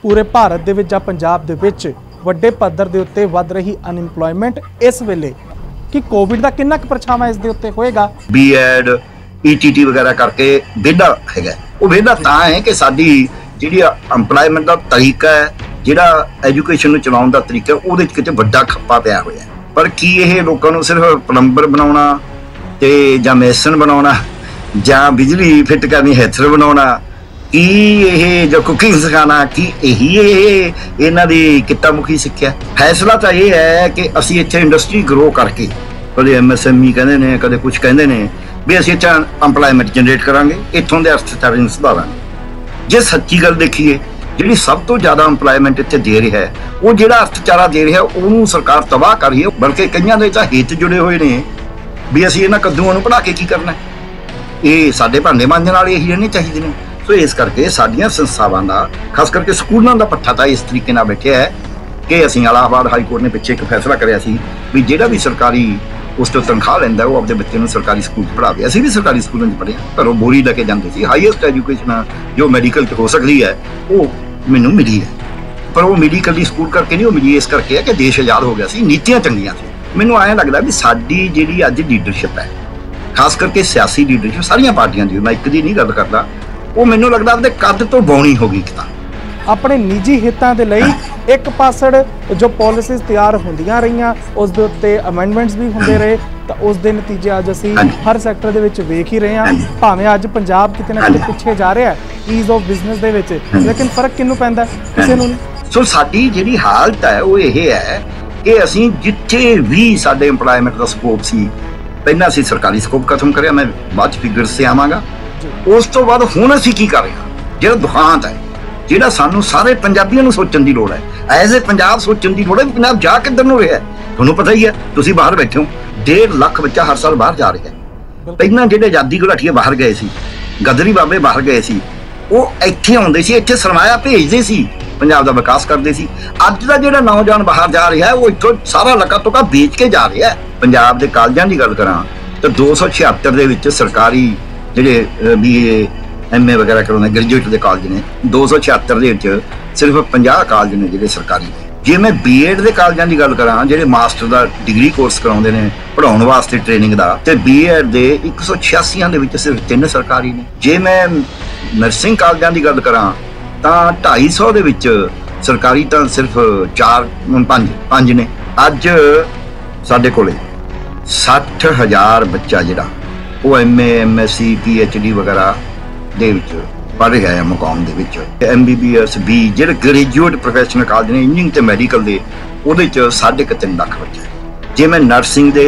पूरे भारत दे विच जां पंजाब दे विच वड्डे पद्धर दे उत्ते वध रही अनएम्पलॉयमेंट इस वेले कि कोविड का कितना परछावां इस दे उत्ते होएगा? बीएड ईटीटी वगैरह करके वेधा हैगा। वो वेधा तां है कि साडी जिहड़ी अंपलायमेंट का तरीका है, जिहड़ा एजुकेशन नूं चलाउण दा तरीका है, उहदे च किते वड्डा खप्पा पिया होया है। पर की ये लोकां नूं सिर्फ प्लंबर बनाउणा ते जां मेसन बनाउणा जां बिजली फिट करनी हैथर बनाउणा कि ये जो कुकिंग सिखाना कि यही इन्हां दी कित्ता मुखी सिक्ख्या? फैसला तो ये है कि असीं इत्थे इंडस्ट्री ग्रो करके कदे एमएसएमई कहंदे ने, कदे कुछ कहंदे ने भी असीं इत्थे अंपलायमेंट जनरेट करांगे, इत्थों दे अर्थचारे नूं सुधारांगे। जे सच्ची गल देखीए, जिहड़ी सब तो ज़्यादा अंपलायमेंट इत्थे दे रहा है, वो जिहड़ा अर्थचारा दे रहा है उहनूं सरकार तबाह कर रही है। बल्कि कईयां दे तां हित जुड़े हुए ने भी असीं इन्हां कद्दूआं नूं पढ़ा के की करना है, ये साडे भांडे मांजण वाले यही रहने चाहिए ने। सो इस करके साडियां संस्थावां दा, खास करके स्कूलों का पट्ठा तां इस तरीके नाल बैठिया है कि असीं इलाहाबाद हाई कोर्ट ने पिछे एक फैसला करिया सी भी जिहड़ा भी सरकारी उस तो तनख्वाह लैंदा वो अपने बच्चे नूं सरकारी स्कूल पढ़ावे। असीं भी सरकारी स्कूलों च पढ़े, घरों बोरी लैके जांदे सी। हाईएस्ट एजुकेशन जो मैडिकल हो सकती है वो मैनूं मिली है, पर वो मिली कदी स्कूल करके नहीं, वो मिली इस करके है कि देश आज़ाद हो गया सी, नीतियां चंगियां सी। मैनूं ऐं लगदा भी साडी जिहड़ी अज लीडरशिप है, खास करके सियासी लीडरशिप सारियां पार्टियां दी, मैं एक दी नहीं गल करदा, वो मैनूं लगदा अपने कद तो बौणी हो गई। अपने निजी हितां दे लई एक पासड़ जो पॉलिसीज़ तैयार होंदियां रहियां उस दे उत्ते अमेंडमेंट्स भी हुंदे रहे, तां उस दे नतीजे अज असीं हर सैक्टर दे विच वेख ही रहे हां। भावें अज पंजाब किते ना किते पिछे जा रहा है ईज़ ऑफ बिजनेस दे विच, लेकिन फर्क किहनूं पैंदा है? किसे नूं नहीं। सो साडी जिहड़ी हालत है वो यह है कि असीं जिथे भी साडे इंपलायमेंट का स्कोप सी, पहला असीं सरकारी स्कोप खत्म करिया, मैं बाद च फिगर्स से आवांगा। उस तो बाद हुण असीं की कर रहे हां, जिहड़ा दुखांत है, जिहड़ा सानूं सारे पंजाबियों नूं सोचण दी लोड़ है, एज ए पंजाब सोचण दी लोड़ है। पंजाब जा किधर नूं रहा है, तुहानूं पता ही है, तुसीं बाहर बैठे हो, 1.5 लाख बच्चा हर साल बाहर जा रहा है। पहलां जिहड़े आजादी घुलाटीए बाहर गए सी, गदरी बाबे बाहर गए सी, वो इत्थे आउंदे सी, इत्थे सरमाया भेजदे सी, पंजाब दा विकास करदे सी। अज दा जिहड़ा नौजवान बाहर जा रहा है वो इत्थों सारा लका टुका बेच के जा रहा है। पंजाब दे कॉलेजां दी गल करां तो 276 दे विच सरकारी जिहड़े BA MA वगैरह कराने ग्रेजुएट के कॉलेज ने, 276 के सिर्फ 50 कॉलेज ने जिहड़े सरकारी। जे मैं BEd के कॉलेजों की गल करां जिहड़े मास्टर का डिग्री कोर्स कराउंदे ने पढ़ाउण वास्ते ट्रेनिंग का, ते BEd के 186 दे विच सिर्फ 3 सरकारी ने। जे मैं नर्सिंग कॉलेजों की गल करां तां 250 दे विच सरकारी तां सिर्फ 4-5 ने। अज साडे कोले 60,000 बच्चा जिहड़ा वो MA MSc PhD वगैरह दे विच पढ़ रहा है मुकाम दे विच। MBBS B जिहड़े ग्रेजुएट प्रोफैशनल कॉलेज ने इंजीनियरिंग ते मैडिकल दे, उहदे च 3.5 लाख बच्चा। जे मैं nursing they,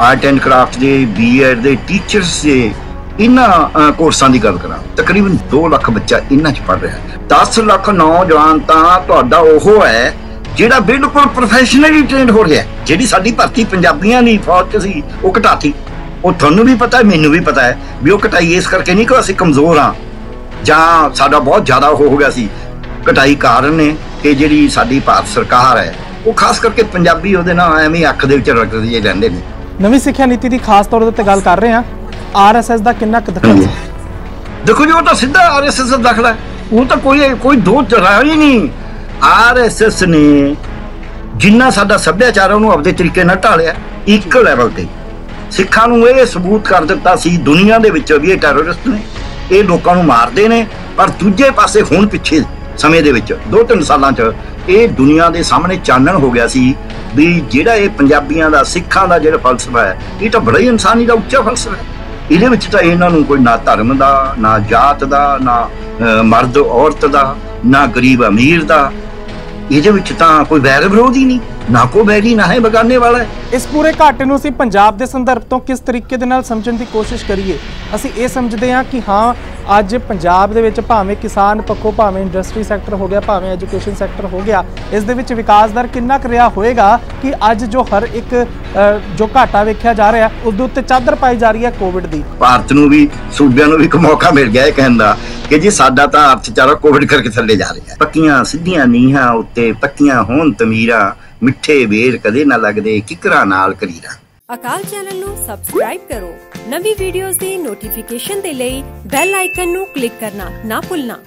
art and craft they, BEd they, teachers they, इन्हां कोर्सां की गल करां तकरीबन 2 लाख बच्चा इन्हां च पढ़ रहा है। 10 लाख नौजवान तां तुहाडा ओह है जिहड़ा बिल्कुल प्रोफैशनली ट्रेंड हो रहा है। जिहड़ी साडी भर्ती पंजाबियां दी फौज च सी वो घटाती, वो तुहानूं भी पता है, मैनूं भी पता है भी वो घटाई इस करके नहीं कि असीं कमज़ोर हाँ जां साडा बहुत ज़्यादा हो गया सी। घटाई कारण ने कि जिहड़ी साडी भारत सरकार है वो खास करके पंजाबी उहदे नाल एवें अख दे विच रगड़दे जे रहिंदे ने। नवीं सिੱਖਿਆ नीति की खास तौर ते गल कर रहे हैं, RSS का कितना दखल है? देखो जी वो तो सीधा RSS का दखल है, वो तो कोई दो तरह ही नहीं। RSS ने जिन्ना साडा सभ्याचार उहनूं अपने तरीके नाल ढालिया, एक लैवल ते सिखां नूं ये सबूत कर दिता सी दुनिया दे विच भी ये टैरोरिस्ट ने, ये लोकां नूं मारदे ने। पर दूजे पासे हुण पिछे समय दे विच 2-3 सालां च ये दुनिया दे सामने चानण हो गया सी भी जिहड़ा ये पंजाबियां दा सिखां दा जिहड़ा फलसफा है ये तो बड़ा ही इंसानी दा उच्चा फलसफा है। इहदे विच तां इन्हां नूं कोई ना धर्म दा, ना जात दा, ना मर्द औरत दा, ना गरीब अमीर दा, इहदे विच तां कोई वैर विरोध ही नहीं, ना कोई बैरी ना है बगाने वाला है। इस पूरे घाटे नूं असीं पंजाब दे संदर्भ तो किस तरीके दे नाल समझण दी कोशिश करिए? असीं ये समझदे हां कि हाँ अज पंजाब दे विच भावें किसान पक्षों, भावें इंडस्ट्री सैक्टर हो गया, भावें एजुकेशन सैक्टर हो गया, इस दे विच विकास दर कितना क रिहा होएगा कि अज जो हर एक जो घाटा वेख्या जा रहा है उस दे उत्ते चादर पाई जा रही है कोविड दी। भारत नूं भी सूबियां नूं भी एक मौका मिल गया है कहण दा कि जी साडा तां अर्थचारा कोविड करके थल्ले जा रहा है। पक्कियां सिद्धियां नीहां उत्ते पक्कियां होण तमीरां, मिठे बेर कदे ना लगदे किकरां नाल करीरां। अकाल चैनल नूं सबसक्राइब करो, नवी वीडियोस दी नोटिफिकेशन दे लई बैल आइकन नूं क्लिक करना ना भुलना।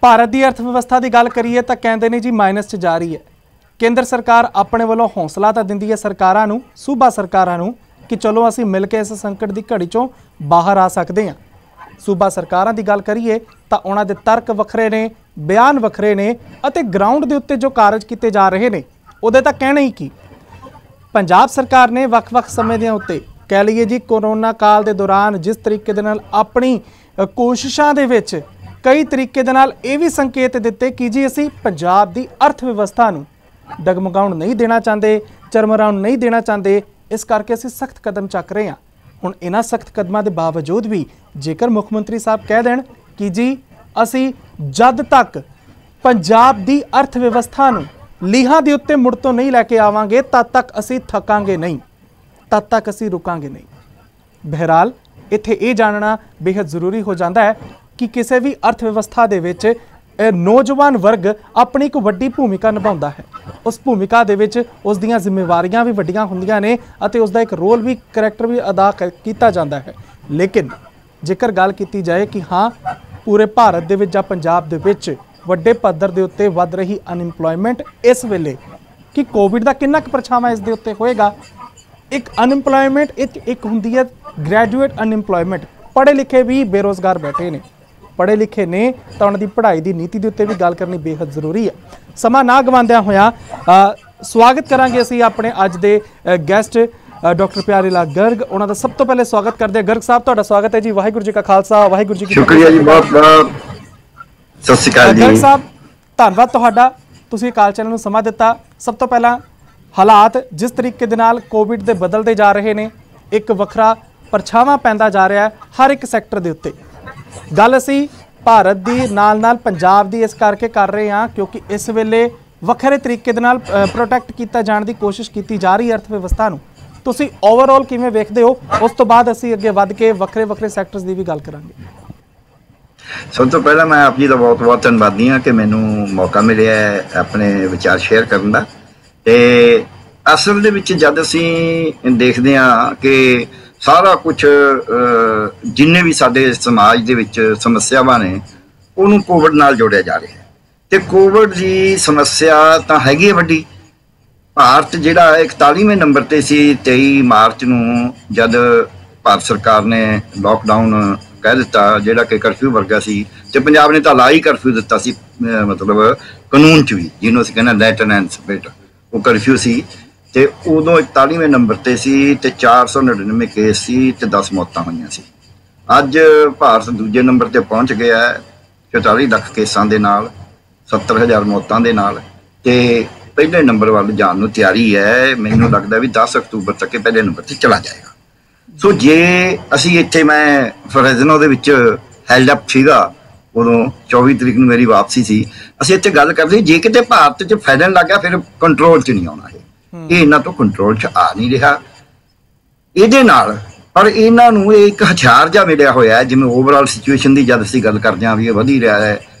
ਭਾਰਤ ਦੀ ਅਰਥ ਵਿਵਸਥਾ ਦੀ ਗੱਲ ਕਰੀਏ ਤਾਂ ਕਹਿੰਦੇ ਨੇ ਜੀ ਮਾਈਨਸ 'ਚ ਜਾ ਰਹੀ ਹੈ। ਕੇਂਦਰ ਸਰਕਾਰ ਆਪਣੇ ਵੱਲੋਂ ਹੌਸਲਾ ਤਾਂ ਦਿੰਦੀ ਹੈ ਸਰਕਾਰਾਂ ਨੂੰ, ਸੂਬਾ ਸਰਕਾਰਾਂ ਨੂੰ, ਕਿ ਚਲੋ ਅਸੀਂ ਮਿਲ ਕੇ ਇਸ ਸੰਕਟ ਦੀ ਘੜੀ 'ਚੋਂ ਬਾਹਰ ਆ ਸਕਦੇ ਹਾਂ। ਸੂਬਾ ਸਰਕਾਰਾਂ ਦੀ ਗੱਲ ਕਰੀਏ ਤਾਂ ਉਹਨਾਂ ਦੇ ਤਰਕ ਵੱਖਰੇ ਨੇ, ਬਿਆਨ ਵੱਖਰੇ ਨੇ ਅਤੇ ਗਰਾਊਂਡ ਦੇ ਉੱਤੇ ਜੋ ਕਾਰਜ ਕੀਤੇ ਜਾ ਰਹੇ ਨੇ ਉਹਦੇ ਤਾਂ ਕਹਿਣਾ ਹੀ ਕੀ। ਪੰਜਾਬ ਸਰਕਾਰ ਨੇ ਵੱਖ-ਵੱਖ ਸਮੇਂ ਦੇ ਉੱਤੇ ਕਹਿ ਲਈਏ ਜੀ ਕੋਰੋਨਾ ਕਾਲ ਦੇ ਦੌਰਾਨ ਜਿਸ ਤਰੀਕੇ ਦੇ ਨਾਲ ਆਪਣੀ ਕੋਸ਼ਿਸ਼ਾਂ ਦੇ ਵਿੱਚ ਕਈ ਤਰੀਕੇ ਦੇ ਨਾਲ ਇਹ ਵੀ ਸੰਕੇਤ ਦਿੱਤੇ ਕਿ ਜੀ ਅਸੀਂ ਪੰਜਾਬ ਦੀ ਅਰਥ ਵਿਵਸਥਾ ਨੂੰ ਡਗਮਗਾਉਣ ਨਹੀਂ ਦੇਣਾ ਚਾਹੁੰਦੇ, ਚਰਮਰਾਉਣ ਨਹੀਂ ਦੇਣਾ ਚਾਹੁੰਦੇ, ਇਸ ਕਰਕੇ ਅਸੀਂ ਸਖਤ ਕਦਮ ਚੱਕ ਰਹੇ ਹਾਂ। ਹੁਣ ਇਹਨਾਂ ਸਖਤ ਕਦਮਾਂ ਦੇ ਬਾਵਜੂਦ ਵੀ ਜੇਕਰ ਮੁੱਖ ਮੰਤਰੀ ਸਾਹਿਬ ਕਹਿ ਦੇਣ ਕਿ ਜੀ ਅਸੀਂ ਜਦ ਤੱਕ ਪੰਜਾਬ ਦੀ ਅਰਥ ਵਿਵਸਥਾ ਨੂੰ ਲੀਹਾਂ ਦੇ ਉੱਤੇ ਮੁੜ ਤੋਂ ਨਹੀਂ ਲੈ ਕੇ ਆਵਾਂਗੇ ਤਦ ਤੱਕ ਅਸੀਂ ਥਕਾਂਗੇ ਨਹੀਂ, ਤਦ ਤੱਕ ਅਸੀਂ ਰੁਕਾਂਗੇ ਨਹੀਂ। ਬਹਰਾਲ ਇੱਥੇ ਇਹ ਜਾਣਨਾ ਬੇहद ਜ਼ਰੂਰੀ ਹੋ ਜਾਂਦਾ ਹੈ ਕਿ ਕਿਸੇ ਵੀ ਅਰਥ ਵਿਵਸਥਾ ਦੇ ਵਿੱਚ ਨੌਜਵਾਨ ਵਰਗ ਆਪਣੀ ਇੱਕ ਵੱਡੀ ਭੂਮਿਕਾ ਨਿਭਾਉਂਦਾ ਹੈ। ਉਸ ਭੂਮਿਕਾ ਦੇ ਵਿੱਚ ਉਸ ਦੀਆਂ ਜ਼ਿੰਮੇਵਾਰੀਆਂ ਵੀ ਵੱਡੀਆਂ ਹੁੰਦੀਆਂ ਨੇ ਅਤੇ ਉਸ ਦਾ ਇੱਕ ਰੋਲ ਵੀ, ਕਰੈਕਟਰ ਵੀ ਅਦਾ ਕੀਤਾ ਜਾਂਦਾ ਹੈ। ਲੇਕਿਨ ਜੇਕਰ ਗੱਲ ਕੀਤੀ ਜਾਏ ਕਿ ਹਾਂ ਪੂਰੇ ਭਾਰਤ ਦੇ ਵਿੱਚ ਜਾਂ ਪੰਜਾਬ ਦੇ ਵਿੱਚ ਵੱਡੇ ਪੱਧਰ ਦੇ ਉੱਤੇ ਵੱਧ ਰਹੀ ਅਨਇੰਪਲੋਇਮੈਂਟ ਇਸ ਵੇਲੇ ਕਿ ਕੋਵਿਡ ਦਾ ਕਿੰਨਾ ਕੁ ਪਰਛਾਵਾਂ ਇਸ ਦੇ ਉੱਤੇ ਹੋਏਗਾ। ਇੱਕ ਅਨਇੰਪਲੋਇਮੈਂਟ ਇੱਕ ਹੁੰਦੀ ਹੈ ਗ੍ਰੈਜੂਏਟ ਅਨਇੰਪਲੋਇਮੈਂਟ, ਪੜ੍ਹੇ ਲਿਖੇ ਵੀ ਬੇਰੋਜ਼ਗਾਰ ਬੈਠੇ ਨੇ, ਪੜ੍ਹੇ ਲਿਖੇ ਨੇ ਤਾਂ ਉਹਨਾਂ ਦੀ ਪੜ੍ਹਾਈ ਦੀ ਨੀਤੀ ਦੇ ਉੱਤੇ ਵੀ ਗੱਲ ਕਰਨੀ ਬੇहद ਜ਼ਰੂਰੀ ਹੈ। ਸਮਾਂ ਨਾ ਗਵਾਉਂਦਿਆਂ ਹੋਇਆਂ ਸਵਾਗਤ ਕਰਾਂਗੇ ਅਸੀਂ ਆਪਣੇ ਅੱਜ ਦੇ ਗੈਸਟ ਡਾਕਟਰ ਪਿਆਰੇ ਲਾਲ ਗਰਗ। ਉਹਨਾਂ ਦਾ ਸਭ ਤੋਂ ਪਹਿਲੇ ਸਵਾਗਤ ਕਰਦੇ ਹਾਂ। ਗਰਗ ਸਾਹਿਬ ਤੁਹਾਡਾ ਸਵਾਗਤ ਹੈ ਜੀ। ਵਾਹਿਗੁਰੂ ਜੀ ਕਾ ਖਾਲਸਾ, ਵਾਹਿਗੁਰੂ ਜੀ ਕੀ ਫਤਿਹ। ਸ਼ੁਕਰੀਆ ਜੀ, ਬਹੁਤ ਬਹੁਤ ਸਤਿ ਸ਼੍ਰੀ ਅਕਾਲ ਜੀ। ਗਰਗ ਸਾਹਿਬ ਧੰਨਵਾਦ ਤੁਹਾਡਾ, ਤੁਸੀਂ ਅਕਾਲ ਚੈਨਲ ਨੂੰ ਸਮਾਂ ਦਿੱਤਾ। ਸਭ ਤੋਂ ਪਹਿਲਾਂ ਹਾਲਾਤ ਜਿਸ ਤਰੀਕੇ ਦੇ ਨਾਲ ਕੋਵਿਡ ਦੇ ਬਦਲਦੇ ਜਾ ਰਹੇ ਨੇ, ਇੱਕ ਵੱਖਰਾ ਪਰਛਾਵਾਂ ਪੈਂਦਾ ਜਾ ਰਿਹਾ ਹਰ ਇੱਕ ਸੈਕਟਰ ਦੇ ਉੱਤੇ। ਗੱਲ ਅਸੀਂ ਭਾਰਤ ਦੀ ਨਾਲ ਪੰਜਾਬ ਦੀ ਇਸ ਕਰਕੇ ਕਰ ਰਹੇ ਹਾਂ ਕਿਉਂਕਿ ਇਸ ਵੇਲੇ ਵੱਖਰੇ ਤਰੀਕੇ ਦੇ ਨਾਲ ਪ੍ਰੋਟੈਕਟ ਕੀਤਾ ਜਾਣ ਦੀ ਕੋਸ਼ਿਸ਼ ਕੀਤੀ ਜਾ ਰਹੀ ਹੈ ਅਰਥ ਵਿਵਸਥਾ ਨੂੰ। ਤੁਸੀਂ ਓਵਰਆਲ ਕਿਵੇਂ ਵੇਖਦੇ ਹੋ? ਉਸ ਤੋਂ ਬਾਅਦ ਅਸੀਂ ਅੱਗੇ ਵੱਧ ਕੇ ਵੱਖਰੇ ਸੈਕਟਰਸ ਦੀ ਵੀ ਗੱਲ ਕਰਾਂਗੇ। ਸਭ ਤੋਂ ਪਹਿਲਾਂ ਮੈਂ ਆਪ ਜੀ ਦਾ ਬਹੁਤ ਬਹੁਤ ਧੰਨਵਾਦੀ ਹਾਂ ਕਿ ਮੈਨੂੰ ਮੌਕਾ ਮਿਲਿਆ ਆਪਣੇ ਵਿਚਾਰ ਸ਼ੇਅਰ ਕਰਨ ਦਾ। ਤੇ ਅਸਲ ਦੇ ਵਿੱਚ ਜਦ ਅਸੀਂ ਦੇਖਦੇ ਹਾਂ ਕਿ ਸਾਰਾ ਕੁਝ ਜਿੰਨੇ ਵੀ ਸਾਡੇ ਸਮਾਜ ਦੇ ਵਿੱਚ ਸਮੱਸਿਆਵਾਂ ਨੇ ਉਹਨੂੰ ਕੋਵਿਡ ਨਾਲ ਜੋੜਿਆ ਜਾ ਰਿਹਾ ਹੈ। ਤੇ ਕੋਵਿਡ ਦੀ ਸਮੱਸਿਆ ਤਾਂ ਹੈਗੀ ਹੈ ਵੱਡੀ। ਭਾਰਤ ਜਿਹੜਾ 41ਵੇਂ ਨੰਬਰ ਤੇ ਸੀ 23 ਮਾਰਚ ਨੂੰ, ਜਦ ਭਾਰਤ ਸਰਕਾਰ ਨੇ ਲੋਕਡਾਊਨ ਕਹਿ ਦਿੱਤਾ ਜਿਹੜਾ ਕਿ ਕਰਫਿਊ ਵਰਗਾ ਸੀ, ਤੇ ਪੰਜਾਬ ਨੇ ਤਾਂ ਲਾਈ ਕਰਫਿਊ ਦਿੱਤਾ ਸੀ, ਮਤਲਬ ਕਾਨੂੰਨ 'ਚ ਵੀ ਜਿਹਨੂੰ ਅਸੀਂ ਕਹਿੰਦੇ ਲੈਟਰ ਐਂਡ ਸਪਿਰਿਟ, ਉਹ ਕਰਫਿਊ ਸੀ। ਤੇ ਉਦੋਂ 41ਵੇਂ ਨੰਬਰ ਤੇ ਸੀ ਤੇ 499 ਕੇਸ ਸੀ ਤੇ 10 ਮੌਤਾਂ ਹੋਈਆਂ ਸੀ। ਅੱਜ ਭਾਰਤ ਦੂਜੇ ਨੰਬਰ ਤੇ ਪਹੁੰਚ ਗਿਆ 44 ਲੱਖ ਕੇਸਾਂ ਦੇ ਨਾਲ, 70,000 ਮੌਤਾਂ ਦੇ ਨਾਲ, ਤੇ ਪਹਿਲੇ ਨੰਬਰ ਵੱਲ ਜਾਣ ਨੂੰ ਤਿਆਰੀ ਹੈ। ਮੈਨੂੰ ਲੱਗਦਾ ਵੀ 10 ਅਕਤੂਬਰ ਤੱਕ ਇਹ ਪਹਿਲੇ ਨੰਬਰ ਤੇ ਚਲਾ ਜਾਏਗਾ। ਸੋ ਜੇ ਅਸੀਂ ਇੱਥੇ, ਮੈਂ ਫਰੈਜ਼ਨੋ ਦੇ ਵਿੱਚ ਹੈਲਡ ਅਪ ਸੀਗਾ ਉਦੋਂ, 24 ਤਰੀਕ ਨੂੰ ਮੇਰੀ ਵਾਪਸੀ ਸੀ, ਅਸੀਂ ਇੱਥੇ ਗੱਲ ਕਰਦੇ ਜੇ ਕਿਤੇ ਭਾਰਤ 'ਚ ਫੈਲਣ ਲੱਗ ਗਿਆ ਫਿਰ ਕੰਟਰੋਲ 'ਚ ਨਹੀਂ ਆਉਣਾ। ਇਹ ਇਹਨਾਂ ਤੋਂ ਕੰਟਰੋਲ 'ਚ ਆ ਨਹੀਂ ਰਿਹਾ ਇਹਦੇ ਨਾਲ। ਪਰ ਇਹਨਾਂ ਨੂੰ ਇਹ ਇੱਕ ਹਥਿਆਰ ਜਿਹਾ ਮਿਲਿਆ ਹੋਇਆ ਜਿਵੇਂ ਓਵਰਆਲ ਸਿਚੁਏਸ਼ਨ ਦੀ ਜਦ ਅਸੀਂ ਗੱਲ ਕਰਦੇ ਹਾਂ ਵੀ ਇਹ ਵਧੀ ਰਿਹਾ ਹੈ।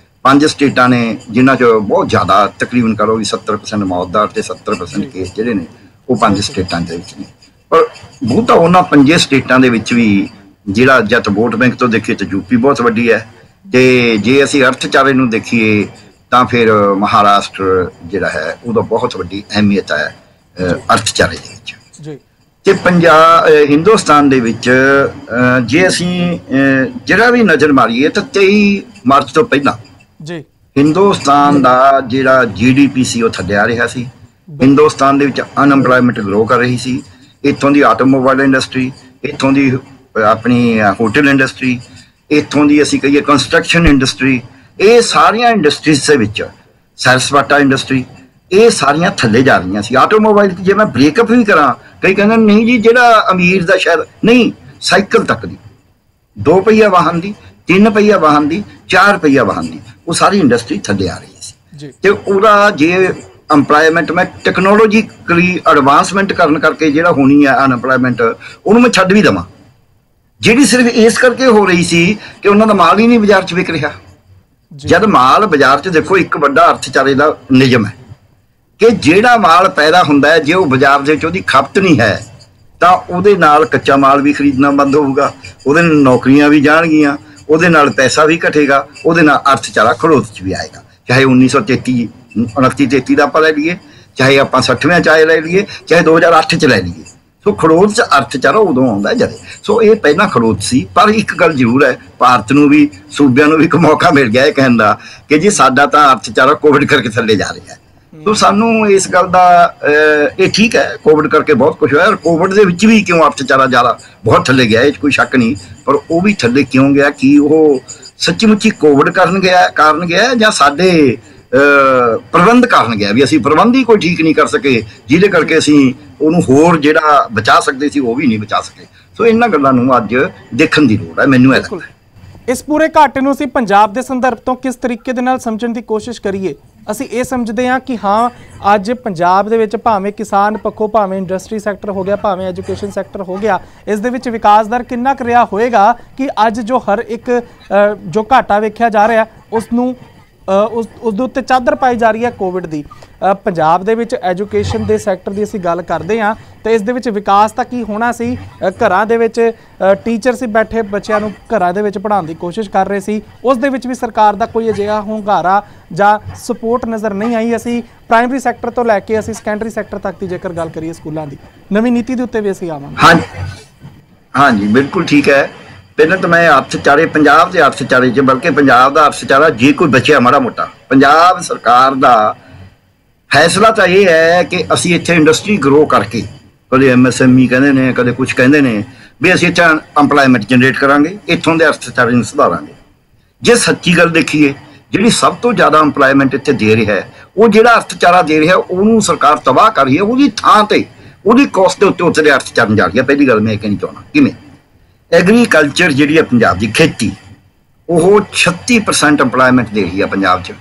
5 ਸਟੇਟਾਂ ਨੇ ਜਿਨ੍ਹਾਂ 'ਚ ਬਹੁਤ ਜ਼ਿਆਦਾ, ਤਕਰੀਬਨ ਕਰੋ ਵੀ 70% ਮੌਤ ਦਰ ਤੇ 70% ਕੇਸ ਜਿਹੜੇ ਨੇ ਉਹ 5 ਸਟੇਟਾਂ ਦੇ ਵਿੱਚ ਨੇ। ਪਰ ਬਹੁਤਾ ਉਹਨਾਂ 5 ਸਟੇਟਾਂ ਦੇ ਵਿੱਚ ਵੀ ਜਿਹੜਾ ਜਦ ਵੋਟ ਬੈਂਕ ਤੋਂ ਦੇਖੀਏ ਤਾਂ ਯੂਪੀ ਬਹੁਤ ਵੱਡੀ ਹੈ, ਤੇ ਜੇ ਅਸੀਂ ਅਰਥਚਾਰੇ ਨੂੰ ਦੇਖੀਏ ਤਾਂ ਫਿਰ ਮਹਾਰਾਸ਼ਟਰ ਜਿਹੜਾ ਹੈ ਉਹਦਾ ਬਹੁਤ ਵੱਡੀ ਅਹਿਮੀਅਤ ਹੈ ਅਰਥਚਾਰੇ ਦੇ ਵਿੱਚ ਜੀ। ਤੇ ਪੰਜਾਬ ਹਿੰਦੁਸਤਾਨ ਦੇ ਵਿੱਚ ਜੇ ਅਸੀਂ ਜਿਹੜਾ ਵੀ ਨਜ਼ਰ ਮਾਰੀਏ ਤਾਂ 23 ਮਾਰਚ ਤੋਂ ਪਹਿਲਾਂ ਜੀ ਹਿੰਦੁਸਤਾਨ ਦਾ ਜਿਹੜਾ GDP ਸੀ ਉਹ ਥੱਲੇ ਆ ਰਿਹਾ ਸੀ। ਹਿੰਦੁਸਤਾਨ ਦੇ ਵਿੱਚ ਅਨਐਮਪਲੋਇਮੈਂਟ ਗਰੋ ਕਰ ਰਹੀ ਸੀ। ਇੱਥੋਂ ਦੀ ਆਟੋਮੋਬਾਈਲ ਇੰਡਸਟਰੀ, ਇੱਥੋਂ ਦੀ ਆਪਣੀ ਹੋਟਲ ਇੰਡਸਟਰੀ, ਇੱਥੋਂ ਦੀ ਅਸੀਂ ਕਹੀਏ ਕੰਸਟਰਕਸ਼ਨ ਇੰਡਸਟਰੀ, ਇਹ ਸਾਰੀਆਂ ਇੰਡਸਟਰੀਜ਼ ਦੇ ਵਿੱਚ, ਸੈਰ ਸਪਾਟਾ ਇੰਡਸਟਰੀ, ਇਹ ਸਾਰੀਆਂ ਥੱਲੇ ਜਾ ਰਹੀਆਂ ਸੀ। ਆਟੋਮੋਬਾਈਲ ਜੇ ਮੈਂ ਬ੍ਰੇਕਅਪ ਵੀ ਕਰਾਂ, ਕਈ ਕਹਿੰਦੇ ਨਹੀਂ ਜੀ ਜਿਹੜਾ ਅਮੀਰ ਦਾ ਸ਼ਹਿਰ ਨਹੀਂ, ਸਾਈਕਲ ਤੱਕ ਦੀ, 2 ਪਹੀਆ ਵਾਹਨ ਦੀ, 3 ਪਹੀਆ ਵਾਹਨ ਦੀ, 4 ਪਹੀਆ ਵਾਹਨ ਦੀ, ਉਹ ਸਾਰੀ ਇੰਡਸਟਰੀ ਥੱਲੇ ਆ ਰਹੀ ਸੀ। ਤੇ ਉਹਦਾ ਜੇ ਅੰਪਲਾਇਮੈਂਟ ਮੈਂ ਟੈਕਨੋਲੋਜੀਕਲੀ ਐਡਵਾਂਸਮੈਂਟ ਕਰਨ ਕਰਕੇ ਜਿਹੜਾ ਹੋਣੀ ਹੈ ਅਨਐਮਪਲਾਇਮੈਂਟ, ਉਹਨੂੰ ਮੈਂ ਛੱਡ ਵੀ ਦੇਵਾਂ, ਜਿਹੜੀ ਸਿਰਫ ਇਸ ਕਰਕੇ ਹੋ ਰਹੀ ਸੀ ਕਿ ਉਹਨਾਂ ਦਾ ਮਾਲ ਹੀ ਨਹੀਂ ਬਾਜ਼ਾਰ 'ਚ ਵਿਕ ਰਿਹਾ। ਜਦ ਮਾਲ ਬਾਜ਼ਾਰ 'ਚ ਦੇਖੋ, ਇੱਕ ਵੱਡਾ ਅਰਥਚਾਰੇ ਦਾ ਨਿਯਮ ਹੈ ਕਿ ਜਿਹੜਾ ਮਾਲ ਪੈਦਾ ਹੁੰਦਾ ਹੈ ਜੇ ਉਹ ਬਾਜ਼ਾਰ ਦੇ ਵਿੱਚ ਉਹਦੀ ਖਪਤ ਨਹੀਂ ਹੈ ਤਾਂ ਉਹਦੇ ਨਾਲ ਕੱਚਾ ਮਾਲ ਵੀ ਖਰੀਦਣਾ ਬੰਦ ਹੋਊਗਾ, ਉਹਦੇ ਨਾਲ ਨੌਕਰੀਆਂ ਵੀ ਜਾਣਗੀਆਂ, ਉਹਦੇ ਨਾਲ ਪੈਸਾ ਵੀ ਘਟੇਗਾ, ਉਹਦੇ ਨਾਲ ਅਰਥਚਾਰਾ ਖੜੋਤ 'ਚ ਵੀ ਆਏਗਾ। ਚਾਹੇ 1933 29-33 ਦਾ ਆਪਾਂ ਲੈ ਲਈਏ, ਚਾਹੇ ਆਪਾਂ 60ਵੇਂ 'ਚ ਲੈ ਲਈਏ, ਚਾਹੇ 2008 'ਚ ਲੈ ਲਈਏ। ਸੋ ਖੜੋਤ 'ਚ ਅਰਥਚਾਰਾ ਉਦੋਂ ਆਉਂਦਾ ਜਦੇ। ਸੋ ਇਹ ਪਹਿਲਾਂ ਖੜੋਤ ਸੀ। ਪਰ ਇੱਕ ਗੱਲ ਜ਼ਰੂਰ ਹੈ, ਭਾਰਤ ਨੂੰ ਵੀ, ਸੂਬਿਆਂ ਨੂੰ ਵੀ ਇੱਕ ਮੌਕਾ ਮਿਲ ਗਿਆ ਇਹ ਕਹਿਣ ਦਾ ਕਿ ਜੀ ਸਾਡਾ ਤਾਂ ਅਰਥਚਾਰਾ ਕੋਵਿਡ ਕਰਕੇ ਥੱਲੇ ਜਾ ਰਿਹਾ ਹੈ। ਸੋ ਸਾਨੂੰ ਇਸ ਗੱਲ ਦਾ ਇਹ ਠੀਕ ਹੈ, ਕੋਵਿਡ ਕਰਕੇ ਬਹੁਤ ਕੁਝ ਹੋਇਆ। ਕੋਵਿਡ ਦੇ ਵਿੱਚ ਵੀ ਕਿਉਂ ਅਰਥਚਾਰਾ ਜ਼ਿਆਦਾ ਬਹੁਤ ਥੱਲੇ ਗਿਆ, ਇਹ 'ਚ ਕੋਈ ਸ਼ੱਕ ਨਹੀਂ। ਪਰ ਉਹ ਵੀ ਥੱਲੇ ਕਿਉਂ ਗਿਆ? ਕਿ ਉਹ ਸੱਚੀ ਮੁੱਚੀ ਕੋਵਿਡ ਕਾਰਨ ਗਿਆ ਜਾਂ ਸਾਡੇ ਪ੍ਰਬੰਧ ਕਾਰਨ ਗਿਆ? ਵੀ ਅਸੀਂ ਪ੍ਰਬੰਧ ਹੀ ਕੋਈ ਠੀਕ ਨਹੀਂ ਕਰ ਸਕੇ, ਜਿਹਦੇ ਕਰਕੇ ਅਸੀਂ ਉਹਨੂੰ ਹੋਰ ਜਿਹੜਾ ਬਚਾ ਸਕਦੇ ਸੀ ਉਹ ਵੀ ਨਹੀਂ ਬਚਾ ਸਕੇ। ਸੋ ਇਹਨਾਂ ਗੱਲਾਂ ਨੂੰ ਅੱਜ ਦੇਖਣ ਦੀ ਲੋੜ ਹੈ, ਮੈਨੂੰ ਇਹ ਲੱਗਦਾ। ਇਸ ਪੂਰੇ ਘਾਟੇ ਨੂੰ ਅਸੀਂ ਪੰਜਾਬ ਦੇ ਸੰਦਰਭ ਤੋਂ ਕਿਸ ਤਰੀਕੇ ਦੇ ਨਾਲ ਸਮਝਣ ਦੀ ਕੋਸ਼ਿਸ਼ ਕਰੀਏ? ਅਸੀਂ ਇਹ ਸਮਝਦੇ ਹਾਂ ਕਿ ਹਾਂ, ਅੱਜ ਪੰਜਾਬ ਦੇ ਵਿੱਚ ਭਾਵੇਂ ਕਿਸਾਨ ਪੱਖੋਂ, ਭਾਵੇਂ ਇੰਡਸਟਰੀ ਸੈਕਟਰ ਹੋ ਗਿਆ, ਭਾਵੇਂ ਐਜੂਕੇਸ਼ਨ ਸੈਕਟਰ ਹੋ ਗਿਆ, ਇਸ ਦੇ ਵਿੱਚ ਵਿਕਾਸ ਦਰ ਕਿੰਨਾ ਕੁ ਰਿਹਾ ਹੋਏਗਾ ਕਿ ਅੱਜ ਜੋ ਹਰ ਇੱਕ ਜੋ ਘਾਟਾ ਵੇਖਿਆ ਜਾ ਰਿਹਾ ਉਸ ਨੂੰ ਉਸ ਦੇ ਉੱਤੇ ਚਾਦਰ ਪਾਈ ਜਾ ਰਹੀ ਹੈ ਕੋਵਿਡ ਦੀ। ਪੰਜਾਬ ਦੇ ਵਿੱਚ ਐਜੂਕੇਸ਼ਨ ਦੇ ਸੈਕਟਰ ਦੀ ਅਸੀਂ ਗੱਲ ਕਰਦੇ ਹਾਂ ਤਾਂ ਇਸ ਦੇ ਵਿੱਚ ਵਿਕਾਸ ਤਾਂ ਕੀ ਹੋਣਾ ਸੀ? ਘਰਾਂ ਦੇ ਵਿੱਚ ਟੀਚਰ ਸੀ ਬੈਠੇ, ਬੱਚਿਆਂ ਨੂੰ ਘਰਾਂ ਦੇ ਵਿੱਚ ਪੜ੍ਹਾਉਣ ਦੀ ਕੋਸ਼ਿਸ਼ ਕਰ ਰਹੇ ਸੀ, ਉਸ ਦੇ ਵਿੱਚ ਵੀ ਸਰਕਾਰ ਦਾ ਕੋਈ ਅਜਿਹਾ ਹੁੰਗਾਰਾ ਜਾਂ ਸਪੋਰਟ ਨਜ਼ਰ ਨਹੀਂ ਆਈ। ਅਸੀਂ ਪ੍ਰਾਇਮਰੀ ਸੈਕਟਰ ਤੋਂ ਲੈ ਕੇ ਅਸੀਂ ਸੈਕੰਡਰੀ ਸੈਕਟਰ ਤੱਕ ਦੀ ਜੇਕਰ ਗੱਲ ਕਰੀਏ ਸਕੂਲਾਂ ਦੀ ਨਵੀਂ ਨੀਤੀ ਦੇ ਉੱਤੇ ਵੀ ਅਸੀਂ ਆਵਾਂਗੇ। ਹਾਂਜੀ ਬਿਲਕੁਲ ਠੀਕ ਹੈ। ਪਹਿਲਾਂ ਤਾਂ ਮੈਂ ਅਰਥਚਾਰੇ, ਪੰਜਾਬ ਦੇ ਅਰਥਚਾਰੇ 'ਚ, ਬਲਕਿ ਪੰਜਾਬ ਦਾ ਅਰਥਚਾਰਾ ਜੇ ਕੋਈ ਬਚਿਆ ਮਾੜਾ ਮੋਟਾ, ਪੰਜਾਬ ਸਰਕਾਰ ਦਾ ਫੈਸਲਾ ਤਾਂ ਇਹ ਹੈ ਕਿ ਅਸੀਂ ਇੱਥੇ ਇੰਡਸਟਰੀ ਗਰੋ ਕਰਕੇ, ਕਦੇ MSME ਕਹਿੰਦੇ ਨੇ, ਕਦੇ ਕੁਛ ਕਹਿੰਦੇ ਨੇ, ਵੀ ਅਸੀਂ ਇੱਥੇ ਇੰਪਲਾਇਮੈਂਟ ਜਨਰੇਟ ਕਰਾਂਗੇ, ਇੱਥੋਂ ਦੇ ਅਰਥਚਾਰੇ ਨੂੰ ਸੁਧਾਰਾਂਗੇ। ਜੇ ਸੱਚੀ ਗੱਲ ਦੇਖੀਏ, ਜਿਹੜੀ ਸਭ ਤੋਂ ਜ਼ਿਆਦਾ ਇੰਪਲਾਇਮੈਂਟ ਇੱਥੇ ਦੇ ਰਿਹਾ ਹੈ, ਉਹ ਜਿਹੜਾ ਅਰਥਚਾਰਾ ਦੇ ਰਿਹਾ ਉਹਨੂੰ ਸਰਕਾਰ ਤਬਾਹ ਕਰ ਰਹੀ ਹੈ। ਉਹਦੀ ਥਾਂ ਤੇ ਉਹਦੀ ਕੋਸਟ ਦੇ ਉੱਤੇ ਦੇ ਅਰਥਚਾਰਾ ਜਾ ਰਹੀ ਹੈ। ਪਹਿਲੀ ਗੱਲ ਮੈਂ ਇਹ ਕਹਿਣੀ ਚਾਹੁੰਦਾ, ਕਿਵੇਂ ਐਗਰੀਕਲਚਰ ਜਿਹੜੀ ਹੈ ਪੰਜਾਬ ਦੀ ਖੇਤੀ, ਉਹ 36% ਇੰਪਲਾਇਮੈਂਟ ਦੇ ਰਹੀ ਹੈ ਪੰਜਾਬ 'ਚ,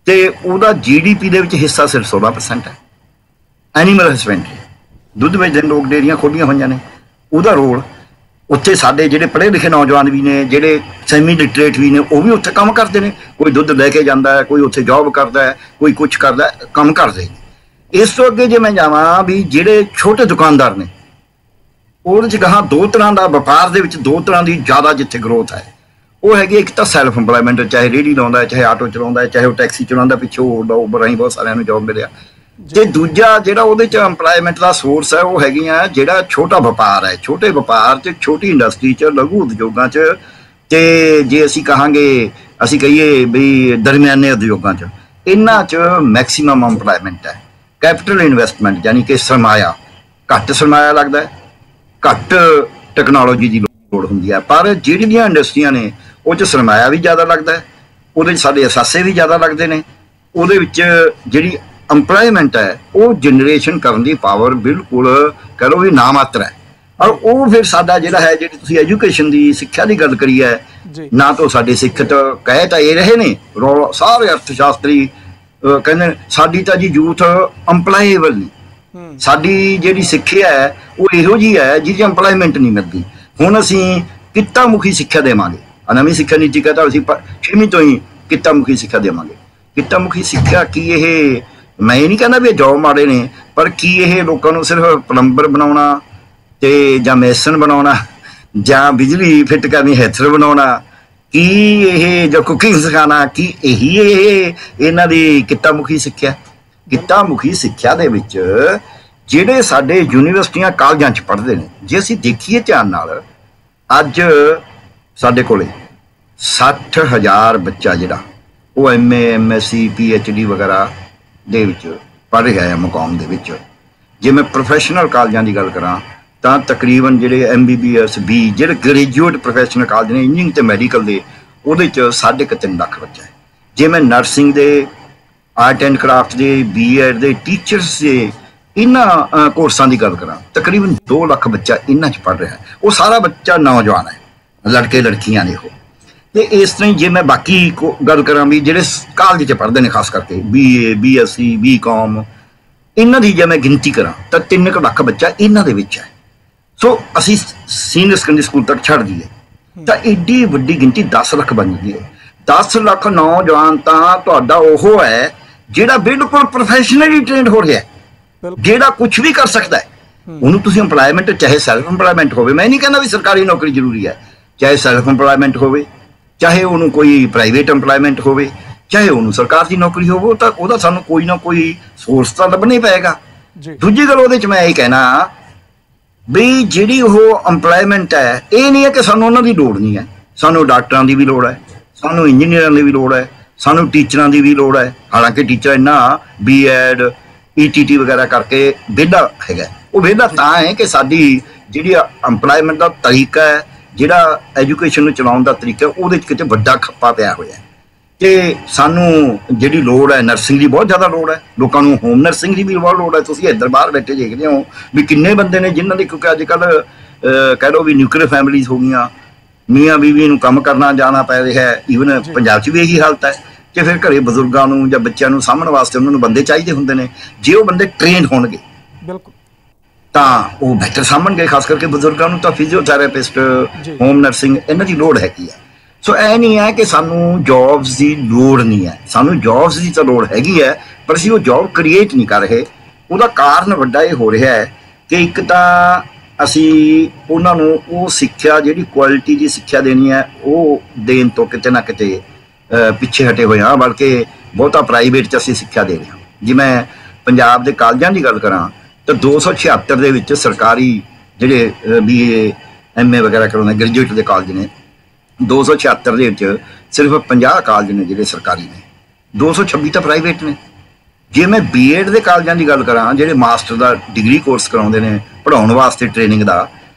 ਤੇ ਉਹਦਾ GDP ਦੇ ਵਿੱਚ ਹਿੱਸਾ ਸਿਰਫ 16% ਹੈ। ਐਨੀਮਲ ਹਸਬੈਂਡਰੀ, ਦੁੱਧ ਵੇਚਣ ਲੋਕ ਡੇਅਰੀਆਂ ਖੋਲ੍ਹੀਆਂ ਹੋਈਆਂ ਨੇ, ਉਹਦਾ ਰੋਲ ਉੱਥੇ ਸਾਡੇ ਜਿਹੜੇ ਪੜ੍ਹੇ ਲਿਖੇ ਨੌਜਵਾਨ ਵੀ ਨੇ, ਜਿਹੜੇ ਸੈਮੀ ਲਿਟਰੇਟ ਵੀ ਨੇ, ਉਹ ਵੀ ਉੱਥੇ ਕੰਮ ਕਰਦੇ ਨੇ। ਕੋਈ ਦੁੱਧ ਲੈ ਕੇ ਜਾਂਦਾ ਹੈ, ਕੋਈ ਉੱਥੇ ਜੌਬ ਕਰਦਾ ਹੈ, ਕੋਈ ਕੁਛ ਕਰਦਾ, ਕੰਮ ਕਰਦੇ ਨੇ। ਇਸ ਤੋਂ ਅੱਗੇ ਜੇ ਮੈਂ ਜਾਵਾਂ ਵੀ ਜਿਹੜੇ ਛੋਟੇ ਦੁਕਾਨਦਾਰ ਨੇ, ਉਹਦੇ 'ਚ ਕਹਾਂ ਦੋ ਤਰ੍ਹਾਂ ਦਾ ਵਪਾਰ ਦੇ ਵਿੱਚ ਦੋ ਤਰ੍ਹਾਂ ਦੀ ਜ਼ਿਆਦਾ ਜਿੱਥੇ ਗਰੋਥ ਹੈ, ਉਹ ਹੈਗੀ ਇੱਕ ਤਾਂ ਸੈਲਫ ਇੰਪਲਾਇਮੈਂਟ, ਚਾਹੇ ਰੇਹੜੀ ਲਾਉਂਦਾ ਹੈ, ਚਾਹੇ ਆਟੋ ਚਲਾਉਂਦਾ ਹੈ, ਚਾਹੇ ਉਹ ਟੈਕਸੀ ਚਲਾਉਂਦਾ, ਪਿੱਛੋਂ ਉਬਰ ਰਾਹੀਂ ਬਹੁਤ ਸਾਰਿਆਂ ਨੂੰ ਜੌਬ ਮਿਲਿਆ। ਤੇ ਦੂਜਾ ਜਿਹੜਾ ਉਹਦੇ 'ਚ ਇੰਪਲਾਇਮੈਂਟ ਦਾ ਸੋਰਸ ਹੈ, ਉਹ ਹੈਗੀਆਂ ਜਿਹੜਾ ਛੋਟਾ ਵਪਾਰ ਹੈ, ਛੋਟੇ ਵਪਾਰ 'ਚ, ਛੋਟੀ ਇੰਡਸਟਰੀ 'ਚ, ਲਘੂ ਉਦਯੋਗਾਂ 'ਚ, ਤੇ ਜੇ ਅਸੀਂ ਕਹੀਏ ਵੀ ਦਰਮਿਆਨੇ ਉਦਯੋਗਾਂ 'ਚ, ਇਹਨਾਂ 'ਚ ਮੈਕਸੀਮਮ ਇੰਪਲਾਇਮੈਂਟ ਹੈ। ਕੈਪੀਟਲ ਇਨਵੈਸਟਮੈਂਟ ਯਾਨੀ ਕਿ ਸਰਮਾਇਆ, ਘੱਟ ਸਰਮਾਇਆ ਲੱਗਦਾ ਹੈ, ਘੱਟ ਟੈਕਨੋਲੋਜੀ ਦੀ ਲੋੜ ਹੁੰਦੀ ਹੈ। ਪਰ ਜਿਹੜੀਆਂ ਇੰਡਸਟਰੀਆਂ ਨੇ ਉਹ 'ਚ ਸਰਮਾਇਆ ਵੀ ਜ਼ਿਆਦਾ ਲੱਗਦਾ ਹੈ, ਉਹਦੇ 'ਚ ਸਾਡੇ ਅਸਾਸੇ ਵੀ ਜ਼ਿਆਦਾ ਲੱਗਦੇ ਨੇ, ਉਹਦੇ ਵਿੱਚ ਜਿਹੜੀ ਇੰਪਲਾਇਮੈਂਟ ਹੈ ਉਹ ਜਨਰੇਸ਼ਨ ਕਰਨ ਦੀ ਪਾਵਰ ਬਿਲਕੁਲ ਕਹਿ ਲਓ ਵੀ ਨਾ ਮਾਤਰ ਹੈ। ਔਰ ਉਹ ਫਿਰ ਸਾਡਾ ਜਿਹੜਾ ਹੈ, ਜਿਹੜੀ ਤੁਸੀਂ ਐਜੂਕੇਸ਼ਨ ਦੀ ਸਿੱਖਿਆ ਦੀ ਗੱਲ ਕਰੀ ਹੈ, ਨਾ ਤਾਂ ਸਾਡੇ ਸਿੱਖਤ ਕਹਿ ਤਾਂ ਇਹ ਰਹੇ ਨੇ, ਸਾਰੇ ਅਰਥ ਸ਼ਾਸਤਰੀ ਕਹਿੰਦੇ ਨੇ ਸਾਡੀ ਤਾਂ ਜੀ ਯੂਥ ਇੰਪਲਾਏਬਲ ਨਹੀਂ। ਸਾਡੀ ਜਿਹੜੀ ਸਿੱਖਿਆ ਹੈ ਉਹ ਇਹੋ ਜਿਹੀ ਹੈ ਜਿਹਦੀ ਇੰਪਲਾਇਮੈਂਟ ਨਹੀਂ ਮਿਲਦੀ। ਹੁਣ ਅਸੀਂ ਕਿੱਤਾ ਮੁਖੀ ਸਿੱਖਿਆ ਦੇਵਾਂਗੇ, ਨਵੀਂ ਸਿੱਖਿਆ ਨੀਤੀ ਕਹਿੰਦਾ ਅਸੀਂ 6ਵੀਂ ਤੋਂ ਹੀ ਕਿੱਤਾ ਮੁਖੀ ਸਿੱਖਿਆ ਦੇਵਾਂਗੇ। ਕਿੱਤਾ ਮੁਖੀ ਸਿੱਖਿਆ ਕੀ ਇਹ, ਮੈਂ ਇਹ ਨਹੀਂ ਕਹਿੰਦਾ ਵੀ ਇਹ ਜੌਬ ਮਾੜੇ ਨੇ, ਪਰ ਕੀ ਇਹ ਲੋਕਾਂ ਨੂੰ ਸਿਰਫ ਪਲੰਬਰ ਬਣਾਉਣਾ ਤੇ ਜਾਂ ਮੈਸਨ ਬਣਾਉਣਾ ਜਾਂ ਬਿਜਲੀ ਫਿੱਟ ਕਰਨੀ, ਹੈਥਰ ਬਣਾਉਣਾ, ਕੀ ਇਹ ਜਾਂ ਕੁਕਿੰਗ ਸਿਖਾਉਣਾ, ਕੀ ਇਹੀ ਇਹ ਇਹਨਾਂ ਦੀ ਕਿੱਤਾ ਮੁਖੀ ਸਿੱਖਿਆ? ਕਿੱਤਾ ਮੁਖੀ ਸਿੱਖਿਆ ਦੇ ਵਿੱਚ ਜਿਹੜੇ ਸਾਡੇ ਯੂਨੀਵਰਸਿਟੀਆਂ ਕਾਲਜਾਂ 'ਚ ਪੜ੍ਹਦੇ ਨੇ, ਜੇ ਅਸੀਂ ਦੇਖੀਏ ਧਿਆਨ ਨਾਲ, ਅੱਜ ਸਾਡੇ ਕੋਲੇ 60,000 ਬੱਚਾ ਜਿਹੜਾ ਉਹ MA MSc PhD ਵਗੈਰਾ ਦੇ ਵਿੱਚ ਪੜ੍ਹ ਰਿਹਾ ਹੈ ਮੁਕਾਮ ਦੇ ਵਿੱਚ। ਜੇ ਮੈਂ ਪ੍ਰੋਫੈਸ਼ਨਲ ਕਾਲਜਾਂ ਦੀ ਗੱਲ ਕਰਾਂ ਤਾਂ ਤਕਰੀਬਨ ਜਿਹੜੇ MBBS B ਜਿਹੜੇ ਗ੍ਰੈਜੂਏਟ ਪ੍ਰੋਫੈਸ਼ਨਲ ਕਾਲਜ ਨੇ ਇੰਜੀਨੀਅਰਿੰਗ ਤੇ ਮੈਡੀਕਲ ਦੇ, ਉਹਦੇ 'ਚ 3.5 ਲੱਖ ਬੱਚਾ ਹੈ। ਜੇ ਮੈਂ ਨਰਸਿੰਗ ਦੇ, ਆਰਟ ਐਂਡ ਕਰਾਫਟ ਦੇ, BEd ਦੇ, ਟੀਚਰਸ ਦੇ, ਇਹਨਾਂ ਕੋਰਸਾਂ ਦੀ ਗੱਲ ਕਰਾਂ, ਤਕਰੀਬਨ 2 ਲੱਖ ਬੱਚਾ ਇਹਨਾਂ 'ਚ ਪੜ੍ਹ ਰਿਹਾ ਹੈ। ਉਹ ਸਾਰਾ ਬੱਚਾ ਨੌਜਵਾਨ ਹੈ, ਲੜਕੇ ਲੜਕੀਆਂ ਨੇ ਉਹ। ਤੇ ਇਸ ਤਰ੍ਹਾਂ ਹੀ ਜੇ ਮੈਂ ਬਾਕੀ ਗੱਲ ਕਰਾਂ ਵੀ ਜਿਹੜੇ ਕਾਲਜ 'ਚ ਪੜ੍ਹਦੇ ਨੇ, ਖਾਸ ਕਰਕੇ BA BSc BCom, ਇਹਨਾਂ ਦੀ ਜੇ ਮੈਂ ਗਿਣਤੀ ਕਰਾਂ ਤਾਂ 3 ਲੱਖ ਬੱਚਾ ਇਹਨਾਂ ਦੇ ਵਿੱਚ ਹੈ। ਸੋ ਅਸੀਂ ਸੀਨੀਅਰ ਸੈਕੰਡਰੀ ਸਕੂਲ ਤੱਕ ਛੱਡ ਦਈਏ ਤਾਂ ਏਡੀ ਵੱਡੀ ਗਿਣਤੀ 10 ਲੱਖ ਬਣ ਗਈ ਹੈ। 10 ਲੱਖ ਨੌਜਵਾਨ ਤਾਂ ਤੁਹਾਡਾ ਉਹ ਹੈ ਜਿਹੜਾ ਬਿਲਕੁਲ ਪ੍ਰੋਫੈਸ਼ਨਲੀ ਟ੍ਰੇਨਡ ਹੋ ਰਿਹਾ ਹੈ, ਜਿਹੜਾ ਕੁਝ ਵੀ ਕਰ ਸਕਦਾ ਹੈ। ਉਹਨੂੰ ਤੁਸੀਂ ਇੰਪਲਾਇਮੈਂਟ, ਚਾਹੇ ਸੈਲਫ ਇੰਪਲਾਇਮੈਂਟ ਹੋਵੇ, ਮੈਂ ਨਹੀਂ ਕਹਿੰਦਾ ਵੀ ਸਰਕਾਰੀ ਨੌਕਰੀ ਜ਼ਰੂਰੀ ਹੈ, ਚਾਹੇ ਸੈਲਫ ਇੰਪਲਾਇਮੈਂਟ ਹੋਵੇ, ਚਾਹੇ ਉਹਨੂੰ ਕੋਈ ਪ੍ਰਾਈਵੇਟ ਐਮਪਲੋਇਮੈਂਟ ਹੋਵੇ, ਚਾਹੇ ਉਹਨੂੰ ਸਰਕਾਰ ਦੀ ਨੌਕਰੀ ਹੋਵੇ, ਤਾਂ ਉਹਦਾ ਸਾਨੂੰ ਕੋਈ ਨਾ ਕੋਈ ਸੋਰਸ ਤਾਂ ਲੱਭਣਾ ਹੀ ਪਏਗਾ। ਦੂਜੀ ਗੱਲ ਉਹਦੇ 'ਚ ਮੈਂ ਇਹ ਕਹਿਣਾ ਵੀ ਜਿਹੜੀ ਉਹ ਐਮਪਲੋਇਮੈਂਟ ਹੈ, ਇਹ ਨਹੀਂ ਹੈ ਕਿ ਸਾਨੂੰ ਉਹਨਾਂ ਦੀ ਲੋੜ ਨਹੀਂ ਹੈ। ਸਾਨੂੰ ਡਾਕਟਰਾਂ ਦੀ ਵੀ ਲੋੜ ਹੈ, ਸਾਨੂੰ ਇੰਜੀਨੀਅਰਾਂ ਦੀ ਵੀ ਲੋੜ ਹੈ, ਸਾਨੂੰ ਟੀਚਰਾਂ ਦੀ ਵੀ ਲੋੜ ਹੈ। ਹਾਲਾਂਕਿ ਟੀਚਰ ਇੰਨਾ BEd ETT ਵਗੈਰਾ ਕਰਕੇ ਵਿਹਲਾ ਹੈਗਾ। ਉਹ ਵਿਹਲਾ ਤਾਂ ਹੈ ਕਿ ਸਾਡੀ ਜਿਹੜੀ ਐਮਪਲੋਇਮੈਂਟ ਦਾ ਤਰੀਕਾ ਹੈ, ਜਿਹੜਾ ਐਜੂਕੇਸ਼ਨ ਨੂੰ ਚਲਾਉਣ ਦਾ ਤਰੀਕਾ, ਉਹਦੇ 'ਚ ਕਿਤੇ ਵੱਡਾ ਖੱਪਾ ਪਿਆ ਹੋਇਆ। ਤੇ ਸਾਨੂੰ ਜਿਹੜੀ ਲੋੜ ਹੈ ਨਰਸਿੰਗ ਦੀ ਬਹੁਤ ਜ਼ਿਆਦਾ ਲੋੜ ਹੈ, ਲੋਕਾਂ ਨੂੰ ਹੋਮ ਨਰਸਿੰਗ ਦੀ ਵੀ ਬਹੁਤ ਲੋੜ ਹੈ। ਤੁਸੀਂ ਇੱਧਰ ਬਾਹਰ ਬੈਠੇ ਦੇਖਦੇ ਹੋ ਵੀ ਕਿੰਨੇ ਬੰਦੇ ਨੇ ਜਿਨ੍ਹਾਂ ਦੀ, ਕਿਉਂਕਿ ਅੱਜ ਕੱਲ੍ਹ ਕਹਿ ਲਓ ਵੀ ਨਿਊਕਲੀਅਰ ਫੈਮਿਲੀਜ਼ ਹੋ ਗਈਆਂ, ਮੀਆਂ ਬੀਵੀ ਨੂੰ ਕੰਮ ਕਰਨਾ ਜਾਣਾ ਪੈ ਰਿਹਾ ਹੈ। ਈਵਨ ਪੰਜਾਬ 'ਚ ਵੀ ਇਹੀ ਹਾਲਤ ਹੈ ਕਿ ਫਿਰ ਘਰੇ ਬਜ਼ੁਰਗਾਂ ਨੂੰ ਜਾਂ ਬੱਚਿਆਂ ਨੂੰ ਸਾਂਭਣ ਵਾਸਤੇ ਉਹਨਾਂ ਨੂੰ ਬੰਦੇ ਚਾਹੀਦੇ ਹੁੰਦੇ ਨੇ। ਜੇ ਉਹ ਬੰਦੇ ਟ੍ਰੇਨਡ ਹੋਣਗੇ ਬਿਲਕੁਲ ਤਾਂ ਉਹ ਬੈਟਰ ਸਾਂਭਣਗੇ, ਖਾਸ ਕਰਕੇ ਬਜ਼ੁਰਗਾਂ ਨੂੰ। ਤਾਂ ਫਿਜ਼ੀਓਥੈਰੇਪਿਸਟ, ਹੋਮ ਨਰਸਿੰਗ, ਇਹਨਾਂ ਦੀ ਲੋੜ ਹੈਗੀ ਹੈ। ਸੋ ਇਹ ਨਹੀਂ ਹੈ ਕਿ ਸਾਨੂੰ ਜੌਬਸ ਦੀ ਲੋੜ ਨਹੀਂ ਹੈ, ਸਾਨੂੰ ਜੌਬਸ ਦੀ ਤਾਂ ਲੋੜ ਹੈਗੀ ਹੈ, ਪਰ ਅਸੀਂ ਉਹ ਜੌਬ ਕ੍ਰੀਏਟ ਨਹੀਂ ਕਰ ਰਹੇ। ਉਹਦਾ ਕਾਰਨ ਵੱਡਾ ਇਹ ਹੋ ਰਿਹਾ ਹੈ ਕਿ ਇੱਕ ਤਾਂ ਅਸੀਂ ਉਹਨਾਂ ਨੂੰ ਉਹ ਸਿੱਖਿਆ, ਜਿਹੜੀ ਕੁਆਲਿਟੀ ਦੀ ਸਿੱਖਿਆ ਦੇਣੀ ਹੈ, ਉਹ ਦੇਣ ਤੋਂ ਕਿਤੇ ਨਾ ਕਿਤੇ ਪਿੱਛੇ ਹਟੇ ਹੋਏ ਹਾਂ। ਬਲਕਿ ਬਹੁਤਾ ਪ੍ਰਾਈਵੇਟ 'ਚ ਅਸੀਂ ਸਿੱਖਿਆ ਦੇ ਰਹੇ ਹਾਂ। ਜੇ ਮੈਂ ਪੰਜਾਬ ਦੇ ਕਾਲਜਾਂ ਦੀ ਗੱਲ ਕਰਾਂ ਤਾਂ 276 ਦੇ ਵਿੱਚ ਸਰਕਾਰੀ ਜਿਹੜੇ BA MA ਵਗੈਰਾ ਕਰਾਉਂਦੇ ਗ੍ਰੈਜੂਏਟ ਦੇ ਕਾਲਜ ਨੇ, 276 ਦੇ ਵਿੱਚ ਸਿਰਫ 50 ਕਾਲਜ ਨੇ ਜਿਹੜੇ ਸਰਕਾਰੀ ਨੇ, 226 ਤਾਂ ਪ੍ਰਾਈਵੇਟ ਨੇ। ਜੇ ਮੈਂ BEd ਦੇ ਕਾਲਜਾਂ ਦੀ ਗੱਲ ਕਰਾਂ, ਜਿਹੜੇ ਮਾਸਟਰ ਦਾ ਡਿਗਰੀ ਕੋਰਸ ਕਰਾਉਂਦੇ ਨੇ ਪੜ੍ਹਾਉਣ ਵਾਸਤੇ ਟ੍ਰੇਨਿੰਗ ਦਾ,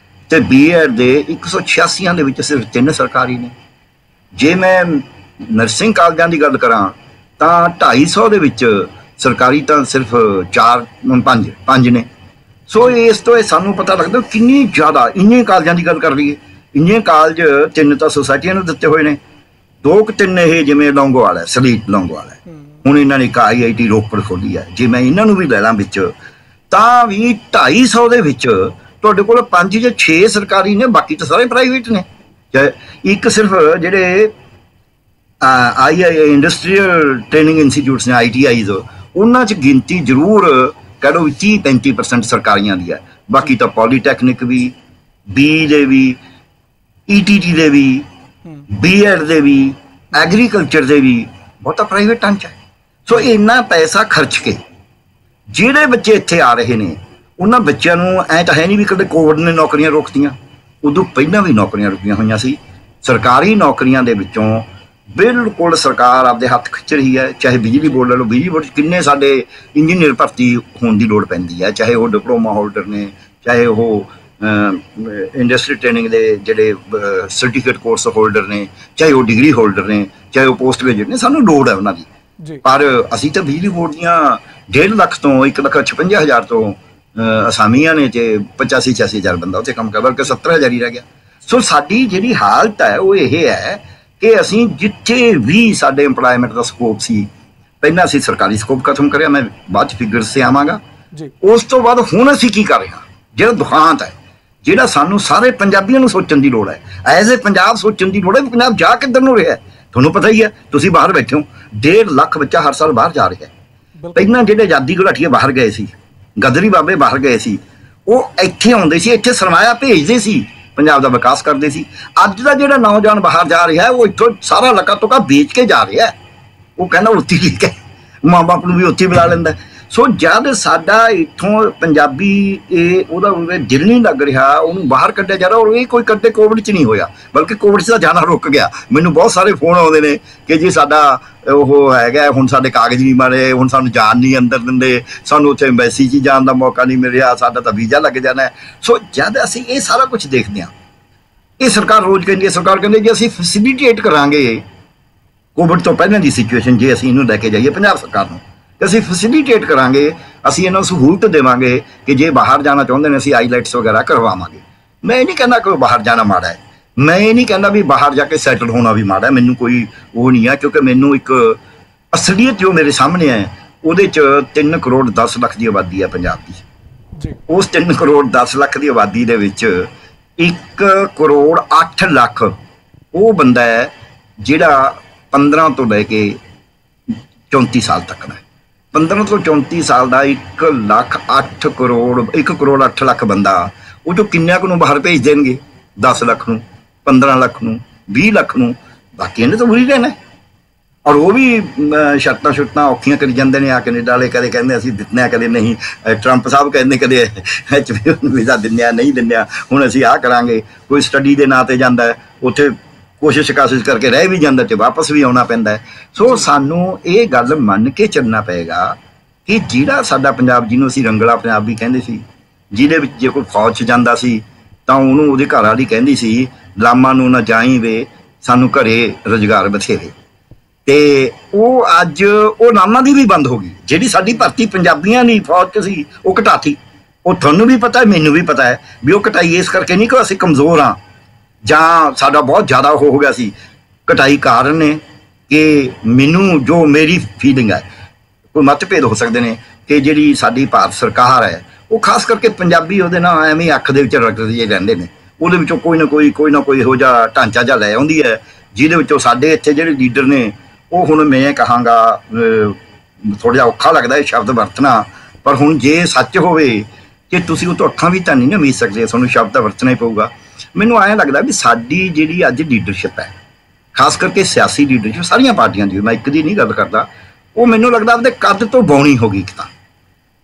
ਤੇ BEd ਦੇ 186 ਦੇ ਵਿੱਚ ਸਿਰਫ 3 ਸਰਕਾਰੀ ਨੇ। ਜੇ ਮੈਂ ਨਰਸਿੰਗ ਕਾਲਜਾਂ ਦੀ ਗੱਲ ਕਰਾਂ ਤਾਂ 250 ਦੇ ਵਿੱਚ ਸਰਕਾਰੀ ਤਾਂ ਸਿਰਫ 4-5 ਨੇ। ਸੋ ਇਸ ਤੋਂ ਇਹ ਸਾਨੂੰ ਪਤਾ ਲੱਗਦਾ ਕਿੰਨੀ ਜ਼ਿਆਦਾ। ਇੰਨੇ ਕਾਲਜਾਂ ਦੀ ਗੱਲ ਕਰ ਲਈਏ, ਇੰਨੇ ਕਾਲਜ 3 ਤਾਂ ਸੁਸਾਇਟੀਆਂ ਨੂੰ ਦਿੱਤੇ ਹੋਏ ਨੇ, 2 ਕਿ 3 ਇਹ ਜਿਵੇਂ ਲੌਂਗੋਵਾਲ ਹੈ, ਸਲੀਟ ਲੌਂਗੋਵਾਲ ਹੈ, ਹੁਣ ਇਹਨਾਂ ਨੇ ਇੱਕ IIT ਰੋਪੜ ਖੋਲ੍ਹੀ ਹੈ। ਜੇ ਮੈਂ ਇਹਨਾਂ ਨੂੰ ਵੀ ਲੈ ਲਾਂ ਵਿੱਚ, ਤਾਂ ਵੀ 250 ਦੇ ਵਿੱਚ ਤੁਹਾਡੇ ਕੋਲ 5 ਜਾਂ 6 ਸਰਕਾਰੀ ਨੇ, ਬਾਕੀ ਤਾਂ ਸਾਰੇ ਪ੍ਰਾਈਵੇਟ ਨੇ। ਇੱਕ ਸਿਰਫ ਜਿਹੜੇ ਇੰਡਸਟਰੀਅਲ ਟ੍ਰੇਨਿੰਗ ਇੰਸਟੀਚਿਊਟਸ ਨੇ, ITIs, ਉਹਨਾਂ 'ਚ ਗਿਣਤੀ ਜ਼ਰੂਰ ਕਹਿ ਲਓ 30-35% ਸਰਕਾਰੀਆਂ ਦੀ ਹੈ। ਬਾਕੀ ਤਾਂ ਪੋਲੀਟੈਕਨਿਕ ਵੀ, BE ਦੇ ਵੀ, ETT ਦੇ ਵੀ, BEd ਦੇ ਵੀ, ਐਗਰੀਕਲਚਰ ਦੇ ਵੀ, ਬਹੁਤਾ ਪ੍ਰਾਈਵੇਟ ਟੰਚ ਹੈ। ਸੋ ਇੰਨਾ ਪੈਸਾ ਖਰਚ ਕੇ ਜਿਹੜੇ ਬੱਚੇ ਇੱਥੇ ਆ ਰਹੇ ਨੇ, ਉਹਨਾਂ ਬੱਚਿਆਂ ਨੂੰ ਐਂ ਤਾਂ ਹੈ ਨਹੀਂ ਵੀ ਕਦੇ ਕੋਵਿਡ ਨੇ ਨੌਕਰੀਆਂ ਰੋਕਤੀਆਂ, ਉਦੋਂ ਪਹਿਲਾਂ ਵੀ ਨੌਕਰੀਆਂ ਰੁਕੀਆਂ ਹੋਈਆਂ ਸੀ। ਸਰਕਾਰੀ ਨੌਕਰੀਆਂ ਦੇ ਵਿੱਚੋਂ ਬਿਲਕੁਲ ਸਰਕਾਰ ਆਪਦੇ ਹੱਥ ਖਿੱਚ ਰਹੀ ਹੈ। ਚਾਹੇ ਬਿਜਲੀ ਬੋਰਡ ਲੈ ਲਓ, ਬਿਜਲੀ ਬੋਰਡ 'ਚ ਕਿੰਨੇ ਸਾਡੇ ਇੰਜੀਨੀਅਰ ਭਰਤੀ ਹੋਣ ਦੀ ਲੋੜ ਪੈਂਦੀ ਹੈ, ਚਾਹੇ ਉਹ ਡਿਪਲੋਮਾ ਹੋਲਡਰ ਨੇ, ਚਾਹੇ ਉਹ ਇੰਡਸਟਰੀ ਟ੍ਰੇਨਿੰਗ ਦੇ ਜਿਹੜੇ ਸਰਟੀਫਿਕੇਟ ਕੋਰਸ ਹੋਲਡਰ ਨੇ, ਚਾਹੇ ਉਹ ਡਿਗਰੀ ਹੋਲਡਰ ਨੇ, ਚਾਹੇ ਉਹ ਪੋਸਟ ਗ੍ਰੈਜੂਏਟ ਨੇ, ਸਾਨੂੰ ਲੋੜ ਹੈ ਉਹਨਾਂ ਦੀ। ਪਰ ਅਸੀਂ ਤਾਂ ਬਿਜਲੀ ਬੋਰਡ ਦੀਆਂ 1.5 ਲੱਖ ਤੋਂ 1,56,000 ਤੋਂ ਅਸਾਮੀਆਂ ਨੇ, ਤੇ 85-86 ਹਜ਼ਾਰ ਬੰਦਾ ਉੱਥੇ ਕੰਮ ਕਰਦਾ, ਬਲਕਿ 70,000 ਹੀ ਰਹਿ ਗਿਆ। ਸੋ ਸਾਡੀ ਜਿਹੜੀ ਹਾਲਤ ਹੈ ਉਹ ਇਹ ਹੈ ਕਿ ਅਸੀਂ ਜਿੱਥੇ ਵੀ ਸਾਡੇ ਇੰਪਲਾਇਮੈਂਟ ਦਾ ਸਕੋਪ ਸੀ, ਪਹਿਲਾਂ ਅਸੀਂ ਸਰਕਾਰੀ ਸਕੋਪ ਖਤਮ ਕਰਿਆ, ਮੈਂ ਬਾਅਦ 'ਚ ਫਿਗਰਸ 'ਤੇ ਆਵਾਂਗਾ। ਉਸ ਤੋਂ ਬਾਅਦ ਹੁਣ ਅਸੀਂ ਕੀ ਕਰ ਰਹੇ ਹਾਂ, ਜਿਹੜਾ ਦੁਖਾਂਤ ਹੈ, ਜਿਹੜਾ ਸਾਨੂੰ ਸਾਰੇ ਪੰਜਾਬੀਆਂ ਨੂੰ ਸੋਚਣ ਦੀ ਲੋੜ ਹੈ, ਐਜ਼ ਏ ਪੰਜਾਬ ਸੋਚਣ ਦੀ ਲੋੜ ਹੈ। ਪੰਜਾਬ ਜਾ ਕਿੱਧਰ ਨੂੰ ਰਿਹਾ ਤੁਹਾਨੂੰ ਪਤਾ ਹੀ ਹੈ, ਤੁਸੀਂ ਬਾਹਰ ਬੈਠੇ ਹੋ। 1.5 ਲੱਖ ਬੱਚਾ ਹਰ ਸਾਲ ਬਾਹਰ ਜਾ ਰਿਹਾ ਹੈ। ਪਹਿਲਾਂ ਜਿਹੜੇ ਆਜ਼ਾਦੀ ਘੁਲਾਟੀਏ ਬਾਹਰ ਗਏ ਸੀ, ਗਦਰੀ ਬਾਬੇ ਬਾਹਰ ਗਏ ਸੀ, ਉਹ ਇੱਥੇ ਆਉਂਦੇ ਸੀ, ਇੱਥੇ ਸਰਮਾਇਆ ਭੇਜਦੇ ਸੀ, ਪੰਜਾਬ ਦਾ ਵਿਕਾਸ ਕਰਦੇ ਸੀ। ਅੱਜ ਦਾ ਜਿਹੜਾ ਨੌਜਵਾਨ ਬਾਹਰ ਜਾ ਰਿਹਾ ਹੈ, ਉਹ ਇੱਥੋਂ ਸਾਰਾ ਲੱਕਾ ਤੁਕਾ ਵੇਚ ਕੇ ਜਾ ਰਿਹਾ। ਉਹ ਕਹਿੰਦਾ ਉੱਥੇ ਠੀਕ ਹੈ, ਮਾਂ ਬਾਪ ਨੂੰ ਵੀ ਉੱਥੇ ਬੁਲਾ ਲੈਂਦਾ। ਸੋ ਜਦ ਸਾਡਾ ਇੱਥੋਂ ਪੰਜਾਬੀ ਉਹਦਾ ਦਿਲ ਨਹੀਂ ਲੱਗ ਰਿਹਾ, ਉਹਨੂੰ ਬਾਹਰ ਕੱਢਿਆ ਜਾ ਰਿਹਾ। ਔਰ ਇਹ ਕੋਈ ਕਦੇ ਕੋਵਿਡ 'ਚ ਨਹੀਂ ਹੋਇਆ, ਬਲਕਿ ਕੋਵਿਡ 'ਚ ਤਾਂ ਜਾਣਾ ਰੁਕ ਗਿਆ। ਮੈਨੂੰ ਬਹੁਤ ਸਾਰੇ ਫੋਨ ਆਉਂਦੇ ਨੇ ਕਿ ਜੀ ਸਾਡਾ ਉਹ ਹੈਗਾ, ਹੁਣ ਸਾਡੇ ਕਾਗਜ਼ ਨਹੀਂ ਬਣੇ, ਹੁਣ ਸਾਨੂੰ ਜਾਣ ਨਹੀਂ ਅੰਦਰ ਦਿੰਦੇ, ਸਾਨੂੰ ਉੱਥੇ ਐਮਬੈਸੀ 'ਚ ਜਾਣ ਦਾ ਮੌਕਾ ਨਹੀਂ ਮਿਲ ਰਿਹਾ, ਸਾਡਾ ਤਾਂ ਵੀਜ਼ਾ ਲੱਗ ਜਾਣਾ। ਸੋ ਜਦ ਅਸੀਂ ਇਹ ਸਾਰਾ ਕੁਛ ਦੇਖਦੇ ਹਾਂ, ਇਹ ਸਰਕਾਰ ਰੋਜ਼ ਕਹਿੰਦੀ ਹੈ, ਸਰਕਾਰ ਕਹਿੰਦੀ ਜੀ ਅਸੀਂ ਫੈਸਿਲੀਟੇਟ ਕਰਾਂਗੇ ਕੋਵਿਡ ਤੋਂ ਪਹਿਲਾਂ ਦੀ ਸਿਚੁਏਸ਼ਨ, ਜੇ ਅਸੀਂ ਇਹਨੂੰ ਲੈ ਕੇ ਜਾਈਏ ਪੰਜਾਬ ਸਰਕਾਰ ਨੂੰ, ਅਸੀਂ ਫੈਸਿਲੀਟੇਟ ਕਰਾਂਗੇ, ਅਸੀਂ ਇਹਨਾਂ ਨੂੰ ਸਹੂਲਤ ਦੇਵਾਂਗੇ ਕਿ ਜੇ ਬਾਹਰ ਜਾਣਾ ਚਾਹੁੰਦੇ ਨੇ ਅਸੀਂ ਆਈਲੈਟਸ ਵਗੈਰਾ ਕਰਵਾਵਾਂਗੇ। ਮੈਂ ਇਹ ਨਹੀਂ ਕਹਿੰਦਾ ਕਿ ਬਾਹਰ ਜਾਣਾ ਮਾੜਾ ਹੈ, ਮੈਂ ਇਹ ਨਹੀਂ ਕਹਿੰਦਾ ਵੀ ਬਾਹਰ ਜਾ ਕੇ ਸੈਟਲ ਹੋਣਾ ਵੀ ਮਾੜਾ ਹੈ, ਮੈਨੂੰ ਕੋਈ ਉਹ ਨਹੀਂ ਹੈ। ਕਿਉਂਕਿ ਮੈਨੂੰ ਇੱਕ ਅਸਲੀਅਤ ਜੋ ਮੇਰੇ ਸਾਹਮਣੇ ਹੈ, ਉਹਦੇ 'ਚ 3 ਕਰੋੜ 10 ਲੱਖ ਦੀ ਆਬਾਦੀ ਹੈ ਪੰਜਾਬ ਦੀ। ਉਸ 3 ਕਰੋੜ 10 ਲੱਖ ਦੀ ਆਬਾਦੀ ਦੇ ਵਿੱਚ 1 ਕਰੋੜ 8 ਲੱਖ ਉਹ ਬੰਦਾ ਹੈ ਜਿਹੜਾ 15 ਤੋਂ ਲੈ ਕੇ 34 ਸਾਲ ਤੱਕ ਦਾ। 15 ਤੋਂ 34 ਸਾਲ ਦਾ 1 ਕਰੋੜ 8 ਲੱਖ ਬੰਦਾ, ਉਹ ਜੋ ਕਿੰਨਿਆਂ ਕੁ ਨੂੰ ਬਾਹਰ ਭੇਜ ਦੇਣਗੇ? 10 ਲੱਖ ਨੂੰ, 15 ਲੱਖ ਨੂੰ, 20 ਲੱਖ ਨੂੰ। बाकी इन्हें तो बुरी रहना। और वो भी शर्तां शुरतां औखियां करी जाते हैं। आ कनेडा वाले कदे कहते असीं दित्ते कदे नहीं, ट्रंप साहब कहते कदे वीज़ा दिंदे नहीं दिंदे, हुण असीं आ करांगे। कोई स्टडी के नाँ ते जांदा है, उत्थे कोशिश काशिश करके रह भी जाता तो वापस भी आना पैंदा है। सो सानू ये गल मन के चलना पेगा कि जिहड़ा साडा पंजाब, जिन्हों असीं रंगला पंजाब भी कहंदे सी, जिहदे विच जे कोई फौज च जांदा सी तां उहनूं उहदी घर वाली कहंदी सी लामा नूं ना जाई वे, सानू घरे रोजगार बथेरे। ते वो अज वो नामां दी भी बंद हो गई। जिहड़ी साडी भर्ती पंजाबियां दी फौज च सी वो घटाती। वो तुहानूं भी पता है, मैनूं भी पता है भी वो घटाई इस करके नहीं कि असीं कमज़ोर हाँ जां साडा बहुत ज़्यादा हो गया सी। घटाई कारण ने कि मैनूं जो मेरी फीलिंग है, कोई मतभेद हो सकते हैं कि जिहड़ी साडी भारत सरकार है वो खास करके पंजाबी उहदे नाल एवें अख दे विच रगड़दे जे रहिंदे ने। उहदे विचों कोई ना कोई इहो जिहा ढांचा जिहा लै आउंदी है जिहदे विचों साडे इत्थे जिहड़े लीडर ने वो हुण मैं कहांगा थोड़ा जिहा औखा लगदा है शब्द वरतना, पर हुण जे सच होवे कि तुसीं उह तो अखां भी तां नहीं उम्मीद सकदे, तुहानूं शब्द वरतना ही पऊगा। मैनूं ऐं लगदा भी साडी जिहड़ी अज लीडरशिप है, खास करके सियासी लीडरशिप सारियां पार्टियां दी, मैं एक दी नहीं गल करदा, वो मैनूं लगदा अपने कद तो बौणी हो गई। एक तां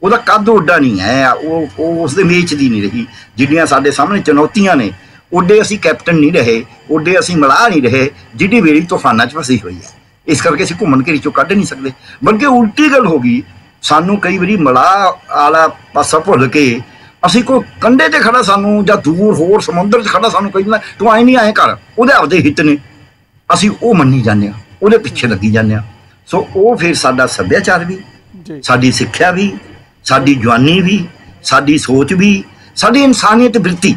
ਉਹਦਾ ਕੱਦ ਉੱਡਾ ਨਹੀਂ ਹੈ, ਉਹ ਉਸਦੇ ਮੇਚ ਦੀ ਨਹੀਂ ਰਹੀ। ਜਿਹੜੀਆਂ ਸਾਡੇ ਸਾਹਮਣੇ ਚੁਣੌਤੀਆਂ ਨੇ ਉੱਡੇ ਅਸੀਂ ਕੈਪਟਨ ਨਹੀਂ ਰਹੇ, ਉੱਡੇ ਅਸੀਂ ਮਲਾਹ ਨਹੀਂ ਰਹੇ, ਜਿਹੜੀ ਵੇਲੀ ਤੂਫਾਨਾਂ 'ਚ ਫਸੀ ਹੋਈ ਹੈ। ਇਸ ਕਰਕੇ ਅਸੀਂ ਘੁੰਮਣ ਘੇਰੀ 'ਚੋਂ ਕੱਢ ਨਹੀਂ ਸਕਦੇ। ਬਲਕਿ ਉਲਟੀ ਗੱਲ ਹੋ ਗਈ, ਸਾਨੂੰ ਕਈ ਵਾਰੀ ਮਲਾਹ ਵਾਲਾ ਪਾਸਾ ਭੁੱਲ ਕੇ ਅਸੀਂ ਕੋਈ ਕੰਢੇ 'ਤੇ ਖੜਾ ਸਾਨੂੰ ਜਾਂ ਦੂਰ ਹੋਰ ਸਮੁੰਦਰ 'ਚ ਖੜਾ ਸਾਨੂੰ ਕਹਿੰਦਾ ਤੂੰ ਐਂ ਨਹੀਂ ਐਂ ਕਰ, ਉਹਦੇ ਆਪਦੇ ਹਿੱਤ ਨੇ, ਅਸੀਂ ਉਹ ਮੰਨੀ ਜਾਂਦੇ ਹਾਂ, ਉਹਦੇ ਪਿੱਛੇ ਲੱਗੀ ਜਾਂਦੇ ਹਾਂ। ਸੋ ਉਹ ਫਿਰ ਸਾਡਾ ਸੱਭਿਆਚਾਰ ਵੀ, ਸਾਡੀ ਸਿੱਖਿਆ ਵੀ, ਸਾਡੀ ਜਵਾਨੀ ਵੀ, ਸਾਡੀ ਸੋਚ ਵੀ, ਸਾਡੀ ਇਨਸਾਨੀਅਤ ਬਿਰਤੀ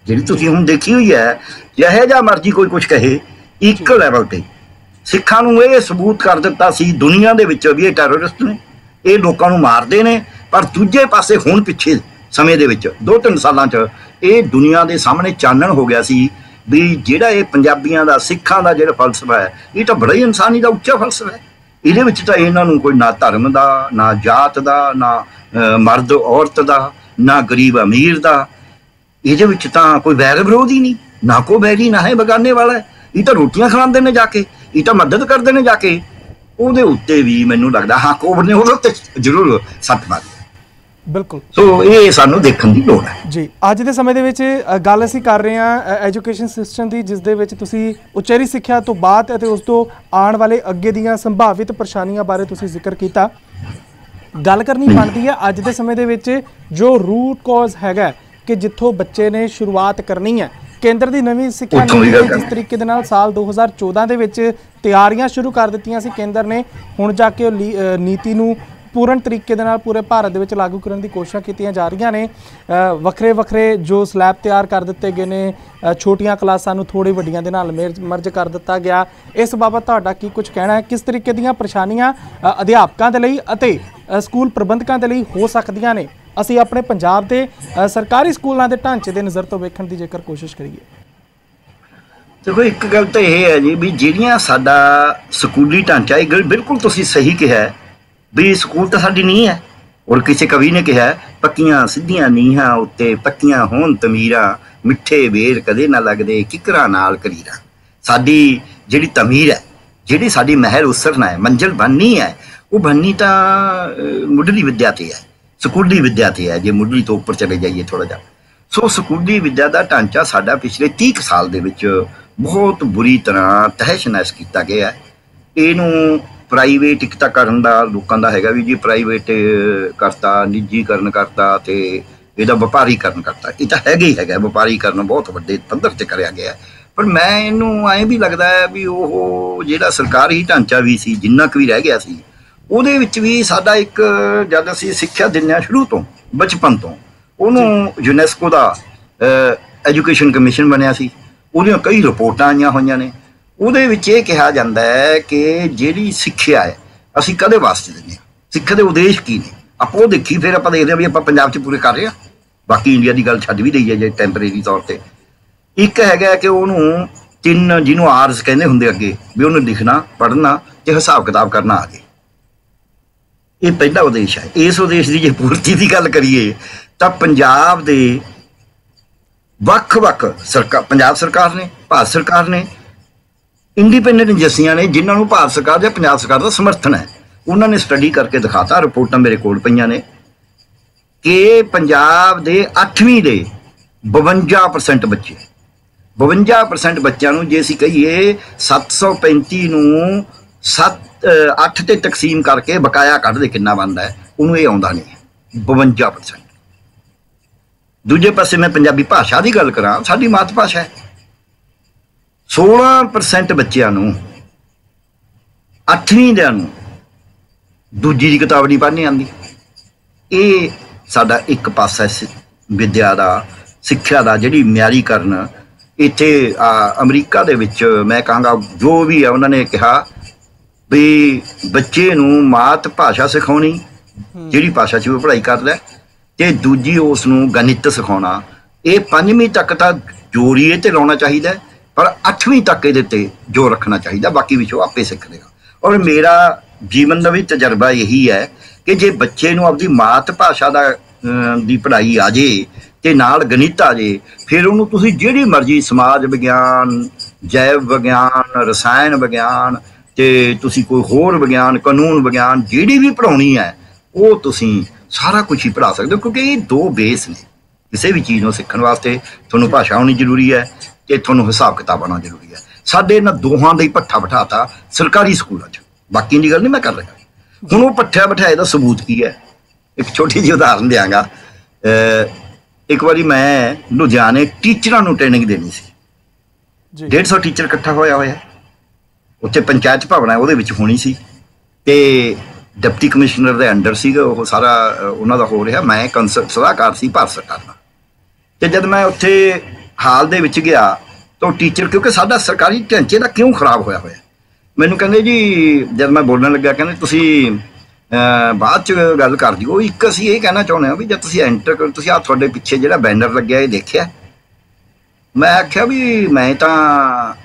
ਜਿਹੜੀ ਤੁਸੀਂ ਹੁਣ ਦੇਖੀ ਹੋਈ ਹੈ, ਜਿਹੋ ਜਿਹਾ ਮਰਜ਼ੀ ਕੋਈ ਕੁਛ ਕਹੇ, ਇੱਕ ਲੈਵਲ 'ਤੇ ਸਿੱਖਾਂ ਨੂੰ ਇਹ ਸਬੂਤ ਕਰ ਦਿੱਤਾ ਸੀ ਦੁਨੀਆ ਦੇ ਵਿੱਚ ਵੀ ਇਹ ਟੈਰਰਿਸਟ ਨੇ, ਇਹ ਲੋਕਾਂ ਨੂੰ ਮਾਰਦੇ ਨੇ। ਪਰ ਦੂਜੇ ਪਾਸੇ ਹੁਣ ਪਿੱਛੇ ਸਮੇਂ ਦੇ ਵਿੱਚ 2-3 ਸਾਲਾਂ 'ਚ ਇਹ ਦੁਨੀਆ ਦੇ ਸਾਹਮਣੇ ਚਾਨਣ ਹੋ ਗਿਆ ਸੀ ਵੀ ਜਿਹੜਾ ਇਹ ਪੰਜਾਬੀਆਂ ਦਾ, ਸਿੱਖਾਂ ਦਾ ਜਿਹੜਾ ਫਲਸਫਾ ਹੈ, ਇਹ ਤਾਂ ਬੜਾ ਹੀ ਇਨਸਾਨੀ ਦਾ ਉੱਚਾ ਫਲਸਫਾ ਹੈ। ਇਹਦੇ ਵਿੱਚ ਤਾਂ ਇਹਨਾਂ ਨੂੰ ਕੋਈ ਨਾ ਧਰਮ ਦਾ, ਨਾ ਜਾਤ ਦਾ, ਨਾ ਮਰਦ ਔਰਤ ਦਾ, ਨਾ ਗਰੀਬ ਅਮੀਰ ਦਾ, ਇਹਦੇ ਵਿੱਚ ਤਾਂ ਕੋਈ ਵੈਰ ਵਿਰੋਧ ਹੀ ਨਹੀਂ, ਨਾ ਕੋਈ ਵੈਰੀ ਨਾ ਹੈ ਬਗਾਨੇ ਵਾਲਾ। ਇਹ ਤਾਂ ਰੋਟੀਆਂ ਖਿਲਾਉਂਦੇ ਨੇ ਜਾ ਕੇ, ਇਹ ਤਾਂ ਮਦਦ ਕਰਦੇ ਨੇ ਜਾ ਕੇ। ਉਹਦੇ ਉੱਤੇ ਵੀ ਮੈਨੂੰ ਲੱਗਦਾ ਹਾਂ ਕੋਵਿਡ ਨੇ ਉਹਦੇ ਉੱਤੇ ਜ਼ਰੂਰ ਸੱਟ ਮਾਰੀ। ਬਿਲਕੁਲ। ਸੋ ਇਹ ਸਾਨੂੰ ਦੇਖਣ ਦੀ ਲੋੜ ਹੈ ਜੀ। ਅੱਜ ਦੇ ਸਮੇਂ ਦੇ ਵਿੱਚ ਗੱਲ ਅਸੀਂ ਕਰ ਰਹੇ ਹਾਂ ਐਜੂਕੇਸ਼ਨ ਸਿਸਟਮ ਦੀ, ਜਿਸ ਦੇ ਵਿੱਚ ਤੁਸੀਂ ਉਚੇਰੀ ਸਿੱਖਿਆ ਤੋਂ ਬਾਅਦ ਅਤੇ ਉਸ ਤੋਂ ਆਉਣ ਵਾਲੇ ਅੱਗੇ ਦੀਆਂ ਸੰਭਾਵਿਤ ਪਰੇਸ਼ਾਨੀਆਂ ਬਾਰੇ ਤੁਸੀਂ ਜ਼ਿਕਰ ਕੀਤਾ। ਗੱਲ ਕਰਨੀ ਬਣਦੀ ਹੈ ਅੱਜ ਦੇ ਸਮੇਂ ਦੇ ਵਿੱਚ ਜੋ ਰੂਟ ਕਾਜ਼ ਹੈਗਾ ਕਿ ਜਿੱਥੋਂ ਬੱਚੇ ਨੇ ਸ਼ੁਰੂਆਤ ਕਰਨੀ ਹੈ। ਕੇਂਦਰ ਦੀ ਨਵੀਂ ਸਿੱਖਿਆ ਨੀਤੀ ਜਿਸ ਤਰੀਕੇ ਦੇ ਨਾਲ ਸਾਲ 2014 ਦੇ ਵਿੱਚ ਤਿਆਰੀਆਂ ਸ਼ੁਰੂ ਕਰ ਦਿੱਤੀਆਂ ਸੀ ਕੇਂਦਰ ਨੇ, ਹੁਣ ਜਾ ਕੇ ਨੀਤੀ ਨੂੰ ਪੂਰਨ ਤਰੀਕੇ ਦੇ ਨਾਲ ਪੂਰੇ ਭਾਰਤ ਦੇ ਵਿੱਚ ਲਾਗੂ ਕਰਨ ਦੀ ਕੋਸ਼ਿਸ਼ਾਂ ਕੀਤੀਆਂ ਜਾ ਰਹੀਆਂ ਨੇ। ਵੱਖਰੇ ਵੱਖਰੇ ਜੋ ਸਲੈਬ ਤਿਆਰ ਕਰ ਦਿੱਤੇ ਗਏ ਨੇ, ਛੋਟੀਆਂ ਕਲਾਸਾਂ ਨੂੰ ਥੋੜ੍ਹੀ ਵੱਡੀਆਂ ਦੇ ਨਾਲ ਮਰਜ ਕਰ ਦਿੱਤਾ ਗਿਆ। ਇਸ ਬਾਬਤ ਤੁਹਾਡਾ ਕੀ ਕੁਝ ਕਹਿਣਾ ਹੈ? ਕਿਸ ਤਰੀਕੇ ਦੀਆਂ ਪਰੇਸ਼ਾਨੀਆਂ ਅਧਿਆਪਕਾਂ ਦੇ ਲਈ ਅਤੇ ਸਕੂਲ ਪ੍ਰਬੰਧਕਾਂ ਦੇ ਲਈ ਹੋ ਸਕਦੀਆਂ ਨੇ? ਅਸੀਂ ਆਪਣੇ ਪੰਜਾਬ ਦੇ ਸਰਕਾਰੀ ਸਕੂਲਾਂ ਦੇ ਢਾਂਚੇ ਦੇ ਨਜ਼ਰ ਤੋਂ ਵੇਖਣ ਦੀ ਜੇਕਰ ਕੋਸ਼ਿਸ਼ ਕਰੀਏ। ਦੇਖੋ, ਇੱਕ ਗੱਲ ਤਾਂ ਇਹ ਹੈ ਜੀ ਵੀ ਜਿਹੜੀਆਂ ਸਾਡਾ ਸਕੂਲੀ ਢਾਂਚਾ, ਇਹ ਗੱਲ ਬਿਲਕੁਲ ਤੁਸੀਂ ਸਹੀ ਕਿਹਾ ਵੀ ਸਕੂਲ ਤਾਂ ਸਾਡੀ ਨੀਂਹ ਹੈ। ਔਰ ਕਿਸੇ ਕਵੀ ਨੇ ਕਿਹਾ ਪੱਕੀਆਂ ਸਿੱਧੀਆਂ ਨੀਹਾਂ ਉੱਤੇ ਪੱਕੀਆਂ ਹੋਣ ਤਮੀਰਾਂ, ਮਿੱਠੇ ਵੇਰ ਕਦੇ ਨਾ ਲੱਗਦੇ ਕਿਕਰਾਂ ਨਾਲ ਕਰੀਰਾਂ। ਸਾਡੀ ਜਿਹੜੀ ਤਮੀਰ ਹੈ, ਜਿਹੜੀ ਸਾਡੀ ਮਹਿਲ ਉਸਰਨਾ ਹੈ, ਮੰਜ਼ਿਲ ਬਣਨੀ ਹੈ, ਉਹ ਬਣਨੀ ਤਾਂ ਮੁੱਢਲੀ ਵਿੱਦਿਆ 'ਤੇ ਹੈ, ਸਕੂਲੀ ਵਿੱਦਿਆ 'ਤੇ ਹੈ। ਜੇ ਮੁੱਢਲੀ ਤੋਂ ਉੱਪਰ ਚਲੇ ਜਾਈਏ ਥੋੜ੍ਹਾ ਜਿਹਾ, ਸੋ ਸਕੂਲੀ ਵਿੱਦਿਆ ਦਾ ਢਾਂਚਾ ਸਾਡਾ ਪਿਛਲੇ 30 ਸਾਲ ਦੇ ਵਿੱਚ ਬਹੁਤ ਬੁਰੀ ਤਰ੍ਹਾਂ ਤਹਿਸ਼ ਨਹਿਸ਼ ਕੀਤਾ ਗਿਆ। ਇਹਨੂੰ ਪ੍ਰਾਈਵੇਟੀਕਰਨ ਦਾ ਲੋਕਾਂ ਦਾ ਹੈਗਾ ਵੀ ਜੀ ਪ੍ਰਾਈਵੇਟ ਕਰਤਾ, ਨਿੱਜੀਕਰਨ ਕਰਤਾ ਅਤੇ ਇਹਦਾ ਵਪਾਰੀਕਰਨ ਕਰਤਾ। ਇਹ ਤਾਂ ਹੈਗਾ ਹੀ ਹੈਗਾ, ਵਪਾਰੀਕਰਨ ਬਹੁਤ ਵੱਡੇ ਪੱਧਰ 'ਤੇ ਕਰਿਆ ਗਿਆ। ਪਰ ਮੈਂ ਇਹਨੂੰ ਐਂ ਵੀ ਲੱਗਦਾ ਹੈ ਵੀ ਉਹ ਜਿਹੜਾ ਸਰਕਾਰੀ ਢਾਂਚਾ ਵੀ ਸੀ, ਜਿੰਨਾ ਕੁ ਵੀ ਰਹਿ ਗਿਆ ਸੀ, ਉਹਦੇ ਵਿੱਚ ਵੀ ਸਾਡਾ ਇੱਕ, ਜਦ ਅਸੀਂ ਸਿੱਖਿਆ ਦਿੰਦੇ ਹਾਂ ਸ਼ੁਰੂ ਤੋਂ, ਬਚਪਨ ਤੋਂ, ਉਹਨੂੰ ਯੂਨੈਸਕੋ ਦਾ ਐਜੂਕੇਸ਼ਨ ਕਮਿਸ਼ਨ ਬਣਿਆ ਸੀ, ਉਹਦੀਆਂ ਕਈ ਰਿਪੋਰਟਾਂ ਆਈਆਂ ਹੋਈਆਂ ਨੇ। ਉਹਦੇ ਵਿੱਚ ਇਹ ਕਿਹਾ ਜਾਂਦਾ ਹੈ ਕਿ ਜਿਹੜੀ ਸਿੱਖਿਆ ਹੈ ਅਸੀਂ ਕਦੇ ਵਾਸਤੇ ਦਿੰਦੇ ਹਾਂ, ਸਿੱਖਿਆ ਦੇ ਉਦੇਸ਼ ਕੀ ਨੇ, ਆਪਾਂ ਉਹ ਦੇਖੀ ਫਿਰ ਆਪਾਂ ਦੇਖਦੇ ਹਾਂ ਵੀ ਆਪਾਂ ਪੰਜਾਬ 'ਚ ਪੂਰੇ ਕਰ ਰਹੇ ਹਾਂ। ਬਾਕੀ ਇੰਡੀਆ ਦੀ ਗੱਲ ਛੱਡ ਵੀ ਦਈ ਹੈ ਜੇ ਟੈਂਪਰੇਰੀ ਤੌਰ 'ਤੇ। ਇੱਕ ਹੈਗਾ ਕਿ ਉਹਨੂੰ 3 ਜਿਹਨੂੰ ਆਰਸ ਕਹਿੰਦੇ ਹੁੰਦੇ ਅੱਗੇ, ਵੀ ਉਹਨੂੰ ਲਿਖਣਾ, ਪੜ੍ਹਨਾ ਅਤੇ ਹਿਸਾਬ ਕਿਤਾਬ ਕਰਨਾ ਆ ਜੇ। ਇਹ ਪਹਿਲਾ ਉਦੇਸ਼ ਹੈ। ਇਸ ਉਦੇਸ਼ ਦੀ ਜੇ ਪੂਰਤੀ ਦੀ ਗੱਲ ਕਰੀਏ ਤਾਂ ਪੰਜਾਬ ਦੇ ਵੱਖ-ਵੱਖ ਪੰਜਾਬ ਸਰਕਾਰ ਨੇ, ਭਾਰਤ ਸਰਕਾਰ ਨੇ ਇੰਡੀਪੈਂਡੈਂਟ ਏਜੰਸੀਆਂ ਨੇ ਜਿਨ੍ਹਾਂ ਨੂੰ ਭਾਰਤ ਸਰਕਾਰ ਜਾਂ ਪੰਜਾਬ ਸਰਕਾਰ ਦਾ ਸਮਰਥਨ ਹੈ, ਉਹਨਾਂ ਨੇ ਸਟੱਡੀ ਕਰਕੇ ਦਿਖਾਤਾ, ਰਿਪੋਰਟਾਂ ਮੇਰੇ ਕੋਲ ਪਈਆਂ ਨੇ ਕਿ ਪੰਜਾਬ ਦੇ 8ਵੀਂ ਦੇ 52% ਬੱਚੇ, 52% ਬੱਚਿਆਂ ਨੂੰ ਜੇ ਅਸੀਂ ਕਹੀਏ 735 ਨੂੰ 8 ਤੇ ਤਕਸੀਮ ਕਰਕੇ ਬਕਾਇਆ ਕੱਢਦੇ ਕਿੰਨਾ ਬਣਦਾ ਹੈ, ਉਹਨੂੰ ਇਹ ਆਉਂਦਾ ਨਹੀਂ, 52%। ਦੂਜੇ ਪਾਸੇ ਮੈਂ ਪੰਜਾਬੀ ਭਾਸ਼ਾ ਦੀ ਗੱਲ ਕਰਾਂ, ਸਾਡੀ ਮਾਤ ਭਾਸ਼ਾ ਹੈ, 16% ਬੱਚਿਆਂ ਨੂੰ 8ਵੀਂ ਦਿਆਂ ਨੂੰ ਦੂਜੀ ਦੀ ਕਿਤਾਬ ਨਹੀਂ ਪੜ੍ਹਨੀ ਆਉਂਦੀ। ਇਹ ਸਾਡਾ ਇੱਕ ਪਾਸਾ ਵਿਦਿਆ ਦਾ, ਸਿੱਖਿਆ ਦਾ ਜਿਹੜੀ ਮਿਆਰੀਕਰਨ ਇੱਥੇ ਅਮਰੀਕਾ ਦੇ ਵਿੱਚ ਮੈਂ ਕਹਾਂਗਾ ਜੋ ਵੀ ਹੈ ਉਹਨਾਂ ਨੇ ਕਿਹਾ ਵੀ ਬੱਚੇ ਨੂੰ ਮਾਤ ਭਾਸ਼ਾ ਸਿਖਾਉਣੀ, ਜਿਹੜੀ ਭਾਸ਼ਾ 'ਚ ਉਹ ਪੜ੍ਹਾਈ ਕਰਦਾ, ਤੇ ਦੂਜੀ ਉਸ ਨੂੰ ਗਣਿਤ ਸਿਖਾਉਣਾ। ਇਹ 5ਵੀਂ ਤੱਕ ਤਾਂ ਜ਼ੋਰ ਹੀ ਇਹ ਤੇ ਲਾਉਣਾ ਚਾਹੀਦਾ, ਪਰ 8ਵੀਂ ਤੱਕ ਇਹਦੇ ਤੇ ਜ਼ੋਰ ਰੱਖਣਾ ਚਾਹੀਦਾ, ਬਾਕੀ ਵਿੱਚੋਂ ਆਪੇ ਸਿੱਖ ਲੇਗਾ। ਔਰ ਮੇਰਾ ਜੀਵਨ ਦਾ ਵੀ ਤਜਰਬਾ ਇਹੀ ਹੈ ਕਿ ਜੇ ਬੱਚੇ ਨੂੰ ਆਪਦੀ ਮਾਤ ਭਾਸ਼ਾ ਦੀ ਪੜ੍ਹਾਈ ਆ ਜੇ ਤੇ ਨਾਲ ਗਣਿਤ ਆ ਜੇ, ਫਿਰ ਉਹਨੂੰ ਤੁਸੀਂ ਜਿਹੜੀ ਮਰਜ਼ੀ ਸਮਾਜ ਵਿਗਿਆਨ, ਜੈਵ ਵਿਗਿਆਨ, ਰਸਾਇਣ ਵਿਗਿਆਨ ਤੇ ਤੁਸੀਂ ਕੋਈ ਹੋਰ ਵਿਗਿਆਨ, ਕਾਨੂੰਨ ਵਿਗਿਆਨ ਜਿਹੜੀ ਵੀ ਪੜ੍ਹਾਉਣੀ ਹੈ ਉਹ ਤੁਸੀਂ ਸਾਰਾ ਕੁਝ ਹੀ ਪੜ੍ਹਾ ਸਕਦੇ ਹੋ, ਕਿਉਂਕਿ ਇਹ ਦੋ ਬੇਸ ਨੇ ਕਿਸੇ ਵੀ ਚੀਜ਼ ਨੂੰ ਸਿੱਖਣ ਵਾਸਤੇ। ਤੁਹਾਨੂੰ ਭਾਸ਼ਾ ਆਉਣੀ ਜ਼ਰੂਰੀ ਹੈ ਤੇ ਤੁਹਾਨੂੰ ਹਿਸਾਬ ਕਿਤਾਬ ਆਉਣਾ ਜ਼ਰੂਰੀ ਹੈ। ਸਾਡੇ ਇਹਨਾਂ ਦੋਹਾਂ ਦਾ ਹੀ ਭੱਠਾ ਬਿਠਾਤਾ ਸਰਕਾਰੀ ਸਕੂਲਾਂ 'ਚ, ਬਾਕੀ ਦੀ ਗੱਲ ਨਹੀਂ ਮੈਂ ਕਰ ਰਿਹਾ। ਹੁਣ ਉਹ ਭੱਠਾ ਬਿਠਾਏ ਦਾ ਸਬੂਤ ਕੀ ਹੈ? ਇੱਕ ਛੋਟੀ ਜਿਹੀ ਉਦਾਹਰਨ ਦਿਆਂਗਾ। ਇੱਕ ਵਾਰੀ ਮੈਂ ਲੁਧਿਆਣੇ ਟੀਚਰਾਂ ਨੂੰ ਟ੍ਰੇਨਿੰਗ ਦੇਣੀ ਸੀ, 150 ਟੀਚਰ ਇਕੱਠਾ ਹੋਇਆ ਉੱਥੇ ਪੰਚਾਇਤ ਭਵਨ ਹੈ, ਉਹਦੇ ਵਿੱਚ ਹੋਣੀ ਸੀ ਤੇ ਡਿਪਟੀ ਕਮਿਸ਼ਨਰ ਦੇ ਅੰਡਰ ਸੀਗਾ ਉਹ ਸਾਰਾ ਉਹਨਾਂ ਦਾ ਹੋ ਰਿਹਾ। ਮੈਂ ਸਲਾਹਕਾਰ ਸੀ ਭਾਰਤ ਸਰਕਾਰ ਦਾ। ਤੇ ਜਦ ਮੈਂ ਉੱਥੇ ਹਾਲ ਦੇ ਵਿੱਚ ਗਿਆ ਤਾਂ ਟੀਚਰ, ਕਿਉਂਕਿ ਸਾਡਾ ਸਰਕਾਰੀ ਢਾਂਚੇ ਦਾ ਕਿਉਂ ਖਰਾਬ ਹੋਇਆ, ਮੈਨੂੰ ਕਹਿੰਦੇ ਜੀ, ਜਦ ਮੈਂ ਬੋਲਣ ਲੱਗਿਆ ਕਹਿੰਦੇ ਤੁਸੀਂ ਬਾਅਦ 'ਚ ਗੱਲ ਕਰ ਦਿਓ, ਇੱਕ ਅਸੀਂ ਇਹ ਕਹਿਣਾ ਚਾਹੁੰਦੇ ਹਾਂ ਵੀ ਜਦ ਤੁਸੀਂ ਐਂਟਰ ਕਰੋ, ਤੁਸੀਂ ਆ ਤੁਹਾਡੇ ਪਿੱਛੇ ਜਿਹੜਾ ਬੈਨਰ ਲੱਗਿਆ ਇਹ ਦੇਖਿਆ? ਮੈਂ ਆਖਿਆ ਵੀ ਮੈਂ ਤਾਂ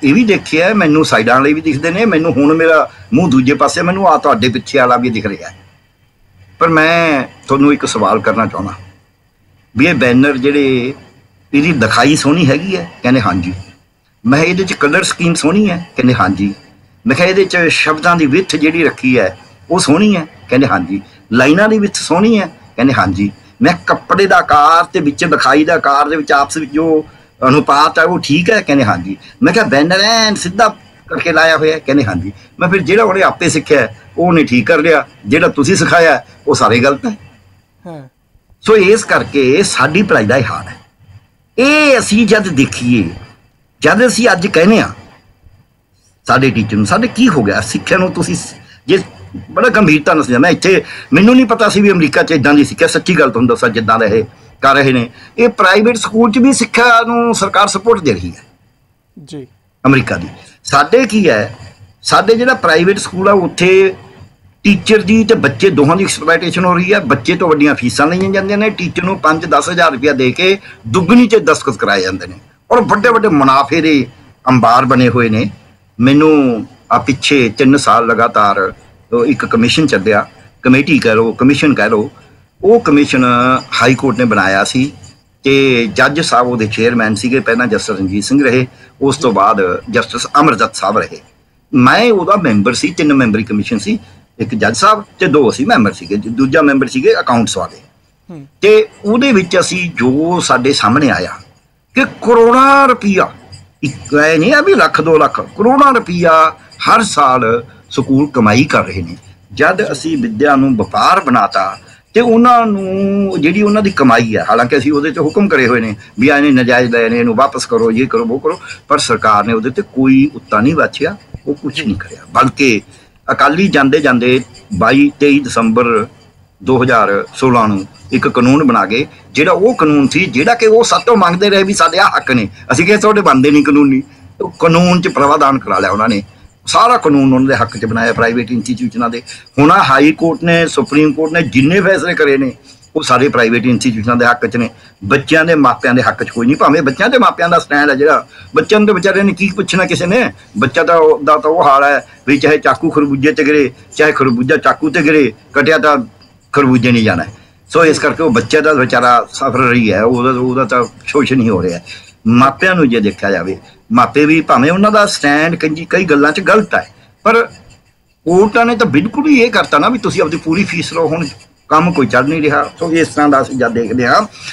ਇਹ ਵੀ ਦੇਖਿਆ, ਮੈਨੂੰ ਸਾਈਡਾਂ ਵਾਲੇ ਵੀ ਦਿਖਦੇ ਨੇ, ਮੈਨੂੰ ਹੁਣ ਮੇਰਾ ਮੂੰਹ ਦੂਜੇ ਪਾਸੇ, ਮੈਨੂੰ ਆ ਤੁਹਾਡੇ ਪਿੱਛੇ ਵਾਲਾ ਵੀ ਦਿਖ ਰਿਹਾ, ਪਰ ਮੈਂ ਤੁਹਾਨੂੰ ਇੱਕ ਸਵਾਲ ਕਰਨਾ ਚਾਹੁੰਦਾ ਵੀ ਇਹ ਬੈਨਰ ਜਿਹੜੇ, ਇਹਦੀ ਦਿਖਾਈ ਸੋਹਣੀ ਹੈਗੀ ਹੈ? ਕਹਿੰਦੇ ਹਾਂਜੀ। ਮੈਂ ਇਹਦੇ 'ਚ ਕਲਰ ਸਕੀਮ ਸੋਹਣੀ ਹੈ? ਕਹਿੰਦੇ ਹਾਂਜੀ। ਮੈਂ ਕਿਹਾ ਇਹਦੇ 'ਚ ਸ਼ਬਦਾਂ ਦੀ ਵਿੱਥ ਜਿਹੜੀ ਰੱਖੀ ਹੈ ਉਹ ਸੋਹਣੀ ਹੈ? ਕਹਿੰਦੇ ਹਾਂਜੀ। ਲਾਈਨਾਂ ਦੀ ਵਿੱਥ ਸੋਹਣੀ ਹੈ? ਕਹਿੰਦੇ ਹਾਂਜੀ। ਮੈਂ ਕੱਪੜੇ ਦਾ ਆਕਾਰ ਤੇ ਵਿੱਚ ਦਿਖਾਈ ਦਾ ਆਕਾਰ ਦੇ ਵਿੱਚ ਆਪਸ ਵਿੱਚ ਜੋ ਅਨੁਪਾਤ ਹੈ ਉਹ ਠੀਕ ਹੈ? ਕਹਿੰਦੇ ਹਾਂਜੀ। ਮੈਂ ਕਿਹਾ ਬੈਨਰ ਐਨ ਸਿੱਧਾ ਕਰਕੇ ਲਾਇਆ ਹੋਇਆ? ਕਹਿੰਦੇ ਹਾਂਜੀ। ਮੈਂ ਫਿਰ ਜਿਹੜਾ ਉਹਨੇ ਆਪੇ ਸਿੱਖਿਆ ਉਹਨੇ ਠੀਕ ਕਰ ਲਿਆ, ਜਿਹੜਾ ਤੁਸੀਂ ਸਿਖਾਇਆ ਉਹ ਸਾਰੇ ਗਲਤ ਹੈ। ਸੋ ਇਸ ਕਰਕੇ ਸਾਡੀ ਪੜ੍ਹਾਈ ਦਾ ਇਹ ਹਾਲ ਹੈ। ਇਹ ਅਸੀਂ ਜਦ ਦੇਖੀਏ, ਜਦ ਅਸੀਂ ਅੱਜ ਕਹਿੰਦੇ ਹਾਂ ਸਾਡੇ ਟੀਚਰ ਨੂੰ, ਸਾਡੇ ਕੀ ਹੋ ਗਿਆ ਸਿੱਖਿਆ ਨੂੰ? ਤੁਸੀਂ ਜੇ ਬੜਾ ਗੰਭੀਰਤਾ ਨਾਲ ਮੈਂ ਇੱਥੇ, ਮੈਨੂੰ ਨਹੀਂ ਪਤਾ ਸੀ ਵੀ ਅਮਰੀਕਾ 'ਚ ਇੱਦਾਂ ਦੀ ਸਿੱਖਿਆ, ਸੱਚੀ ਗੱਲ ਤੁਹਾਨੂੰ ਦੱਸਾਂ, ਜਿੱਦਾਂ ਦਾ ਇਹ ਕਰ ਰਹੇ ਨੇ। ਇਹ ਪ੍ਰਾਈਵੇਟ ਸਕੂਲ 'ਚ ਵੀ ਸਿੱਖਿਆ ਨੂੰ ਸਰਕਾਰ ਸਪੋਰਟ ਦੇ ਰਹੀ ਹੈ ਜੀ, ਅਮਰੀਕਾ ਦੀ। ਸਾਡੇ ਕੀ ਹੈ, ਸਾਡੇ ਜਿਹੜਾ ਪ੍ਰਾਈਵੇਟ ਸਕੂਲ ਆ ਉੱਥੇ ਟੀਚਰ ਦੀ ਤੇ ਬੱਚੇ ਦੋਹਾਂ ਦੀ ਐਕਸਪਲੋਇਟੇਸ਼ਨ ਹੋ ਰਹੀ ਹੈ। ਬੱਚੇ ਤੋਂ ਵੱਡੀਆਂ ਫੀਸਾਂ ਲਈਆਂ ਜਾਂਦੀਆਂ ਨੇ, ਟੀਚਰ ਨੂੰ 5-10 ਹਜ਼ਾਰ ਰੁਪਇਆ ਦੇ ਕੇ ਦੁੱਗਣੀ 'ਚ ਦਸਤਖਤ ਕਰਾਏ ਜਾਂਦੇ ਨੇ, ਔਰ ਵੱਡੇ ਵੱਡੇ ਮੁਨਾਫੇ ਦੇ ਅੰਬਾਰ ਬਣੇ ਹੋਏ ਨੇ। ਮੈਨੂੰ ਆ ਪਿੱਛੇ 3 ਸਾਲ ਲਗਾਤਾਰ ਇੱਕ ਕਮਿਸ਼ਨ ਚੱਲਿਆ, ਕਮੇਟੀ ਕਹਿ ਲਓ, ਕਮਿਸ਼ਨ ਕਹਿ ਲਓ, ਉਹ ਕਮਿਸ਼ਨ ਹਾਈ ਕੋਰਟ ਨੇ ਬਣਾਇਆ ਸੀ ਤੇ ਜੱਜ ਸਾਹਿਬ ਉਹਦੇ ਚੇਅਰਮੈਨ ਸੀਗੇ। ਪਹਿਲਾਂ ਜਸਟਿਸ ਰਣਜੀਤ ਸਿੰਘ ਰਹੇ, ਉਸ ਤੋਂ ਬਾਅਦ ਜਸਟਿਸ ਅਮਰਜੀਤ ਸਾਹਿਬ ਰਹੇ। ਮੈਂ ਉਹਦਾ ਮੈਂਬਰ ਸੀ, 3 ਮੈਂਬਰੀ ਕਮਿਸ਼ਨ ਸੀ, ਇੱਕ ਜੱਜ ਸਾਹਿਬ ਤੇ 2 ਅਸੀਂ ਮੈਂਬਰ ਸੀਗੇ, ਦੂਜਾ ਮੈਂਬਰ ਸੀਗੇ ਅਕਾਊਂਟਸ ਵਾਲੇ। ਤੇ ਉਹਦੇ ਵਿੱਚ ਅਸੀਂ ਜੋ ਸਾਡੇ ਸਾਹਮਣੇ ਆਇਆ ਕਿ ਕਰੋੜਾਂ ਰੁਪਈਆ, ਇੱਕ ਐ ਨਹੀਂ ਆ ਵੀ ਲੱਖ 2 ਲੱਖ, ਕਰੋੜਾਂ ਰੁਪਈਆ ਹਰ ਸਾਲ ਸਕੂਲ ਕਮਾਈ ਕਰ ਰਹੇ ਨੇ। ਜਦ ਅਸੀਂ ਵਿੱਦਿਆ ਨੂੰ ਵਪਾਰ ਬਣਾਤਾ ਤੇ ਉਹਨਾਂ ਨੂੰ ਜਿਹੜੀ ਉਹਨਾਂ ਦੀ ਕਮਾਈ ਹੈ, ਹਾਲਾਂਕਿ ਅਸੀਂ ਉਹਦੇ 'ਤੇ ਹੁਕਮ ਕਰੇ ਹੋਏ ਨੇ ਵੀ ਇਹਨੇ ਨਜਾਇਜ਼ ਲਏ ਨੇ, ਇਹਨੂੰ ਵਾਪਸ ਕਰੋ, ਇਹ ਕਰੋ, ਉਹ ਕਰੋ, ਪਰ ਸਰਕਾਰ ਨੇ ਉਹਦੇ 'ਤੇ ਕੋਈ ਉੱਤਾ ਨਹੀਂ ਵਾਚਿਆ, ਉਹ ਕੁਛ ਨਹੀਂ ਕਰਿਆ। ਬਲਕਿ ਅਕਾਲੀ ਜਾਂਦੇ ਜਾਂਦੇ 22-23 ਦਸੰਬਰ 2016 ਨੂੰ ਇੱਕ ਕਾਨੂੰਨ ਬਣਾ ਗਏ, ਜਿਹੜਾ ਉਹ ਕਾਨੂੰਨ ਸੀ ਜਿਹੜਾ ਕਿ ਉਹ ਸਾਤੋਂ ਮੰਗਦੇ ਰਹੇ ਵੀ ਸਾਡੇ ਆਹ ਹੱਕ ਨੇ, ਅਸੀਂ ਕਿਹਾ ਤੁਹਾਡੇ ਬਣਦੇ ਨਹੀਂ ਕਾਨੂੰਨੀ, ਕਾਨੂੰਨ 'ਚ ਪ੍ਰਾਵਧਾਨ ਕਰਾ ਲਿਆ ਉਹਨਾਂ ਨੇ, ਸਾਰਾ ਕਾਨੂੰਨ ਉਹਨਾਂ ਦੇ ਹੱਕ 'ਚ ਬਣਾਇਆ ਪ੍ਰਾਈਵੇਟ ਇੰਸਟੀਚਿਊਸ਼ਨਾਂ ਦੇ। ਹੁਣ ਹਾਈ ਕੋਰਟ ਨੇ, ਸੁਪਰੀਮ ਕੋਰਟ ਨੇ ਜਿੰਨੇ ਫੈਸਲੇ ਕਰੇ ਨੇ ਉਹ ਸਾਰੇ ਪ੍ਰਾਈਵੇਟ ਇੰਸਟੀਚਿਊਸ਼ਨਾਂ ਦੇ ਹੱਕ 'ਚ ਨੇ, ਬੱਚਿਆਂ ਦੇ ਮਾਪਿਆਂ ਦੇ ਹੱਕ 'ਚ ਕੋਈ ਨਹੀਂ। ਭਾਵੇਂ ਬੱਚਿਆਂ ਦੇ ਮਾਪਿਆਂ ਦਾ ਸਟੈਂਡ ਹੈ ਜਿਹੜਾ, ਬੱਚਿਆਂ ਦੇ ਵਿਚਾਰਿਆਂ ਨੇ ਕੀ ਪੁੱਛਣਾ ਕਿਸੇ ਨੇ, ਬੱਚਾ ਤਾਂ ਉਹ ਹਾਲ ਹੈ ਵੀ ਚਾਹੇ ਚਾਕੂ ਖਰਬੂਜੇ 'ਤੇ ਗਿਰੇ, ਚਾਹੇ ਖਰਬੂਜਾ ਚਾਕੂ 'ਤੇ ਗਿਰੇ, ਕਟਿਆ ਤਾਂ ਖਰਬੂਜੇ ਨਹੀਂ ਜਾਣਾ। ਸੋ ਇਸ ਕਰਕੇ ਉਹ ਬੱਚੇ ਦਾ ਵਿਚਾਰਾ ਸਫਰ ਰਹੀ ਹੈ, ਉਹਦਾ ਤਾਂ ਸ਼ੋਸ਼ਣ ਹੀ ਹੋ ਰਿਹਾ। ਮਾਪਿਆਂ ਨੂੰ ਜੇ ਦੇਖਿਆ ਜਾਵੇ, ਮਾਪੇ ਵੀ ਭਾਵੇਂ ਉਹਨਾਂ ਦਾ ਸਟੈਂਡ ਕਈ ਗੱਲਾਂ 'ਚ ਗਲਤ ਹੈ, ਪਰ ਕੋਰਟਾਂ ਨੇ ਤਾਂ ਬਿਲਕੁਲ ਹੀ ਇਹ ਕਰਤਾ ਨਾ ਵੀ ਤੁਸੀਂ ਆਪਣੀ ਪੂਰੀ ਫੀਸ ਲਓ, ਹੁਣ ਕੰਮ ਕੋਈ ਚੱਲ ਨਹੀਂ ਰਿਹਾ। ਸੋ ਇਸ ਤਰ੍ਹਾਂ ਦਾ ਅਸੀਂ ਜਦ ਦੇਖਦੇ ਹਾਂ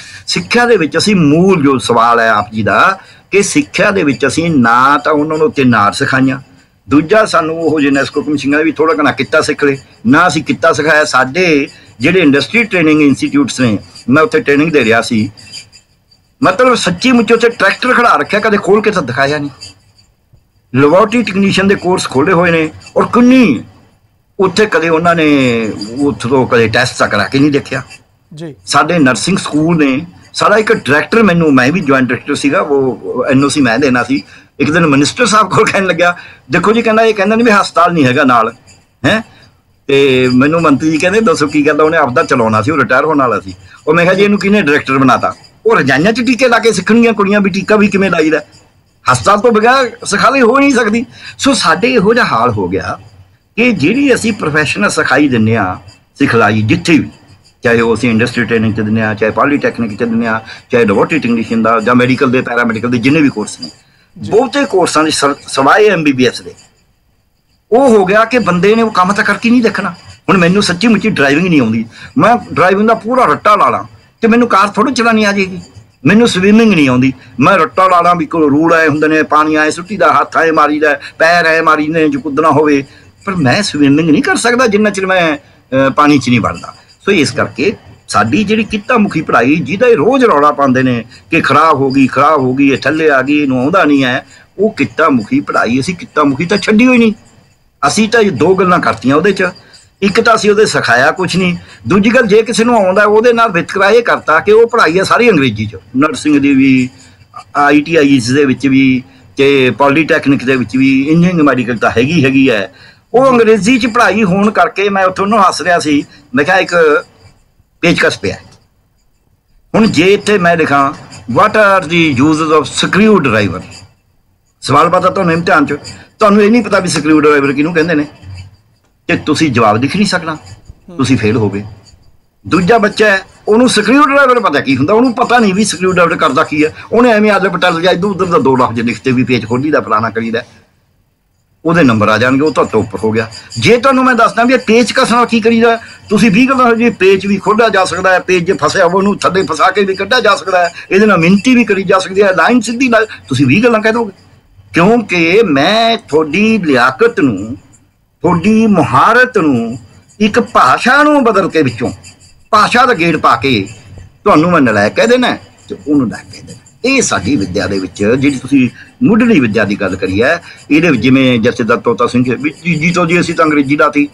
ਸਿੱਖਿਆ ਦੇ ਵਿੱਚ ਅਸੀਂ ਮੂਲ ਜੋ ਸਵਾਲ ਹੈ ਆਪ ਜੀ ਦਾ ਕਿ ਸਿੱਖਿਆ ਦੇ ਵਿੱਚ ਅਸੀਂ ਨਾ ਤਾਂ ਉਹਨਾਂ ਨੂੰ ਤਿੰਨ ਆਰ ਸਿਖਾਈਆਂ, ਦੂਜਾ ਸਾਨੂੰ ਉਹ ਯੂਨੈਸਕੋ ਕਮਿਸ਼ਨ ਵੀ ਥੋੜ੍ਹਾ ਘਣਾ ਕਿੱਤਾ ਸਿੱਖ ਲਏ, ਨਾ ਅਸੀਂ ਕਿੱਤਾ ਸਿਖਾਇਆ। ਸਾਡੇ ਜਿਹੜੇ ਇੰਡਸਟਰੀ ਟ੍ਰੇਨਿੰਗ ਇੰਸਟੀਟਿਊਟਸ ਨੇ, ਮੈਂ ਉੱਥੇ ਟ੍ਰੇਨਿੰਗ ਦੇ ਰਿਹਾ ਸੀ, ਮਤਲਬ ਸੱਚੀ ਮੁੱਚੀ ਉੱਥੇ ਟਰੈਕਟਰ ਖੜਾ ਰੱਖਿਆ, ਕਦੇ ਖੋਲ ਕੇ ਤਾਂ ਦਿਖਾਇਆ ਨਹੀਂ। ਲੈਬੋਰਟਰੀ ਟੈਕਨੀਸ਼ੀਅਨ ਦੇ ਕੋਰਸ ਖੋਲੇ ਹੋਏ ਨੇ, ਔਰ ਕਿੰਨੀ ਉੱਥੇ ਕਦੇ ਉਹਨਾਂ ਨੇ ਉੱਥੋਂ ਕਦੇ ਟੈਸਟ ਤੱਕ ਕਰਾ ਕੇ ਨਹੀਂ ਦੇਖਿਆ ਜੀ। ਸਾਡੇ ਨਰਸਿੰਗ ਸਕੂਲ ਨੇ, ਸਾਡਾ ਇੱਕ ਡਾਇਰੈਕਟਰ, ਮੈਂ ਵੀ ਜੁਆਇੰਟ ਡਾਇਰੈਕਟਰ ਸੀਗਾ, ਉਹ NOC ਮੈਂ ਦੇਣਾ ਸੀ। ਇੱਕ ਦਿਨ ਮਿਨਿਸਟਰ ਸਾਹਿਬ ਕੋਲ ਕਹਿਣ ਲੱਗਿਆ, ਦੇਖੋ ਜੀ ਕਹਿੰਦਾ, ਇਹ ਕਹਿੰਦਾ ਨਹੀਂ ਵੀ ਹਸਪਤਾਲ ਨਹੀਂ ਹੈਗਾ ਨਾਲ ਹੈ, ਤੇ ਮੈਨੂੰ ਮੰਤਰੀ ਜੀ ਕਹਿੰਦੇ ਦੱਸੋ ਕੀ ਕਰਦਾ, ਉਹਨੇ ਆਪਦਾ ਚਲਾਉਣਾ ਸੀ, ਉਹ ਰਿਟਾਇਰ ਹੋਣ ਵਾਲਾ ਸੀ। ਉਹ ਮੈਂ ਕਿਹਾ ਜੀ ਇਹਨੂੰ ਕਿਹਨੇ ਡਾਇਰੈਕਟਰ ਬਣਾਤਾ? ਉਹ ਰਜਾਈਆਂ 'ਚ ਟੀਕੇ ਲਾ ਕੇ ਸਿੱਖਣਗੀਆਂ ਕੁੜੀਆਂ ਵੀ ਟੀਕਾ ਵੀ ਕਿਵੇਂ ਲਾਈਦਾ, ਹਸਪਤਾਲ ਤੋਂ ਬਗੈਰ ਸਿਖਾਈ ਹੋ ਨਹੀਂ ਸਕਦੀ। ਸੋ ਸਾਡੇ ਇਹੋ ਜਿਹਾ ਹਾਲ ਹੋ ਗਿਆ ਕਿ ਜਿਹੜੀ ਅਸੀਂ ਪ੍ਰੋਫੈਸ਼ਨਲ ਸਿਖਾਈ ਦਿੰਦੇ ਹਾਂ, ਸਿਖਲਾਈ ਜਿੱਥੇ ਵੀ, ਚਾਹੇ ਉਹ ਅਸੀਂ ਇੰਡਸਟਰੀ ਟ੍ਰੇਨਿੰਗ 'ਚ ਦਿੰਦੇ ਹਾਂ, ਚਾਹੇ ਪੋਲੀਟੈਕਨਿਕ 'ਚ ਦਿੰਦੇ ਹਾਂ, ਚਾਹੇ ਲੈਬੋਰਟਰੀ ਟੈਕਨੀਸ਼ੀਅਨ ਦਾ ਜਾਂ ਮੈਡੀਕਲ ਦੇ ਪੈਰਾਮੈਡੀਕਲ ਦੇ ਜਿੰਨੇ ਵੀ ਕੋਰਸ ਨੇ, ਬਹੁਤੇ ਕੋਰਸਾਂ ਦੇ ਸਵਾਏ MBBS ਦੇ ਉਹ ਹੋ ਗਿਆ ਕਿ ਬੰਦੇ ਨੇ ਉਹ ਕੰਮ ਤਾਂ ਕਰਕੇ ਨਹੀਂ ਦੇਖਣਾ। ਹੁਣ ਮੈਨੂੰ ਸੱਚੀ ਮੁੱਚੀ ਡਰਾਈਵਿੰਗ ਨਹੀਂ ਆਉਂਦੀ, ਮੈਂ ਡਰਾਈਵਿੰਗ ਦਾ ਪੂਰਾ ਰੱਟਾ ਲਾ ਲਾਂ ਤੇ ਮੈਨੂੰ ਕਾਰ ਥੋੜ੍ਹੀ ਚਲਾਉਣੀ ਆ ਜਾਏਗੀ। ਮੈਨੂੰ ਸਵੀਮਿੰਗ ਨਹੀਂ ਆਉਂਦੀ, ਮੈਂ ਰੱਟਾ ਲਾ ਲਾਂ ਵੀ ਕੋਈ ਰੂਲ ਆਏ ਹੁੰਦੇ ਨੇ, ਪਾਣੀ ਆਏ ਸੁੱਟੀ ਦਾ, ਹੱਥ ਆਏ ਮਾਰੀ ਦਾ, ਪੈਰ ਆਏ ਮਾਰੀ ਨੇ ਜੋ ਕੁੱਦਣਾ ਹੋਵੇ, ਪਰ ਮੈਂ ਸਵੀਮਿੰਗ ਨਹੀਂ ਕਰ ਸਕਦਾ ਜਿੰਨਾ ਚਿਰ ਮੈਂ ਪਾਣੀ 'ਚ ਨਹੀਂ ਵੜਦਾ। ਸੋ ਇਸ ਕਰਕੇ ਸਾਡੀ ਜਿਹੜੀ ਕਿੱਤਾ ਮੁਖੀ ਪੜ੍ਹਾਈ, ਜਿਹਦਾ ਇਹ ਰੋਜ਼ ਰੌਲਾ ਪਾਉਂਦੇ ਨੇ ਕਿ ਖਰਾਬ ਹੋ ਗਈ, ਇਹ ਥੱਲੇ ਆ ਗਈ, ਇਹਨੂੰ ਆਉਂਦਾ ਨਹੀਂ ਹੈ, ਉਹ ਕਿੱਤਾ ਮੁਖੀ ਪੜ੍ਹਾਈ ਅਸੀਂ ਕਿੱਤਾ ਮੁਖੀ ਤਾਂ ਛੱਡੀ ਹੋਈ ਨਹੀਂ। ਅਸੀਂ ਤਾਂ ਇਹ ਦੋ ਗੱਲਾਂ ਕਰਤੀਆਂ ਉਹਦੇ 'ਚ, ਇੱਕ ਤਾਂ ਅਸੀਂ ਉਹਦੇ ਸਿਖਾਇਆ ਕੁਛ ਨਹੀਂ, ਦੂਜੀ ਗੱਲ ਜੇ ਕਿਸੇ ਨੂੰ ਆਉਂਦਾ ਉਹਦੇ ਨਾਲ ਵਿਤਕਰਾ ਇਹ ਕਰਤਾ ਕਿ ਉਹ ਪੜ੍ਹਾਈ ਹੈ ਸਾਰੀ ਅੰਗਰੇਜ਼ੀ 'ਚ, ਨਰਸਿੰਗ ਦੀ ਵੀ, ITIs ਦੇ ਵਿੱਚ ਵੀ, ਤੇ ਪੋਲੀਟੈਕਨਿਕ ਦੇ ਵਿੱਚ ਵੀ, ਇੰਜੀਨੀਅਰਿੰਗ ਮੈਡੀਕਲ ਤਾਂ ਹੈਗੀ ਹੈ, ਉਹ ਅੰਗਰੇਜ਼ੀ 'ਚ ਪੜ੍ਹਾਈ ਹੋਣ ਕਰਕੇ ਮੈਂ ਉੱਥੋਂ ਨੂੰ ਹੱਸ ਰਿਹਾ ਸੀ। ਮੈਂ ਕਿਹਾ ਇੱਕ ਪੇਚਕਸ ਪਿਆ, ਹੁਣ ਜੇ ਇੱਥੇ ਮੈਂ ਲਿਖਾਂ what are the uses of screw driver, ਸਵਾਲ ਪਤਾ ਤੁਹਾਨੂੰ ਇਮਤਿਹਾਨ 'ਚ, ਤੁਹਾਨੂੰ ਇਹ ਨਹੀਂ ਪਤਾ ਵੀ ਸਕਰੂ ਡਰਾਈਵਰ ਕਿਹਨੂੰ ਕਹਿੰਦੇ ਨੇ, ਤੇ ਤੁਸੀਂ ਜਵਾਬ ਲਿਖ ਨਹੀਂ ਸਕਣਾ, ਤੁਸੀਂ ਫੇਲ ਹੋ ਗਏ। ਦੂਜਾ ਬੱਚਾ ਹੈ, ਉਹਨੂੰ ਸਕਰੂ ਡਰਾਈਵਰ ਪਤਾ ਕੀ ਹੁੰਦਾ, ਉਹਨੂੰ ਪਤਾ ਨਹੀਂ ਵੀ ਸਕਰੂ ਡਰਾਈਵਰ ਕਰਦਾ ਕੀ ਹੈ, ਉਹਨੇ ਐਵੇਂ ਆਲੇ ਪਟਲ ਜਾਂ ਇੱਧਰ ਉੱਧਰ ਦਾ 2 ਲੱਖ ਲਿਖਤੇ ਵੀ ਪੇਜ ਖੋਲੀ ਦਾ ਫਲਾਣਾ ਕਰੀਦਾ, ਉਹਦੇ ਨੰਬਰ ਆ ਜਾਣਗੇ, ਉਹ ਤੁਹਾਡੇ ਤੋਂ ਉੱਪਰ ਹੋ ਗਿਆ। ਜੇ ਤੁਹਾਨੂੰ ਮੈਂ ਦੱਸਦਾ ਵੀ ਇਹ ਪੇਚਕਸ ਨਾਲ ਕੀ ਕਰੀਦਾ, ਤੁਸੀਂ 20 ਗੱਲਾਂ ਜੇ ਪੇਚ ਵੀ ਖੋਲ੍ਹਿਆ ਜਾ ਸਕਦਾ ਹੈ, ਪੇਜ ਜੇ ਫਸਿਆ ਹੋਵੇ ਉਹਨੂੰ ਥੱਲੇ ਫਸਾ ਕੇ ਵੀ ਕੱਢਿਆ ਜਾ ਸਕਦਾ ਹੈ, ਇਹਦੇ ਨਾਲ ਮਿਹਨਤੀ ਵੀ ਕਰੀ ਜਾ ਸਕਦੀ ਹੈ, ਲਾਈਨ ਸਿੱਧੀ ਨਾਲ ਤੁਸੀਂ 20 ਗੱਲਾਂ ਕਹਿ ਦੋਗੇ, ਕਿਉਂਕਿ ਮੈਂ ਤੁਹਾਡੀ ਲਿਆਕਤ ਨੂੰ, ਤੁਹਾਡੀ ਮੁਹਾਰਤ ਨੂੰ, ਇੱਕ ਭਾਸ਼ਾ ਨੂੰ ਬਦਲ ਕੇ ਵਿੱਚੋਂ ਭਾਸ਼ਾ ਦਾ ਗੇੜ ਪਾ ਕੇ ਤੁਹਾਨੂੰ ਮੈਂ ਨਲਾਇਕ ਕਹਿ ਦੇਣਾ ਤੇ ਉਹਨੂੰ ਲਾਇਕ ਕਹਿ ਦੇਣਾ। ਇਹ ਸਾਡੀ ਵਿੱਦਿਆ ਦੇ ਵਿੱਚ ਜਿਹੜੀ ਤੁਸੀਂ ਮੁੱਢਲੀ ਵਿੱਦਿਆ ਦੀ ਗੱਲ ਕਰੀ ਹੈ, ਇਹਦੇ ਵਿੱਚ ਜਿਵੇਂ ਜਥੇਦਾਰ ਤੋਤਾ ਸਿੰਘ ਵੀ ਜੀ ਤੋਂ ਜੀ ਅਸੀਂ ਤਾਂ ਅੰਗਰੇਜ਼ੀ ਦਾ ਸੀ,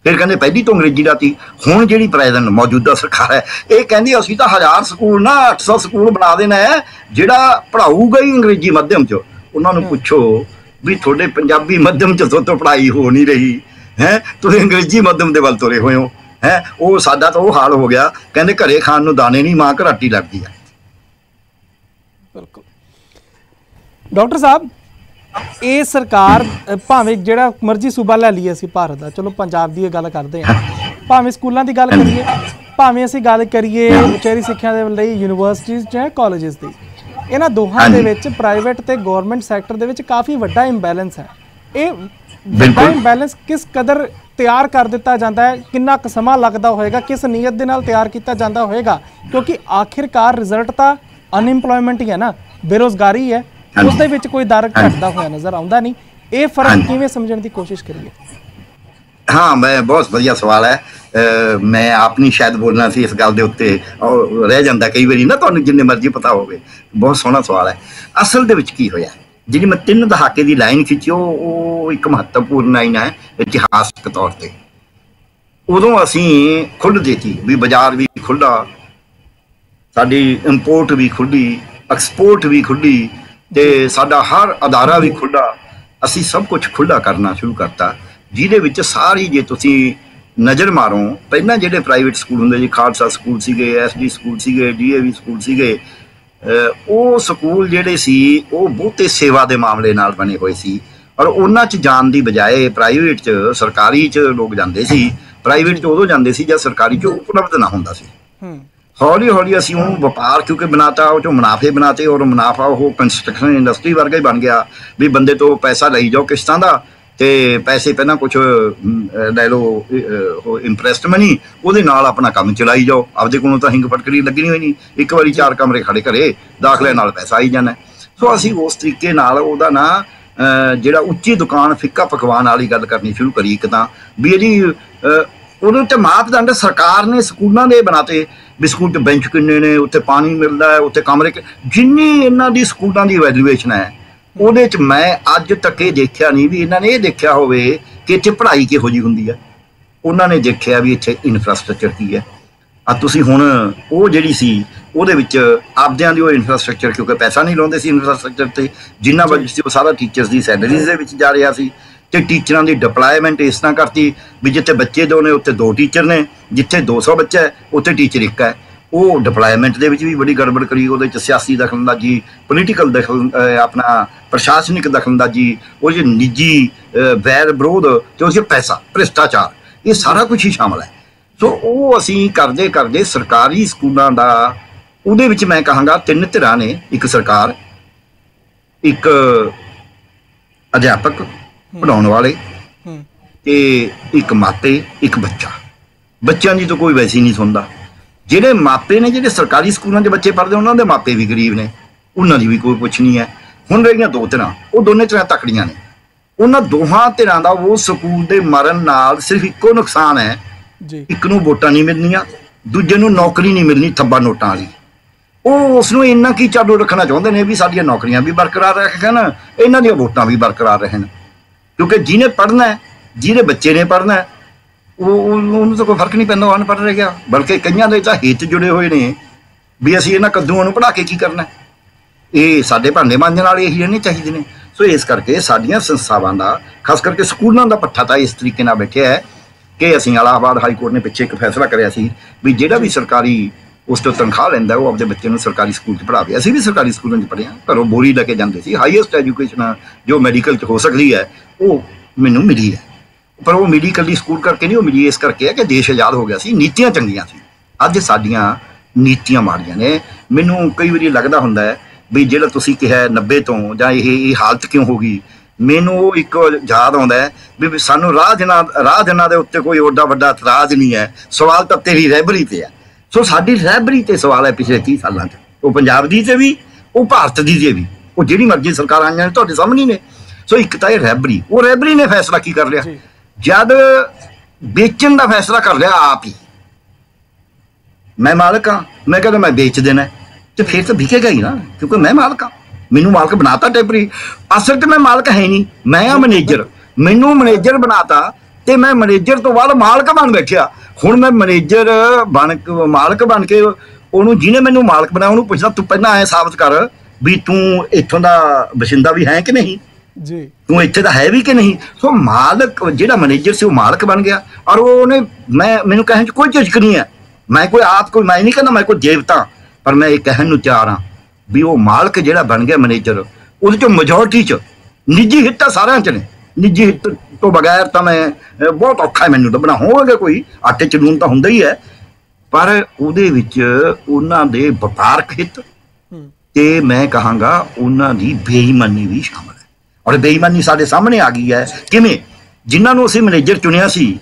ਫਿਰ ਕਹਿੰਦੇ ਪਹਿਲੀ ਤੋਂ ਅੰਗਰੇਜ਼ੀ ਦਾ ਸੀ। ਹੁਣ ਜਿਹੜੀ ਪ੍ਰੈਜ਼ੈਂਟ ਮੌਜੂਦਾ ਸਰਕਾਰ ਹੈ ਇਹ ਕਹਿੰਦੀ ਅਸੀਂ ਤਾਂ 1000 ਸਕੂਲ ਨਾ 800 ਸਕੂਲ ਬਣਾ ਦੇਣਾ ਹੈ, ਜਿਹੜਾ ਪੜ੍ਹਾਊਗਾ ਹੀ ਅੰਗਰੇਜ਼ੀ ਮਾਧਿਅਮ 'ਚ। ਉਹਨਾਂ ਨੂੰ ਪੁੱਛੋ ਵੀ ਤੁਹਾਡੇ ਪੰਜਾਬੀ ਮਾਧਿਅਮ 'ਚ ਤੋਂ ਪੜ੍ਹਾਈ ਹੋ ਨਹੀਂ ਰਹੀ ਹੈ, ਤੁਸੀਂ ਅੰਗਰੇਜ਼ੀ ਮਾਧਿਅਮ ਦੇ ਵੱਲ ਤੁਰੇ ਹੋਏ ਹੋ ਹੈ। ਉਹ ਸਾਡਾ ਤਾਂ ਉਹ ਹਾਲ ਹੋ ਗਿਆ, ਕਹਿੰਦੇ ਘਰੇ ਖਾਣ ਨੂੰ ਦਾਣੇ ਨਹੀਂ, ਮਾਂ ਘਰਾਟੀ ਲੱਗਦੀ ਹੈ। ਬਿਲਕੁਲ ਡਾਕਟਰ ਸਾਹਿਬ, ਇਹ ਸਰਕਾਰ ਭਾਵੇਂ ਜਿਹੜਾ ਮਰਜ਼ੀ ਸੂਬਾ ਲੈ ਲਈਏ ਅਸੀਂ ਭਾਰਤ ਦਾ, ਚਲੋ ਪੰਜਾਬ ਦੀ ਇਹ ਗੱਲ ਕਰਦੇ ਹਾਂ, ਭਾਵੇਂ ਸਕੂਲਾਂ ਦੀ ਗੱਲ ਕਰੀਏ, ਭਾਵੇਂ ਅਸੀਂ ਗੱਲ ਕਰੀਏ ਉਚੇਰੀ ਸਿੱਖਿਆ ਦੇ ਲਈ ਯੂਨੀਵਰਸਿਟੀਜ਼ ਜਾਂ ਕਾਲਜਿਸ ਦੀ, ਇਹਨਾਂ ਦੋਹਾਂ ਦੇ ਵਿੱਚ ਪ੍ਰਾਈਵੇਟ ਤੇ ਗਵਰਨਮੈਂਟ ਸੈਕਟਰ ਦੇ ਵਿੱਚ ਕਾਫੀ ਵੱਡਾ ਇੰਬੈਲੈਂਸ ਹੈ। ਇਹ ਵੱਡਾ ਇੰਬੈਲੈਂਸ ਕਿਸ ਕਦਰ ਤਿਆਰ ਕਰ ਦਿੱਤਾ ਜਾਂਦਾ ਹੈ, ਕਿੰਨਾ ਕੁ ਸਮਾਂ ਲੱਗਦਾ ਹੋਏਗਾ, ਕਿਸ ਨੀਅਤ ਦੇ ਨਾਲ ਤਿਆਰ ਕੀਤਾ ਜਾਂਦਾ ਹੋਏਗਾ, ਕਿਉਂਕਿ ਆਖਿਰਕਾਰ ਰਿਜ਼ਲਟ ਤਾਂ ਅਨਇੰਪਲੋਇਮੈਂਟ ਹੀ ਹੈ ਨਾ, ਬੇਰੁਜ਼ਗਾਰੀ ਹੈ, ਉਸ ਦੇ ਵਿੱਚ ਕੋਈ ਦਰ ਘਟਦਾ ਹੋਇਆ ਨਜ਼ਰ ਆਉਂਦਾ ਨਹੀਂ। ਇਹ ਫਰਕ ਕਿਵੇਂ ਸਮਝਣ ਦੀ ਕੋਸ਼ਿਸ਼ ਕਰੀਏ? ਹਾਂ, ਮੈਂ ਬਹੁਤ ਵਧੀਆ ਸਵਾਲ ਹੈ। ਮੈਂ ਆਪ ਨਹੀਂ ਸ਼ਾਇਦ ਬੋਲਣਾ ਸੀ ਇਸ ਗੱਲ ਦੇ ਉੱਤੇ, ਰਹਿ ਜਾਂਦਾ ਕਈ ਵਾਰੀ ਨਾ, ਤੁਹਾਨੂੰ ਜਿੰਨੇ ਮਰਜ਼ੀ ਪਤਾ ਹੋਵੇ। ਬਹੁਤ ਸੋਹਣਾ ਸਵਾਲ ਹੈ। ਅਸਲ ਦੇ ਵਿੱਚ ਕੀ ਹੋਇਆ, ਜਿਹੜੀ ਮੈਂ 3 ਦਹਾਕੇ ਦੀ ਲਾਈਨ ਖਿੱਚੀ, ਉਹ ਇੱਕ ਮਹੱਤਵਪੂਰਨ ਲਾਈਨ ਹੈ ਇਤਿਹਾਸਕ ਤੌਰ ਤੇ। ਉਦੋਂ ਅਸੀਂ ਖੁੱਲ੍ਹਦੇ ਸੀ ਵੀ ਬਾਜ਼ਾਰ ਵੀ ਖੁੱਲ੍ਹਾ, ਸਾਡੀ ਇੰਪੋਰਟ ਵੀ ਖੁੱਲ੍ਹੀ, ਐਕਸਪੋਰਟ ਵੀ ਖੁੱਲ੍ਹੀ, ਤੇ ਸਾਡਾ ਹਰ ਅਦਾਰਾ ਵੀ ਖੁੱਲ੍ਹਾ। ਅਸੀਂ ਸਭ ਕੁਝ ਖੁੱਲ੍ਹਾ ਕਰਨਾ ਸ਼ੁਰੂ ਕਰਤਾ, ਜਿਹਦੇ ਵਿੱਚ ਸਾਰੀ, ਜੇ ਤੁਸੀਂ ਨਜ਼ਰ ਮਾਰੋ, ਪਹਿਲਾਂ ਜਿਹੜੇ ਪ੍ਰਾਈਵੇਟ ਸਕੂਲ ਹੁੰਦੇ ਜੀ, ਖਾਲਸਾ ਸਕੂਲ ਸੀਗੇ, SD ਸਕੂਲ ਸੀਗੇ, DAV ਸਕੂਲ ਸੀਗੇ, ਉਹ ਸਕੂਲ ਜਿਹੜੇ ਸੀ ਉਹ ਬਹੁਤੇ ਸੇਵਾ ਦੇ ਮਾਮਲੇ ਨਾਲ ਬਣੇ ਹੋਏ ਸੀ, ਔਰ ਉਹਨਾਂ 'ਚ ਜਾਣ ਦੀ ਬਜਾਏ ਪ੍ਰਾਈਵੇਟ 'ਚ, ਸਰਕਾਰੀ 'ਚ ਲੋਕ ਜਾਂਦੇ ਸੀ। ਪ੍ਰਾਈਵੇਟ 'ਚ ਉਦੋਂ ਜਾਂਦੇ ਸੀ ਜਦ ਸਰਕਾਰੀ 'ਚ ਉਪਲਬਧ ਨਾ ਹੁੰਦਾ ਸੀ। ਹੌਲੀ ਹੌਲੀ ਅਸੀਂ ਉਹਨੂੰ ਵਪਾਰ ਕਿਉਂਕਿ ਬਣਾਤਾ, ਉਹ 'ਚੋਂ ਮੁਨਾਫੇ ਬਣਾਤੇ, ਔਰ ਮੁਨਾਫਾ ਉਹ ਕੰਸਟਰਕਸ਼ਨ ਇੰਡਸਟਰੀ ਵਰਗਾ ਹੀ ਬਣ ਗਿਆ ਵੀ ਬੰਦੇ ਤੋਂ ਪੈਸਾ ਲਈ ਜਾਓ ਕਿਸ਼ਤਾਂ ਦਾ, ਤੇ ਪੈਸੇ ਪਹਿਲਾਂ ਕੁਛ ਲੈ ਲਓ ਇੰਟਰਸਟ ਮਨੀ, ਉਹਦੇ ਨਾਲ ਆਪਣਾ ਕੰਮ ਚਲਾਈ ਜਾਓ। ਆਪਦੇ ਕੋਲੋਂ ਤਾਂ ਹਿੰਗ ਫਟਕਰੀ ਲੱਗਣੀ ਹੋਈ ਨਹੀਂ, ਇੱਕ ਵਾਰੀ 4 ਕਮਰੇ ਖੜੇ ਘਰੇ, ਦਾਖਲੇ ਨਾਲ ਪੈਸਾ ਆਈ ਜਾਣਾ। ਸੋ ਅਸੀਂ ਉਸ ਤਰੀਕੇ ਨਾਲ ਉਹਦਾ ਨਾ ਜਿਹੜਾ ਉੱਚੀ ਦੁਕਾਨ ਫਿੱਕਾ ਪਕਵਾਨ ਵਾਲੀ ਗੱਲ ਕਰਨੀ ਸ਼ੁਰੂ ਕਰੀ। ਇੱਕ ਤਾਂ ਵੀ ਇਹਦੀ ਉਹਦੇ ਉੱਤੇ ਮਾਪਦੰਡ ਸਰਕਾਰ ਨੇ ਸਕੂਲਾਂ ਦੇ ਬਣਾਤੇ ਵੀ ਸਕੂਲ 'ਚ ਬੈਂਚ ਕਿੰਨੇ ਨੇ, ਉੱਥੇ ਪਾਣੀ ਮਿਲਦਾ ਹੈ, ਉੱਥੇ ਕਮਰੇ, ਜਿੰਨੀ ਇਹਨਾਂ ਦੀ ਸਕੂਲਾਂ ਦੀ ਵੈਲਿਊਏਸ਼ਨ ਹੈ ਉਹਦੇ 'ਚ ਮੈਂ ਅੱਜ ਤੱਕ ਇਹ ਦੇਖਿਆ ਨਹੀਂ ਵੀ ਇਹਨਾਂ ਨੇ ਇਹ ਦੇਖਿਆ ਹੋਵੇ ਕਿ ਇੱਥੇ ਪੜ੍ਹਾਈ ਕਿਹੋ ਜਿਹੀ ਹੁੰਦੀ ਹੈ। ਉਹਨਾਂ ਨੇ ਦੇਖਿਆ ਵੀ ਇੱਥੇ ਇਨਫਰਾਸਟ੍ਰਕਚਰ ਕੀ ਹੈ। ਤੁਸੀਂ ਹੁਣ ਉਹ ਜਿਹੜੀ ਸੀ ਉਹਦੇ ਵਿੱਚ ਆਪਦਿਆਂ ਦੀ ਉਹ ਇਨਫਰਾਸਟ੍ਰਕਚਰ, ਕਿਉਂਕਿ ਪੈਸਾ ਨਹੀਂ ਲਾਉਂਦੇ ਸੀ ਇਨਫਰਾਸਟ੍ਰਕਚਰ 'ਤੇ, ਜਿੰਨਾ ਬਜਟ ਸੀ ਉਹ ਸਾਰਾ ਟੀਚਰਸ ਦੀ ਸੈਲਰੀਜ਼ ਦੇ ਵਿੱਚ ਜਾ ਰਿਹਾ ਸੀ, ਅਤੇ ਟੀਚਰਾਂ ਦੀ ਡਿਪਲਾਇਮੈਂਟ ਇਸ ਤਰ੍ਹਾਂ ਕਰਤੀ ਵੀ ਜਿੱਥੇ ਬੱਚੇ 2 ਨੇ ਉੱਥੇ 2 ਟੀਚਰ ਨੇ, ਜਿੱਥੇ 200 ਬੱਚਾ ਹੈ ਉੱਥੇ ਟੀਚਰ 1 ਹੈ। ਉਹ ਡਿਪਲਾਇਮੈਂਟ ਦੇ ਵਿੱਚ ਵੀ ਬੜੀ ਗੜਬੜ ਕਰੀ, ਉਹਦੇ 'ਚ ਸਿਆਸੀ ਦਖਲਅੰਦਾਜ਼ੀ, ਪੋਲੀਟੀਕਲ ਆਪਣਾ ਪ੍ਰਸ਼ਾਸਨਿਕ ਦਖਲਅੰਦਾਜ਼ੀ, ਉਹ 'ਚ ਨਿੱਜੀ ਵੈਰ ਵਿਰੋਧ, ਅਤੇ ਉਹ 'ਚ ਪੈਸਾ, ਭ੍ਰਿਸ਼ਟਾਚਾਰ, ਇਹ ਸਾਰਾ ਕੁਛ ਹੀ ਸ਼ਾਮਲ ਹੈ। ਸੋ ਉਹ ਅਸੀਂ ਕਰਦੇ ਕਰਦੇ ਸਰਕਾਰੀ ਸਕੂਲਾਂ ਦਾ ਉਹਦੇ ਵਿੱਚ ਮੈਂ ਕਹਾਂਗਾ 3 ਧਿਰਾਂ ਨੇ, ਇੱਕ ਸਰਕਾਰ, ਇੱਕ ਅਧਿਆਪਕ ਪੜ੍ਹਾਉਣ ਵਾਲੇ, ਤੇ ਇੱਕ ਮਾਪੇ, ਇੱਕ ਬੱਚਾ। ਬੱਚਿਆਂ ਦੀ ਤਾਂ ਕੋਈ ਵੈਸੇ ਹੀ ਨਹੀਂ ਸੁਣਦਾ। ਜਿਹੜੇ ਮਾਪੇ ਨੇ, ਜਿਹੜੇ ਸਰਕਾਰੀ ਸਕੂਲਾਂ 'ਚ ਬੱਚੇ ਪੜ੍ਹਦੇ ਉਹਨਾਂ ਦੇ ਮਾਪੇ ਵੀ ਗਰੀਬ ਨੇ, ਉਹਨਾਂ ਦੀ ਵੀ ਕੋਈ ਪੁੱਛ ਨਹੀਂ ਹੈ। ਹੁਣ ਰਹੀਆਂ 2 ਧਿਰਾਂ, ਉਹ ਦੋਨੇ ਧਿਰਾਂ ਤਕੜੀਆਂ ਨੇ। ਉਹਨਾਂ ਦੋਹਾਂ ਧਿਰਾਂ ਦਾ ਉਹ ਸਕੂਲ ਦੇ ਮਰਨ ਨਾਲ ਸਿਰਫ ਇੱਕੋ ਨੁਕਸਾਨ ਹੈ, ਇੱਕ ਨੂੰ ਵੋਟਾਂ ਨਹੀਂ ਮਿਲਣੀਆਂ, ਦੂਜੇ ਨੂੰ ਨੌਕਰੀ ਨਹੀਂ ਮਿਲਣੀ ਥੱਬਾ ਨੋਟਾਂ ਵਾਲੀ। ਉਹ ਉਸ ਨੂੰ ਇੰਨਾ ਕੀ ਚਾਲੂ ਰੱਖਣਾ ਚਾਹੁੰਦੇ ਨੇ ਵੀ ਸਾਡੀਆਂ ਨੌਕਰੀਆਂ ਵੀ ਬਰਕਰਾਰ ਰੱਖਣ, ਇਹਨਾਂ ਦੀਆਂ ਵੋਟਾਂ ਵੀ ਬਰਕਰਾਰ ਰਹਿਣ। ਕਿਉਂਕਿ ਜਿਹਨੇ ਪੜ੍ਹਨਾ ਹੈ, ਜਿਹਦੇ ਬੱਚੇ ਨੇ ਪੜ੍ਹਨਾ ਹੈ, ਉਹਨੂੰ ਤਾਂ ਕੋਈ ਫਰਕ ਨਹੀਂ ਪੈਂਦਾ ਉਹ ਅਨਪੜ੍ਹ ਰਹਿ ਗਿਆ। ਬਲਕਿ ਕਈਆਂ ਦੇ ਤਾਂ ਹਿੱਤ ਜੁੜੇ ਹੋਏ ਨੇ ਵੀ ਅਸੀਂ ਇਹਨਾਂ ਕੱਦੂਆਂ ਨੂੰ ਪੜ੍ਹਾ ਕੇ ਕੀ ਕਰਨਾ। ਇਹ ਸਾਡੇ ਭਾਂਡੇ ਮਾਂਜਣ ਵਾਲੇ ਇਹੀ ਰਹਿਣੇ ਚਾਹੀਦੇ ਨੇ। ਸੋ ਇਸ ਕਰਕੇ ਸਾਡੀਆਂ ਸੰਸਥਾਵਾਂ ਦਾ, ਖਾਸ ਕਰਕੇ ਸਕੂਲਾਂ ਦਾ ਪੱਠਾ ਤਾਂ ਇਸ ਤਰੀਕੇ ਨਾਲ ਬੈਠਿਆ ਹੈ ਕਿ ਅਸੀਂ ਇਲਾਹਾਬਾਦ ਹਾਈ ਕੋਰਟ ਨੇ ਪਿੱਛੇ ਇੱਕ ਫੈਸਲਾ ਕਰਿਆ ਸੀ ਵੀ ਜਿਹੜਾ ਵੀ ਸਰਕਾਰੀ ਉਸ ਤੋਂ ਤਨਖਾਹ ਲੈਂਦਾ ਉਹ ਆਪਣੇ ਬੱਚੇ ਨੂੰ ਸਰਕਾਰੀ ਸਕੂਲ 'ਚ ਪੜ੍ਹਾਵੇ। ਅਸੀਂ ਵੀ ਸਰਕਾਰੀ ਸਕੂਲਾਂ 'ਚ ਪੜ੍ਹੇ ਹਾਂ, ਘਰੋਂ ਬੋਰੀ ਲੈ ਕੇ ਜਾਂਦੇ ਸੀ। ਹਾਈਐਸਟ ਐਜੂਕੇਸ਼ਨ ਜੋ ਮੈਡੀਕਲ 'ਚ ਹੋ ਸਕਦੀ ਹੈ ਉਹ ਮੈਨੂੰ ਮਿਲੀ ਹੈ, ਪਰ ਉਹ ਮਿਲੀ ਇਕੱਲੀ ਸਕੂਲ ਕਰਕੇ ਨਹੀਂ, ਉਹ ਮਿਲੀ ਇਸ ਕਰਕੇ ਹੈ ਕਿ ਦੇਸ਼ ਆਜ਼ਾਦ ਹੋ ਗਿਆ ਸੀ, ਨੀਤੀਆਂ ਚੰਗੀਆਂ ਸੀ। ਅੱਜ ਸਾਡੀਆਂ ਨੀਤੀਆਂ ਮਾੜੀਆਂ ਨੇ। ਮੈਨੂੰ ਕਈ ਵਾਰੀ ਲੱਗਦਾ ਹੁੰਦਾ ਹੈ ਵੀ ਜਿਹੜਾ ਤੁਸੀਂ ਕਿਹਾ 90 ਤੋਂ ਜਾਂ ਇਹ ਹਾਲਤ ਕਿਉਂ ਹੋ ਗਈ, ਮੈਨੂੰ ਉਹ ਇੱਕ ਯਾਦ ਆਉਂਦਾ ਹੈ ਵੀ ਸਾਨੂੰ ਰਾਹ ਦੇ ਉੱਤੇ ਕੋਈ ਓਡਾ ਵੱਡਾ ਇਤਰਾਜ਼ ਨਹੀਂ ਹੈ, ਸਵਾਲ ਤਾਂ ਤੇਰੀ ਰਹਿਬਰੀ 'ਤੇ ਹੈ। ਸੋ ਸਾਡੀ ਰਹਿਬਰੀ 'ਤੇ ਸਵਾਲ ਹੈ ਪਿਛਲੇ 30 ਸਾਲਾਂ 'ਚ, ਉਹ ਪੰਜਾਬ ਦੀ 'ਤੇ ਵੀ, ਉਹ ਭਾਰਤ ਦੀ 'ਤੇ ਵੀ, ਉਹ ਜਿਹੜੀ ਮਰਜ਼ੀ ਸਰਕਾਰ ਆਈਆਂ ਨੇ ਤੁਹਾਡੇ ਸਾਹਮਣੇ ਨੇ। ਸੋ ਇੱਕ ਤਾਂ ਇਹ ਰਹਿਬਰੀ, ਉਹ ਰਹਿਬਰੀ ਨੇ ਫੈਸਲਾ ਕੀ ਕਰ ਲਿਆ, ਜਦ ਵੇਚਣ ਦਾ ਫੈਸਲਾ ਕਰ ਲਿਆ ਆਪ ਹੀ। ਮੈਂ ਮਾਲਕ ਹਾਂ, ਮੈਂ ਕਹਿੰਦਾ ਮੈਂ ਵੇਚ ਦੇਣਾ, ਤੇ ਫਿਰ ਤਾਂ ਵਿਕੇਗਾ ਹੀ ਨਾ, ਕਿਉਂਕਿ ਮੈਂ ਮਾਲਕ ਹਾਂ। ਮੈਨੂੰ ਮਾਲਕ ਬਣਾਤਾ ਟੈਂਪਰੀ, ਅਸਲ 'ਚ ਮੈਂ ਮਾਲਕ ਹੈ ਨਹੀਂ, ਮੈਂ ਆ ਮੈਨੇਜਰ। ਮੈਨੂੰ ਮੈਨੇਜਰ ਬਣਾਤਾ ਤੇ ਮੈਂ ਮੈਨੇਜਰ ਤੋਂ ਬਾਅਦ ਮਾਲਕ ਬਣ ਬੈਠਿਆ। ਹੁਣ ਮੈਂ ਮੈਨੇਜਰ ਮਾਲਕ ਬਣ ਕੇ ਉਹਨੂੰ, ਜਿਹਨੇ ਮੈਨੂੰ ਮਾਲਕ ਬਣਾਇਆ, ਉਹਨੂੰ ਪੁੱਛਦਾ ਤੂੰ ਪਹਿਲਾਂ ਐਂ ਸਾਬਤ ਕਰ ਵੀ ਤੂੰ ਇੱਥੋਂ ਦਾ ਬਸ਼ਿੰਦਾ ਵੀ ਹੈ ਕਿ ਨਹੀਂ ਜੀ, ਤੂੰ ਇੱਥੇ ਦਾ ਹੈ ਵੀ ਕਿ ਨਹੀਂ। ਸੋ ਮਾਲਕ ਜਿਹੜਾ ਮੈਨੇਜਰ ਸੀ ਉਹ ਮਾਲਕ ਬਣ ਗਿਆ, ਔਰ ਉਹਨੇ ਮੈਨੂੰ ਕਹਿਣ 'ਚ ਕੋਈ ਝਿਜਕ ਨਹੀਂ ਹੈ। ਮੈਂ ਮੈਂ ਨਹੀਂ ਕਹਿੰਦਾ ਮੈਂ ਕੋਈ ਦੇਵਤਾ, ਪਰ ਮੈਂ ਇਹ ਕਹਿਣ ਨੂੰ ਤਿਆਰ ਹਾਂ ਵੀ ਉਹ ਮਾਲਕ ਜਿਹੜਾ ਬਣ ਗਿਆ ਮੈਨੇਜਰ, ਉਹਦੇ 'ਚੋਂ ਮੈਜੋਰਟੀ 'ਚ ਨਿੱਜੀ ਹਿੱਤ ਤਾਂ ਸਾਰਿਆਂ 'ਚ ਨੇ। ਨਿੱਜੀ ਹਿੱਤ ਤੋਂ ਬਗੈਰ ਤਾਂ ਮੈਂ ਬਹੁਤ ਔਖਾ ਹੈ ਮੈਨੂੰ ਲੱਭਣਾ। ਹੋਵੇਗਾ ਕੋਈ ਆਟੇ 'ਚ ਲੂਣ ਤਾਂ ਹੁੰਦਾ ਹੀ ਹੈ, ਪਰ ਉਹਦੇ ਵਿੱਚ ਉਹਨਾਂ ਦੇ ਵਪਾਰਕ ਹਿੱਤ ਤੇ ਮੈਂ ਕਹਾਂਗਾ ਉਹਨਾਂ ਦੀ ਬੇਈਮਾਨੀ ਵੀ ਸ਼ਾਮਲ ਹੈ। ਔਰ ਬੇਈਮਾਨੀ ਸਾਡੇ ਸਾਹਮਣੇ ਆ ਗਈ ਹੈ। ਕਿਵੇਂ? ਜਿਨ੍ਹਾਂ ਨੂੰ ਅਸੀਂ ਮੈਨੇਜਰ ਚੁਣਿਆ ਸੀ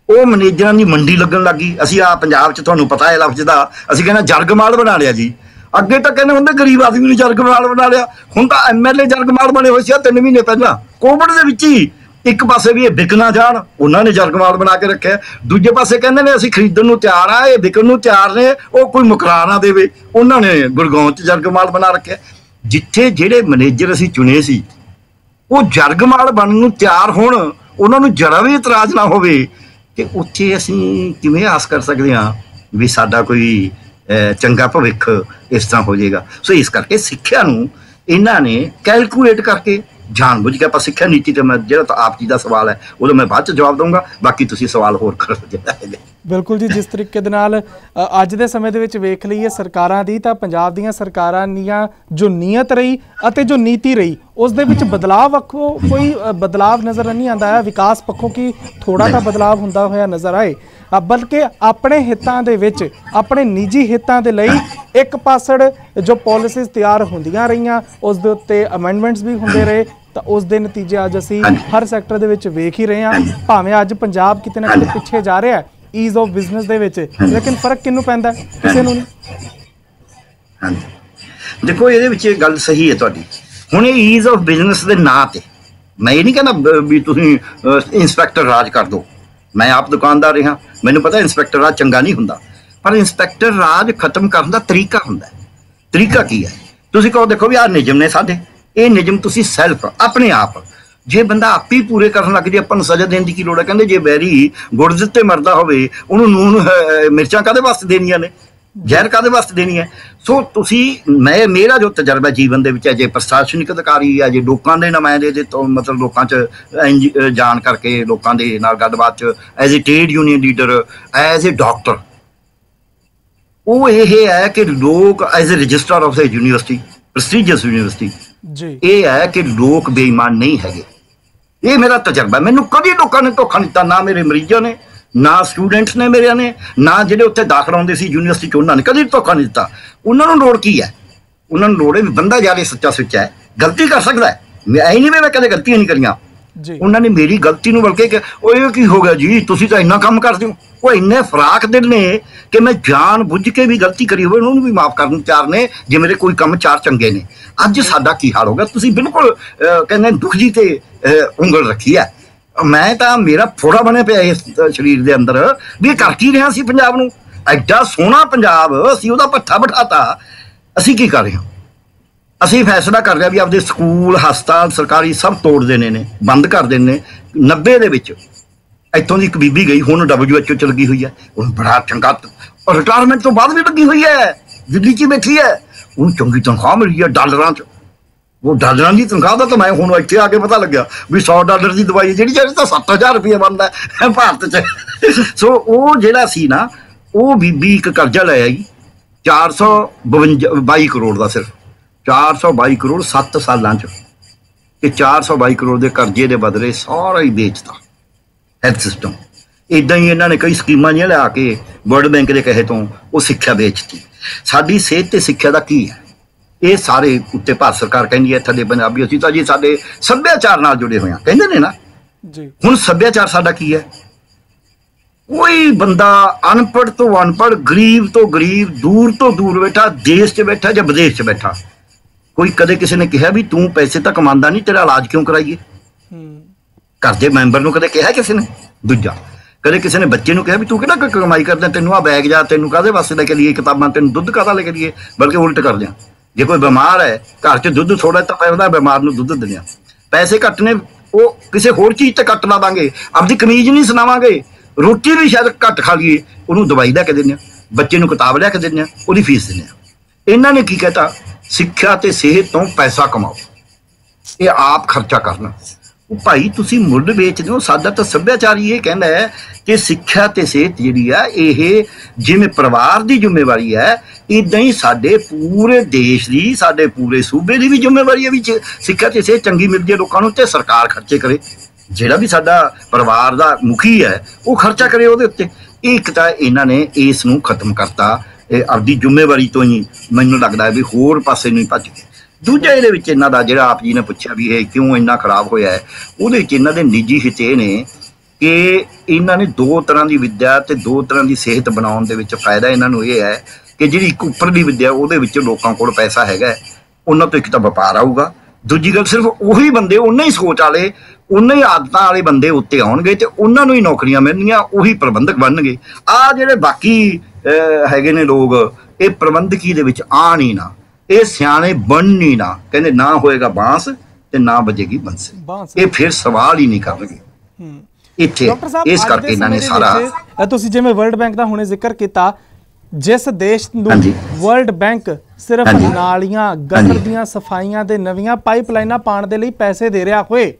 ਉਹ ਮੈਨੇਜਰਾਂ ਦੀ ਮੰਡੀ ਲੱਗਣ ਲੱਗ ਗਈ। ਅਸੀਂ ਆ ਪੰਜਾਬ 'ਚ ਤੁਹਾਨੂੰ ਪਤਾ ਹੈ ਲਫ਼ਜ਼ ਦਾ, ਅਸੀਂ ਕਹਿੰਦੇ ਜਰਗਮਾਲ ਬਣਾ ਲਿਆ ਜੀ। ਅੱਗੇ ਤਾਂ ਕਹਿੰਦੇ ਹੁੰਦੇ ਗਰੀਬ ਆਦਮੀ ਨੂੰ ਜਰਗਮਾਲ ਬਣਾ ਲਿਆ, ਹੁਣ ਤਾਂ MLA ਜਰਗਮਾਲ ਬਣੇ ਹੋਏ ਸੀ 3 ਮਹੀਨੇ ਪਹਿਲਾਂ ਕੋਵਿਡ ਦੇ ਵਿੱਚ ਹੀ। ਇੱਕ ਪਾਸੇ ਵੀ ਇਹ ਵਿਕ ਨਾ ਜਾਣ, ਉਹਨਾਂ ਨੇ ਜਰਗਮਾਲ ਬਣਾ ਕੇ ਰੱਖਿਆ, ਦੂਜੇ ਪਾਸੇ ਕਹਿੰਦੇ ਨੇ ਅਸੀਂ ਖਰੀਦਣ ਨੂੰ ਤਿਆਰ ਆ, ਇਹ ਵਿਕਣ ਨੂੰ ਤਿਆਰ ਨੇ, ਉਹ ਕੋਈ ਮੁਕਰਾ ਨਾ ਦੇਵੇ, ਉਹਨਾਂ ਨੇ ਗੁੜਗਾਉਂ 'ਚ ਜਰਗਮਾਲ ਬਣਾ ਰੱਖਿਆ। ਜਿੱਥੇ ਜਿਹੜੇ ਮੈਨੇਜਰ ਅਸੀਂ ਚੁਣੇ ਸੀ ਉਹ ਜਰਗਮਾਲ ਬਣਨ ਨੂੰ ਤਿਆਰ ਹੋਣ, ਉਹਨਾਂ ਨੂੰ ਜਰਾ ਵੀ ਇਤਰਾਜ਼ ਨਾ ਹੋਵੇ, ਤੇ ਉੱਥੇ ਅਸੀਂ ਕਿਵੇਂ ਆਸ ਕਰ ਸਕਦੇ ਹਾਂ ਵੀ ਸਾਡਾ ਕੋਈ ਚੰਗਾ ਭਵਿੱਖ ਇਸ ਤਰ੍ਹਾਂ ਹੋ ਜਾਏਗਾ। ਸੋ ਇਸ ਕਰਕੇ ਸਿੱਖਿਆ ਨੂੰ ਇਹਨਾਂ ਨੇ ਕੈਲਕੂਲੇਟ ਕਰਕੇ ਜਾਣ ਬੁੱਝ ਕੇ, ਆਪਾਂ ਸਿੱਖਿਆ ਨੀਤੀ ਤੇ ਮੈਂ ਜਿਹੜਾ ਤਾਂ ਆਪ ਜੀ ਦਾ ਸਵਾਲ ਹੈ ਉਹਦਾ ਮੈਂ ਬਾਅਦ 'ਚ ਜਵਾਬ ਦਊਂਗਾ, ਬਾਕੀ ਤੁਸੀਂ ਸਵਾਲ ਹੋਰ ਕਰੋ ਜਿਹੜਾ ਬਿਲਕੁਲ ਜੀ, ਜਿਸ ਤਰੀਕੇ ਦੇ ਨਾਲ ਅੱਜ ਦੇ ਸਮੇਂ ਦੇ ਵਿੱਚ ਵੇਖ ਲਈਏ ਸਰਕਾਰਾਂ ਦੀ, ਤਾਂ ਪੰਜਾਬ ਦੀਆਂ ਸਰਕਾਰਾਂ ਦੀਆਂ ਜੋ ਨੀਅਤ ਰਹੀ ਅਤੇ ਜੋ ਨੀਤੀ ਰਹੀ ਉਸ ਦੇ ਵਿੱਚ ਬਦਲਾਵ ਵੱਖੋ ਕੋਈ ਬਦਲਾਵ ਨਜ਼ਰ ਨਹੀਂ ਆਉਂਦਾ ਹੈ। ਵਿਕਾਸ ਪੱਖੋਂ ਕੀ ਥੋੜਾ ਤਾਂ ਬਦਲਾਵ ਹੁੰਦਾ ਹੋਇਆ ਨਜ਼ਰ ਆਏ, ਬਲਕਿ ਆਪਣੇ ਹਿੱਤਾਂ ਦੇ ਵਿੱਚ, ਆਪਣੇ ਨਿੱਜੀ ਹਿੱਤਾਂ ਦੇ ਲਈ ਇੱਕ ਪਾਸੜ ਜੋ ਪਾਲਿਸੀਜ਼ ਤਿਆਰ ਹੁੰਦੀਆਂ ਰਹੀਆਂ ਉਸ ਦੇ ਉੱਤੇ ਅਮੈਂਡਮੈਂਟਸ ਵੀ ਹੁੰਦੇ ਰਹੇ, ਤਾਂ ਉਸ ਦੇ ਨਤੀਜੇ ਅੱਜ ਅਸੀਂ ਹਰ ਸੈਕਟਰ ਦੇ ਵਿੱਚ ਵੇਖ ਹੀ ਰਹੇ ਹਾਂ। ਭਾਵੇਂ ਅੱਜ ਪੰਜਾਬ ਕਿਤੇ ਨਾ ਕਿਤੇ ਪਿੱਛੇ ਜਾ ਰਿਹਾ ਈਜ਼ ਆਫ ਬਿਜ਼ਨਸ ਦੇ ਵਿੱਚ, ਲੇਕਿਨ ਫਰਕ ਕਿਹਨੂੰ ਪੈਂਦਾ? ਕਿਸੇ ਨੂੰ ਨਹੀਂ। ਹਾਂਜੀ, ਦੇਖੋ ਇਹਦੇ ਵਿੱਚ ਗੱਲ ਸਹੀ ਹੈ ਤੁਹਾਡੀ। ਹੁਣ ਇਹ ਈਜ਼ ਆਫ ਬਿਜ਼ਨਸ ਦੇ ਨਾਂ ਤੇ ਮੈਂ ਇਹ ਨਹੀਂ ਕਹਿੰਦਾ ਵੀ ਤੁਸੀਂ ਇੰਸਪੈਕਟਰ ਰਾਜ ਕਰ ਦਿਓ। ਮੈਂ ਆਪ ਦੁਕਾਨਦਾਰ ਰਿਹਾ, ਮੈਨੂੰ ਪਤਾ ਇੰਸਪੈਕਟਰ ਰਾਜ ਚੰਗਾ ਨਹੀਂ ਹੁੰਦਾ, ਪਰ ਇੰਸਪੈਕਟਰ ਰਾਜ ਖਤਮ ਕਰਨ ਦਾ ਤਰੀਕਾ ਹੁੰਦਾ। ਤਰੀਕਾ ਕੀ ਹੈ? ਤੁਸੀਂ ਕਹੋ ਦੇਖੋ ਵੀ ਆਹ ਨਿਯਮ ਨੇ ਸਾਡੇ, ਇਹ ਨਿਯਮ ਤੁਸੀਂ ਸੈਲਫ ਆਪਣੇ ਆਪ, ਜੇ ਬੰਦਾ ਆਪ ਹੀ ਪੂਰੇ ਕਰਨ ਲੱਗ ਜੇ ਆਪਾਂ ਨੂੰ ਸਜ਼ਾ ਦੇਣ ਦੀ ਕੀ ਲੋੜ ਹੈ? ਕਹਿੰਦੇ ਜੇ ਵੈਰੀ ਗੁੜ ਦਿੱਤੇ ਮਰਦਾ ਹੋਵੇ ਉਹਨੂੰ ਨੂਨ ਮਿਰਚਾਂ ਕਾਹਦੇ ਵਾਸਤੇ ਦੇਣੀਆਂ ਨੇ, ਜ਼ਹਿਰ ਕਾਹਦੇ ਵਾਸਤੇ ਦੇਣੀ ਹੈ? ਸੋ ਤੁਸੀਂ ਮੇਰਾ ਜੋ ਤਜਰਬਾ ਜੀਵਨ ਦੇ ਵਿੱਚ ਹੈ, ਜੇ ਪ੍ਰਸ਼ਾਸਨਿਕ ਅਧਿਕਾਰੀ ਹੈ, ਜੇ ਲੋਕਾਂ ਦੇ ਨੁਮਾਇੰਦੇ ਦੇ ਤੋਂ ਮਤਲਬ ਲੋਕਾਂ 'ਚ ਜਾਣ ਕਰਕੇ ਲੋਕਾਂ ਦੇ ਨਾਲ ਗੱਲਬਾਤ 'ਚ as a trade union leader, as a doctor, ਉਹ ਇਹ ਹੈ ਕਿ ਲੋਕ as a registrar of the university, prestigious university, ਇਹ ਹੈ ਕਿ ਲੋਕ ਬੇਈਮਾਨ ਨਹੀਂ ਹੈਗੇ। ਇਹ ਮੇਰਾ ਤਜਰਬਾ। ਮੈਨੂੰ ਕਦੀ ਲੋਕਾਂ ਨੇ ਧੋਖਾ ਨਹੀਂ ਦਿੱਤਾ, ਨਾ ਮੇਰੇ ਮਰੀਜ਼ਾਂ ਨੇ, ਨਾ ਸਟੂਡੈਂਟਸ ਨੇ ਮੇਰਿਆਂ ਨੇ, ਨਾ ਜਿਹੜੇ ਉੱਥੇ ਦਾਖਲ ਆਉਂਦੇ ਸੀ ਯੂਨੀਵਰਸਿਟੀ 'ਚ ਉਹਨਾਂ ਨੇ ਕਦੀ ਧੋਖਾ ਨਹੀਂ ਦਿੱਤਾ। ਉਹਨਾਂ ਨੂੰ ਲੋੜ ਕੀ ਹੈ? ਉਹਨਾਂ ਨੂੰ ਲੋੜ ਹੈ ਵੀ ਬੰਦਾ ਜਾ ਕੇ ਸੱਚਾ ਸੁੱਚਾ ਹੈ, ਗਲਤੀ ਕਰ ਸਕਦਾ ਹੈ। ਮੈਂ ਇਹ ਨਹੀਂ ਵੀ ਮੈਂ ਕਦੇ ਗਲਤੀਆਂ ਨਹੀਂ ਕਰੀਆਂ। ਉਹਨਾਂ ਨੇ ਮੇਰੀ ਗਲਤੀ ਨੂੰ ਬਲਕਿ ਉਹ ਇਹ ਕੀ ਹੋ ਗਿਆ ਜੀ ਤੁਸੀਂ ਤਾਂ ਇੰਨਾ ਕੰਮ ਕਰਦੇ ਹੋ। ਉਹ ਇੰਨੇ ਫਰਾਕ ਦਿਲ ਨੇ ਕਿ ਮੈਂ ਜਾਣ ਬੁੱਝ ਕੇ ਵੀ ਗਲਤੀ ਕਰੀ ਹੋਵੇ ਉਹਨੂੰ ਵੀ ਮਾਫ ਕਰਨ ਨੂੰ ਤਿਆਰ ਨੇ ਜੇ ਮੇਰੇ ਕੋਈ ਕੰਮ ਚਾਰ ਚੰਗੇ ਨੇ। ਅੱਜ ਸਾਡਾ ਕੀ ਹਾਲ ਹੋ ਗਿਆ? ਤੁਸੀਂ ਬਿਲਕੁਲ ਕਹਿੰਦੇ ਦੁੱਖ ਜੀ ਤੇ ਉਂਗਲ ਰੱਖੀ ਹੈ। ਮੈਂ ਤਾਂ ਮੇਰਾ ਫੋੜਾ ਬਣਿਆ ਪਿਆ ਇਸ ਸਰੀਰ ਦੇ ਅੰਦਰ ਵੀ ਕਰ ਕੀ ਰਿਹਾ ਸੀ ਪੰਜਾਬ ਨੂੰ। ਐਡਾ ਸੋਹਣਾ ਪੰਜਾਬ ਅਸੀਂ ਉਹਦਾ ਭੱਠਾ ਬਿਠਾਤਾ। ਅਸੀਂ ਕੀ ਕਰ ਰਹੇ ਹਾਂ? ਅਸੀਂ ਫੈਸਲਾ ਕਰ ਰਿਹਾ ਵੀ ਆਪਦੇ ਸਕੂਲ, ਹਸਪਤਾਲ ਸਰਕਾਰੀ ਸਭ ਤੋੜ ਦੇਣੇ ਨੇ, ਬੰਦ ਕਰ ਦੇਣੇ ਨੇ। 90 ਦੇ ਵਿੱਚ ਇੱਥੋਂ ਦੀ ਇੱਕ ਬੀਬੀ ਗਈ, ਹੁਣ WHO 'ਚ ਲੱਗੀ ਹੋਈ ਹੈ, ਉਹਨੂੰ ਬੜਾ ਚੰਗਾ ਰਿਟਾਇਰਮੈਂਟ ਤੋਂ ਬਾਅਦ ਵੀ ਲੱਗੀ ਹੋਈ ਹੈ, ਦਿੱਲੀ 'ਚ ਬੈਠੀ ਹੈ, ਉਹਨੂੰ ਚੰਗੀ ਤਨਖਾਹ ਮਿਲੀ ਹੈ ਡਾਲਰਾਂ 'ਚ। ਉਹ ਡਾਲਰਾਂ ਦੀ ਤਨਖਾਹ ਦਾ ਤਾਂ ਮੈਂ ਹੁਣ ਇੱਥੇ ਆ ਕੇ ਪਤਾ ਲੱਗਿਆ ਵੀ $100 ਦੀ ਦਵਾਈ ਜਿਹੜੀ ਤਾਂ 7000 ਰੁਪਏ ਬਣਦਾ ਭਾਰਤ 'ਚ। ਸੋ ਉਹ ਜਿਹੜਾ ਸੀ ਨਾ, ਉਹ ਬੀਬੀ ਇੱਕ ਕਰਜ਼ਾ ਲੈ ਆਈ 422 ਕਰੋੜ ਦਾ, ਸਿਰਫ 422 ਕਰੋੜ 7 ਸਾਲਾਂ 'ਚ। ਤੇ 422 ਕਰੋੜ ਦੇ ਕਰਜ਼ੇ ਦੇ ਬਦਲੇ ਸਾਰਾ ਹੀ ਵੇਚਤਾ ਹੈਲਥ ਸਿਸਟਮ। ਇੱਦਾਂ ਹੀ ਇਹਨਾਂ ਨੇ ਕਈ ਸਕੀਮਾਂ ਜਿਹੀਆਂ ਲਿਆ ਕੇ ਵਰਲਡ ਬੈਂਕ ਦੇ ਕਹੇ ਤੋਂ ਉਹ ਸਿੱਖਿਆ ਵੇਚਤੀ। ਸਾਡੀ ਸਿਹਤ ਤੇ ਸਿੱਖਿਆ ਦਾ ਕੀ ਹੈ? ਇਹ ਸਾਰੇ ਉੱਤੇ ਭਾਰਤ ਸਰਕਾਰ ਕਹਿੰਦੀ ਹੈ ਥੱਲੇ ਪੰਜਾਬੀ ਅਸੀਂ ਤਾਂ ਜੀ ਸਾਡੇ ਸੱਭਿਆਚਾਰ ਨਾਲ ਜੁੜੇ ਹੋਏ ਹਾਂ, ਕਹਿੰਦੇ ਨੇ ਨਾ ਜੀ। ਹੁਣ ਸੱਭਿਆਚਾਰ ਸਾਡਾ ਕੀ ਹੈ? ਕੋਈ ਬੰਦਾ ਅਨਪੜ੍ਹ ਤੋਂ ਅਨਪੜ੍ਹ, ਗਰੀਬ ਤੋਂ ਗਰੀਬ, ਦੂਰ ਤੋਂ ਦੂਰ ਬੈਠਾ, ਦੇਸ਼ 'ਚ ਬੈਠਾ ਜਾਂ ਵਿਦੇਸ਼ 'ਚ ਬੈਠਾ, ਕੋਈ ਕਦੇ ਕਿਸੇ ਨੇ ਕਿਹਾ ਵੀ ਤੂੰ ਪੈਸੇ ਤਾਂ ਕਮਾਉਂਦਾ ਨਹੀਂ, ਤੇਰਾ ਇਲਾਜ ਕਿਉਂ ਕਰਾਈਏ? ਘਰ ਦੇ ਮੈਂਬਰ ਨੂੰ ਕਦੇ ਕਿਹਾ ਕਿਸੇ ਨੇ? ਦੂਜਾ, ਕਦੇ ਕਿਸੇ ਨੇ ਬੱਚੇ ਨੂੰ ਕਿਹਾ ਵੀ ਤੂੰ ਕਿਹੜਾ ਕਮਾਈ ਕਰਦਾ, ਤੈਨੂੰ ਆ ਬੈਗ ਜਾ, ਤੈਨੂੰ ਕਾਹਦੇ ਵਾਸਤੇ ਲੈ ਕੇ ਲਈਏ ਕਿਤਾਬਾਂ, ਤੈਨੂੰ ਦੁੱਧ ਕਾਹਦਾ ਲੈ ਕੇ ਲਈਏ? ਬਲਕਿ ਉਲਟ ਕਰਦੇ ਆ, ਜੇ ਕੋਈ ਬਿਮਾਰ ਹੈ ਘਰ 'ਚ ਦੁੱਧ ਥੋੜਾ ਤਾਂ ਪੈਂਦਾ, ਬਿਮਾਰ ਨੂੰ ਦੁੱਧ ਦਿੰਦੇ ਆ। ਪੈਸੇ ਘੱਟ ਨੇ, ਉਹ ਕਿਸੇ ਹੋਰ ਚੀਜ਼ ਤੇ ਕੱਟ ਲਾਵਾਂਗੇ, ਆਪਦੀ ਕਮੀਜ਼ ਨਹੀਂ ਸੁਣਾਵਾਂਗੇ, ਰੋਟੀ ਵੀ ਸ਼ਾਇਦ ਘੱਟ ਖਾ ਲਈਏ, ਉਹਨੂੰ ਦਵਾਈ ਲੈ ਕੇ ਦਿੰਦੇ ਆ, ਬੱਚੇ ਨੂੰ ਕਿਤਾਬ ਲੈ ਕੇ ਦਿੰਦੇ ਆ, ਉਹਦੀ ਫੀਸ ਦਿੰਦੇ ਆ। ਇਹਨਾਂ ਨੇ ਕੀ ਕਹਿਤਾ? ਸਿੱਖਿਆ ਤੇ ਸਿਹਤ ਤੋਂ ਪੈਸਾ ਕਮਾਓ, ਇਹ ਆਪ ਖਰਚਾ ਕਰਨਾ। ਉਹ ਭਾਈ ਤੁਸੀਂ ਮੁੱਲ ਵੇਚਦੇ ਹੋ। ਸਾਡਾ ਤਾਂ ਸੱਭਿਆਚਾਰ ਹੀ ਇਹ ਕਹਿੰਦਾ ਹੈ ਕਿ ਸਿੱਖਿਆ ਤੇ ਸਿਹਤ ਜਿਹੜੀ ਆ ਇਹ ਜਿਵੇਂ ਪਰਿਵਾਰ ਦੀ ਜ਼ਿੰਮੇਵਾਰੀ ਹੈ, ਇੱਦਾਂ ਹੀ ਸਾਡੇ ਪੂਰੇ ਦੇਸ਼ ਦੀ, ਸਾਡੇ ਪੂਰੇ ਸੂਬੇ ਦੀ ਵੀ ਜ਼ਿੰਮੇਵਾਰੀ ਹੈ ਵੀ ਸਿੱਖਿਆ ਤੇ ਸਿਹਤ ਚੰਗੀ ਮਿਲ ਜੇ ਲੋਕਾਂ ਨੂੰ, ਤੇ ਸਰਕਾਰ ਖਰਚੇ ਕਰੇ। ਜਿਹੜਾ ਵੀ ਸਾਡਾ ਪਰਿਵਾਰ ਦਾ ਮੁਖੀ ਹੈ ਉਹ ਖਰਚਾ ਕਰੇ ਉਹਦੇ ਉੱਤੇ। ਇੱਕ ਤਾਂ ਇਹਨਾਂ ਨੇ ਇਸ ਨੂੰ ਖਤਮ ਕਰਤਾ, ਇਹ ਆਪਦੀ ਜ਼ਿੰਮੇਵਾਰੀ ਤੋਂ ਹੀ ਮੈਨੂੰ ਲੱਗਦਾ ਹੈ ਵੀ ਹੋਰ ਪਾਸੇ ਨੂੰ ਹੀ ਭੱਜ ਗਏ। ਦੂਜਾ ਇਹਦੇ ਵਿੱਚ ਇਹਨਾਂ ਦਾ ਜਿਹੜਾ ਆਪ ਜੀ ਨੇ ਪੁੱਛਿਆ ਵੀ ਇਹ ਕਿਉਂ ਇੰਨਾ ਖਰਾਬ ਹੋਇਆ ਹੈ, ਉਹਦੇ ਵਿੱਚ ਇਹਨਾਂ ਦੇ ਨਿੱਜੀ ਹਿੱਤ ਇਹ ਨੇ ਕਿ ਇਹਨਾਂ ਨੇ 2 ਤਰ੍ਹਾਂ ਦੀ ਵਿੱਦਿਆ ਤੇ 2 ਤਰ੍ਹਾਂ ਦੀ ਸਿਹਤ ਬਣਾਉਣ ਦੇ ਵਿੱਚ ਫਾਇਦਾ ਇਹਨਾਂ ਨੂੰ ਇਹ ਹੈ ਕਿ ਜਿਹੜੀ ਇੱਕ ਉੱਪਰਲੀ ਵਿੱਦਿਆ ਉਹਦੇ ਵਿੱਚ ਲੋਕਾਂ ਕੋਲ ਪੈਸਾ ਹੈਗਾ, ਉਹਨਾਂ ਤੋਂ ਇੱਕ ਤਾਂ ਵਪਾਰ ਆਊਗਾ, ਦੂਜੀ ਗੱਲ ਸਿਰਫ ਉਹੀ ਬੰਦੇ, ਉਹਨਾਂ ਹੀ ਸੋਚ ਵਾਲੇ, ਉਹਨਾਂ ਹੀ ਆਦਤਾਂ ਵਾਲੇ ਬੰਦੇ ਉੱਤੇ ਆਉਣਗੇ ਤੇ ਉਹਨਾਂ ਨੂੰ ਹੀ ਨੌਕਰੀਆਂ ਮਿਲਣਗੀਆਂ, ਉਹੀ ਪ੍ਰਬੰਧਕ ਬਣਨਗੇ। ਆਹ ਜਿਹੜੇ ਬਾਕੀ ਹੈਗੇ ਨੇ ਲੋਕ, ਇਹ ਪ੍ਰਬੰਧਕੀ ਦੇ ਵਿੱਚ ਆਣ ਹੀ ਨਾ, ਇਹ ਸਿਆਣੇ ਬਣਨ ਹੀ ਨਾ। ਕਹਿੰਦੇ ਨਾ ਹੋਏਗਾ ਬਾਂਸ ਤੇ ਨਾ ਵੱਜੇਗੀ ਬੰਸ, ਇਹ ਫਿਰ ਸਵਾਲ ਹੀ ਨਹੀਂ ਕਰਨਗੇ ਇੱਥੇ। ਇਸ ਕਰਕੇ ਇਹਨਾਂ ਨੇ ਸਾਰਾ, ਤੁਸੀਂ ਜਿਵੇਂ ਵਰਲਡ ਬੈਂਕ ਦਾ ਹੁਣੇ ਜ਼ਿਕਰ ਕੀਤਾ, ਜਿਸ ਦੇਸ਼ ਨੂੰ ਵਰਲਡ ਬੈਂਕ ਸਿਰਫ ਨਾਲੀਆਂ, ਗਟਰ ਦੀਆਂ ਸਫਾਈਆਂ ਦੇ ਨਵੀਆਂ ਪਾਈਪਲਾਈਨਾਂ ਪਾਉਣ ਦੇ ਲਈ ਪੈਸੇ ਦੇ ਰਿਹਾ ਹੋਏ,